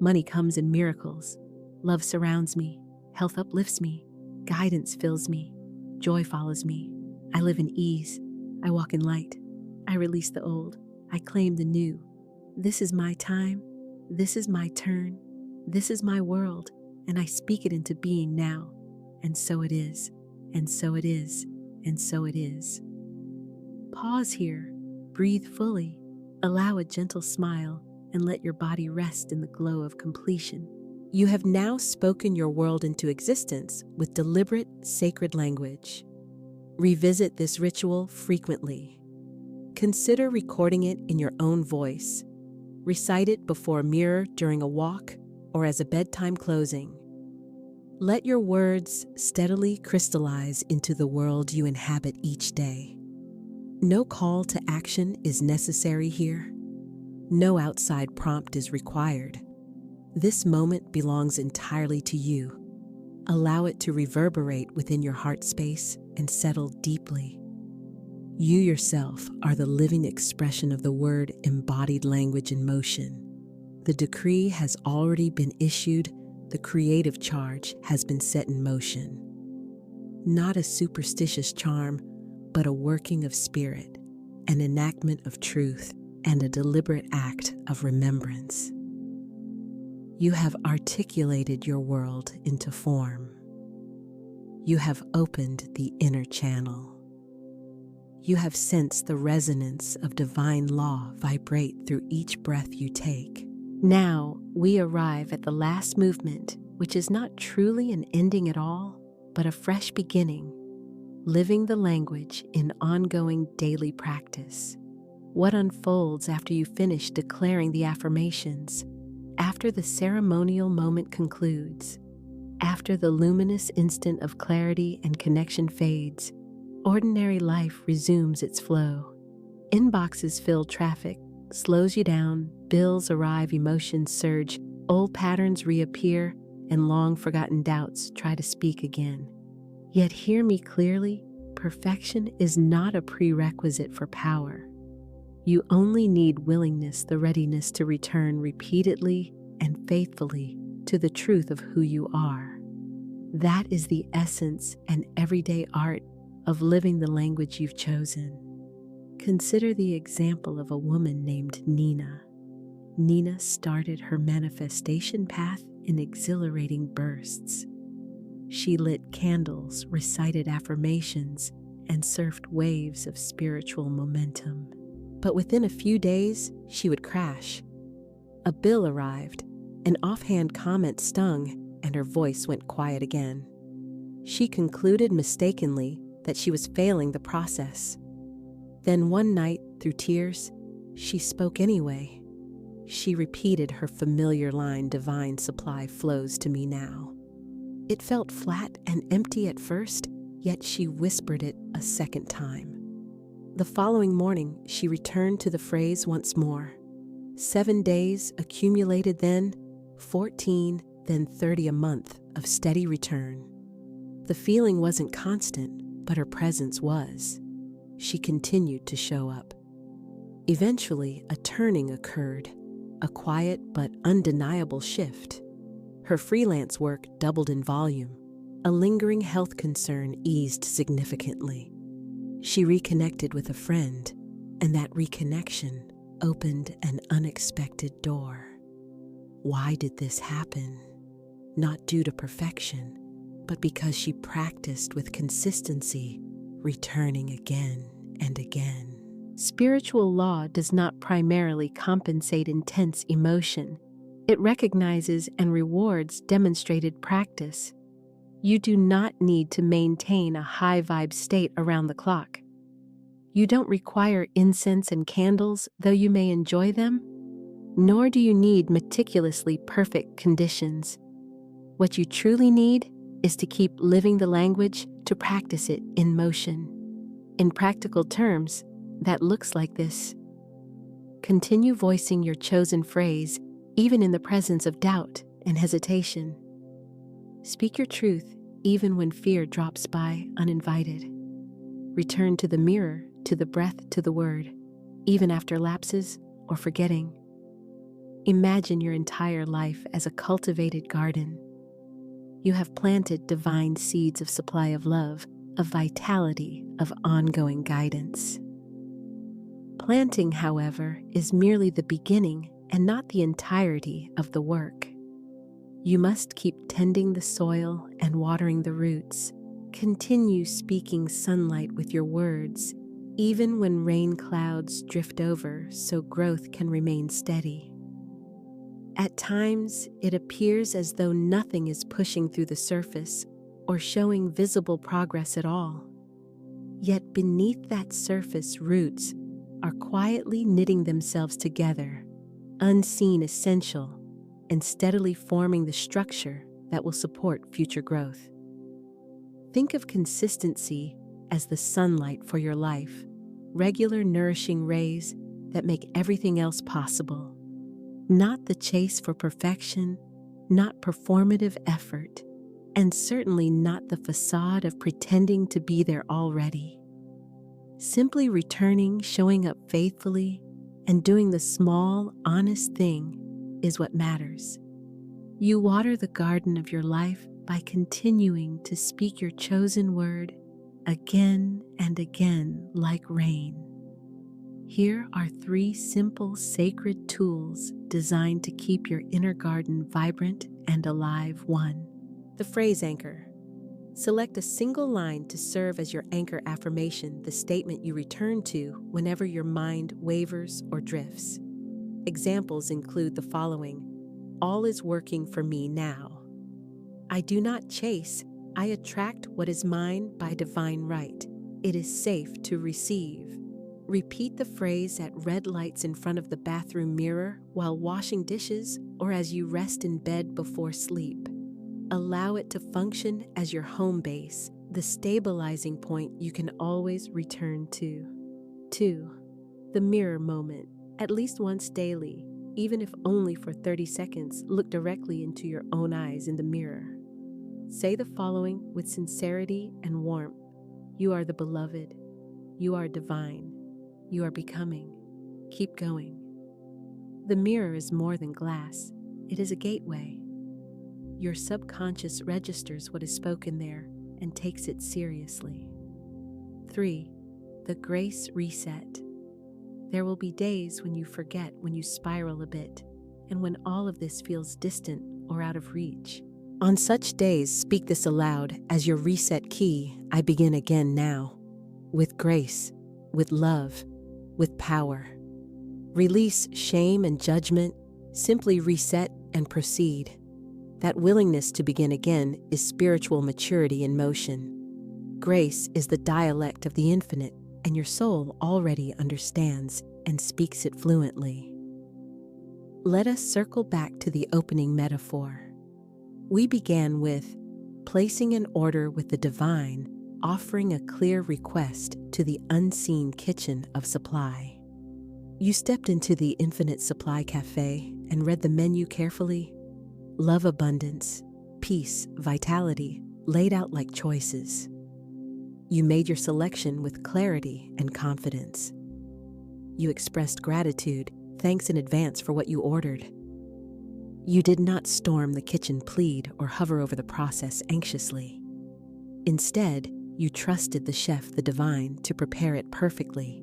Speaker 1: Money comes in miracles. Love surrounds me. Health uplifts me. Guidance fills me. Joy follows me. I live in ease. I walk in light. I release the old. I claim the new. This is my time. This is my turn. This is my world. And I speak it into being now. And so it is. And so it is. And so it is. Pause here. Breathe fully. Allow a gentle smile and let your body rest in the glow of completion. You have now spoken your world into existence with deliberate, sacred language. Revisit this ritual frequently. Consider recording it in your own voice. Recite it before a mirror during a walk or as a bedtime closing. Let your words steadily crystallize into the world you inhabit each day. No call to action is necessary here. No outside prompt is required. This moment belongs entirely to you. Allow it to reverberate within your heart space and settle deeply. You yourself are the living expression of the word, embodied language in motion. The decree has already been issued. The creative charge has been set in motion. Not a superstitious charm, but a working of spirit, an enactment of truth. and a deliberate act of remembrance. You have articulated your world into form. You have opened the inner channel. You have sensed the resonance of divine law vibrate through each breath you take. Now we arrive at the last movement, which is not truly an ending at all, but a fresh beginning, living the language in ongoing daily practice. What unfolds after you finish declaring the affirmations, after the ceremonial moment concludes, after the luminous instant of clarity and connection fades, ordinary life resumes its flow. Inboxes fill traffic, slows you down, bills arrive, emotions surge, old patterns reappear, and long-forgotten doubts try to speak again. Yet hear me clearly, perfection is not a prerequisite for power. You only need willingness, the readiness to return repeatedly and faithfully to the truth of who you are. That is the essence and everyday art of living the language you've chosen. Consider the example of a woman named Nina. Nina started her manifestation path in exhilarating bursts. She lit candles, recited affirmations, and surfed waves of spiritual momentum. But within a few days, she would crash. A bill arrived, an offhand comment stung, and her voice went quiet again. She concluded mistakenly that she was failing the process. Then one night, through tears, she spoke anyway. She repeated her familiar line, "Divine supply flows to me now." It felt flat and empty at first, yet she whispered it a second time. The following morning, she returned to the phrase once more. 7 days accumulated, then 14, then 30 a month of steady return. The feeling wasn't constant, but her presence was. She continued to show up. Eventually, a turning occurred, a quiet but undeniable shift. Her freelance work doubled in volume. A lingering health concern eased significantly. She reconnected with a friend, and that reconnection opened an unexpected door. Why did this happen? Not due to perfection, but because she practiced with consistency, returning again and again. Spiritual law does not primarily compensate intense emotion. It recognizes and rewards demonstrated practice. You do not need to maintain a high vibe state around the clock. You don't require incense and candles, though you may enjoy them, nor do you need meticulously perfect conditions. What you truly need is to keep living the language, to practice it in motion. In practical terms, that looks like this. Continue voicing your chosen phrase, even in the presence of doubt and hesitation. Speak your truth, even when fear drops by uninvited. Return to the mirror, to the breath, to the word, even after lapses or forgetting. Imagine your entire life as a cultivated garden. You have planted divine seeds of supply of love, of vitality, of ongoing guidance. Planting, however, is merely the beginning and not the entirety of the work. You must keep tending the soil and watering the roots. Continue speaking sunlight with your words, even when rain clouds drift over, so growth can remain steady. At times, it appears as though nothing is pushing through the surface or showing visible progress at all. Yet beneath that surface, roots are quietly knitting themselves together, unseen, essential, and steadily forming the structure that will support future growth. Think of consistency as the sunlight for your life, regular nourishing rays that make everything else possible. Not the chase for perfection, not performative effort, and certainly not the facade of pretending to be there already. Simply returning, showing up faithfully, and doing the small, honest thing is what matters. You water the garden of your life by continuing to speak your chosen word again and again like rain. Here are 3 simple sacred tools designed to keep your inner garden vibrant and alive. 1. The phrase anchor. Select a single line to serve as your anchor affirmation, the statement you return to whenever your mind wavers or drifts. Examples include the following: all is working for me now. I do not chase, I attract what is mine by divine right. It is safe to receive. Repeat the phrase at red lights in front of the bathroom mirror, while washing dishes, or as you rest in bed before sleep. Allow it to function as your home base, the stabilizing point you can always return to. 2. The mirror moment. At least once daily, even if only for 30 seconds, look directly into your own eyes in the mirror. Say the following with sincerity and warmth: you are the beloved. You are divine. You are becoming. Keep going. The mirror is more than glass. It is a gateway. Your subconscious registers what is spoken there and takes it seriously. 3. The grace reset. There will be days when you forget, when you spiral a bit, and when all of this feels distant or out of reach. On such days, speak this aloud as your reset key: I begin again now, with grace, with love, with power. Release shame and judgment, simply reset and proceed. That willingness to begin again is spiritual maturity in motion. Grace is the dialect of the infinite, and your soul already understands and speaks it fluently. Let us circle back to the opening metaphor. We began with placing an order with the divine, offering a clear request to the unseen kitchen of supply. You stepped into the Infinite Supply Cafe and read the menu carefully. Love, abundance, peace, vitality, laid out like choices. You made your selection with clarity and confidence. You expressed gratitude, thanks in advance for what you ordered. You did not storm the kitchen plead or hover over the process anxiously. Instead, you trusted the chef, the divine, to prepare it perfectly.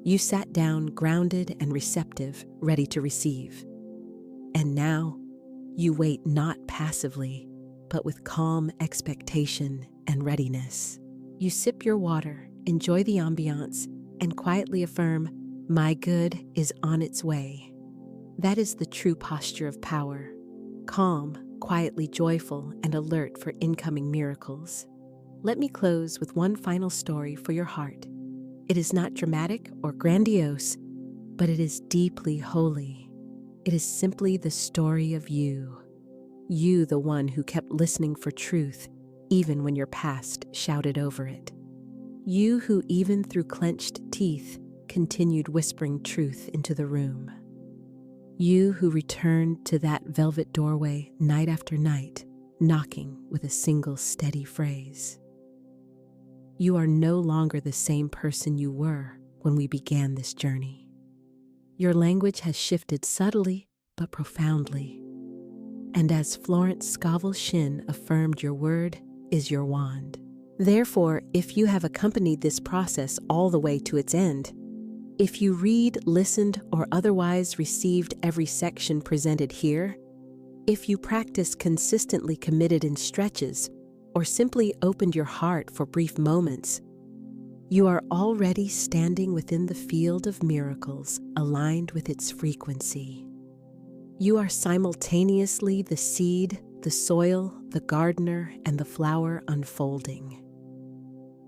Speaker 1: You sat down grounded and receptive, ready to receive. And now, you wait not passively, but with calm expectation and readiness. You sip your water, enjoy the ambiance, and quietly affirm, my good is on its way. That is the true posture of power: calm, quietly joyful, and alert for incoming miracles. Let me close with one final story for your heart. It is not dramatic or grandiose, but it is deeply holy. It is simply the story of you. You, the one who kept listening for truth, even when your past shouted over it. You who, even through clenched teeth, continued whispering truth into the room. You who returned to that velvet doorway night after night, knocking with a single steady phrase. You are no longer the same person you were when we began this journey. Your language has shifted subtly but profoundly. And as Florence Shinn affirmed, your word is your wand. Therefore, if you have accompanied this process all the way to its end, if you read, listened, or otherwise received every section presented here, if you practice consistently, committed in stretches, or simply opened your heart for brief moments, you are already standing within the field of miracles aligned with its frequency. You are simultaneously the seed, the soil, the gardener, and the flower unfolding.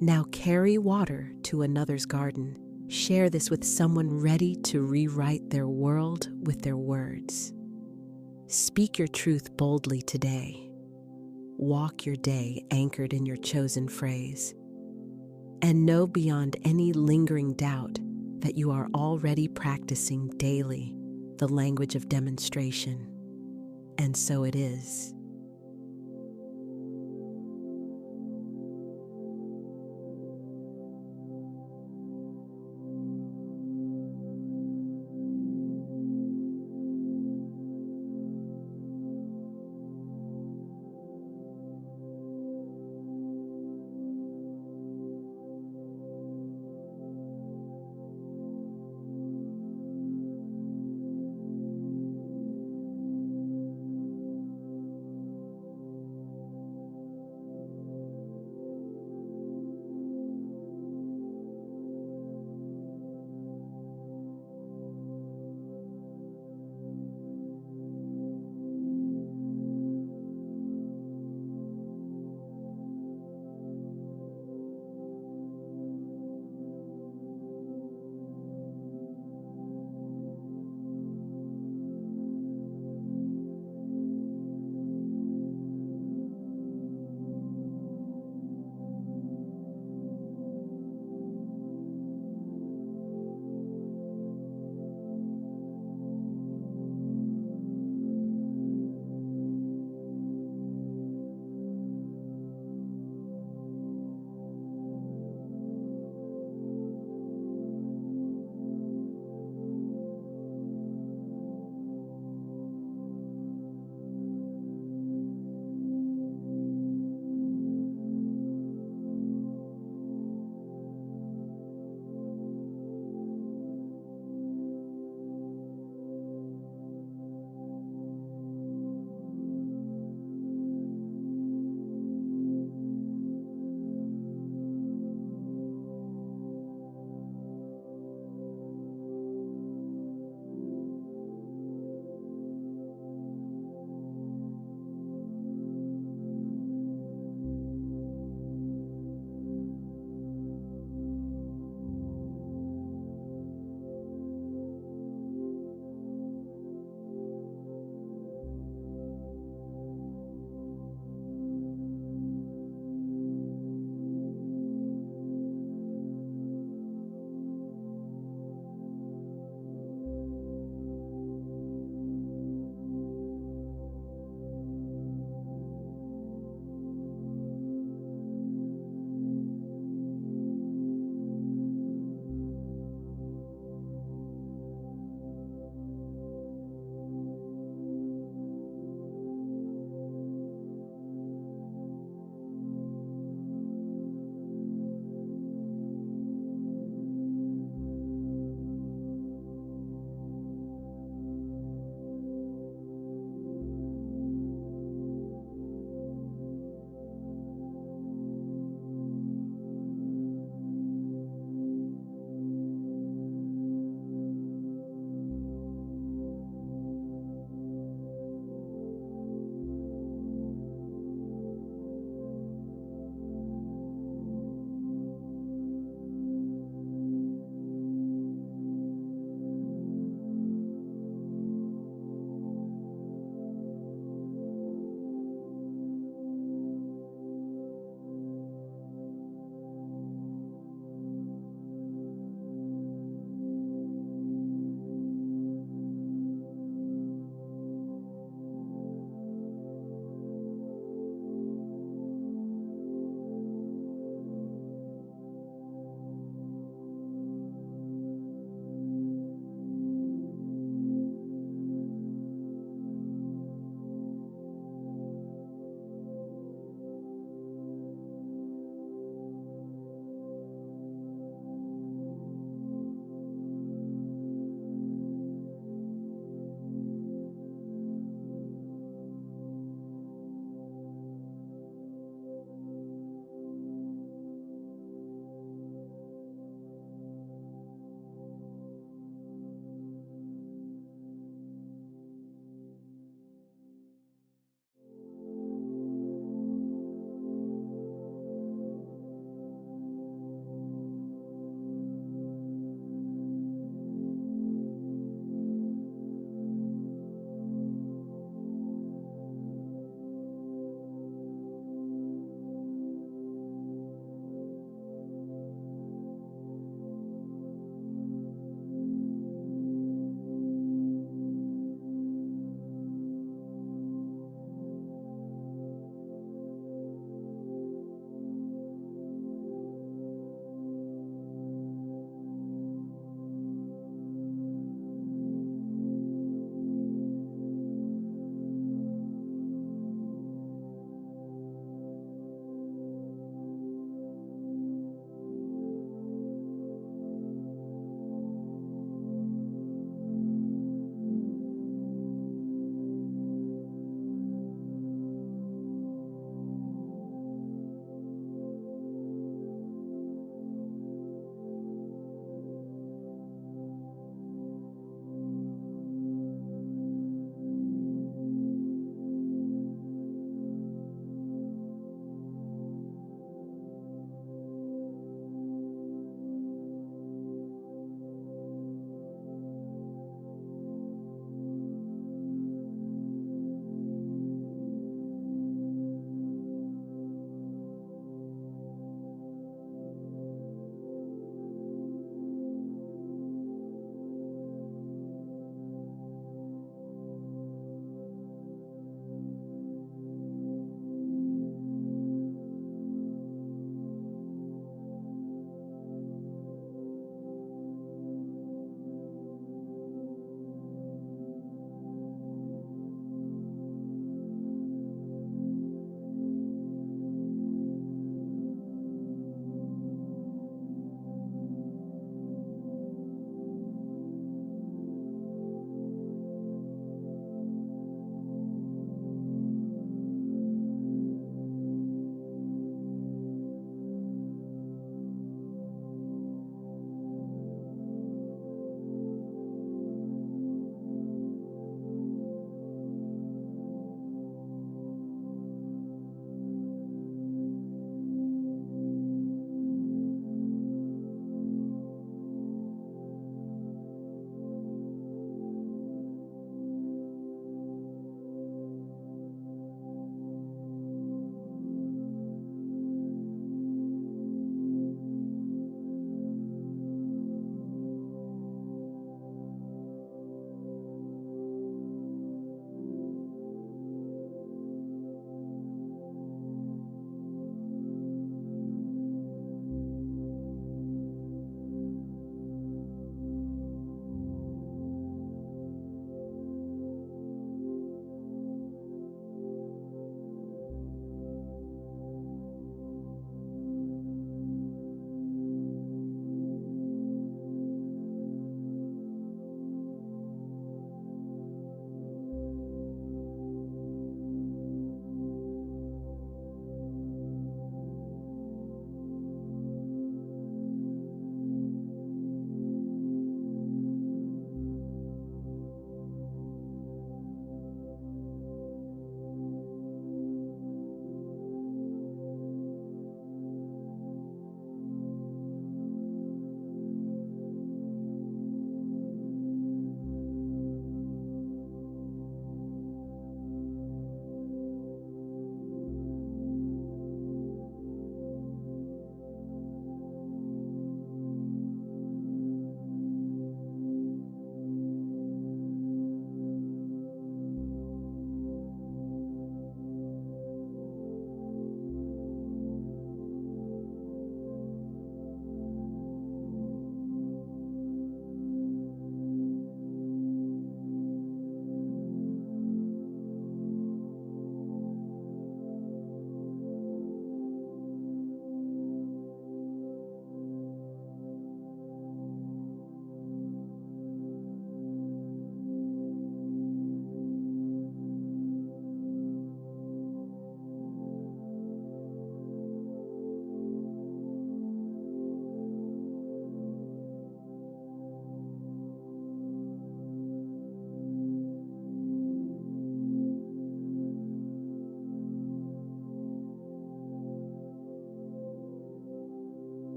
Speaker 1: Now carry water to another's garden. Share this with someone ready to rewrite their world with their words. Speak your truth boldly today. Walk your day anchored in your chosen phrase. And know beyond any lingering doubt that you are already practicing daily the language of demonstration. And so it is.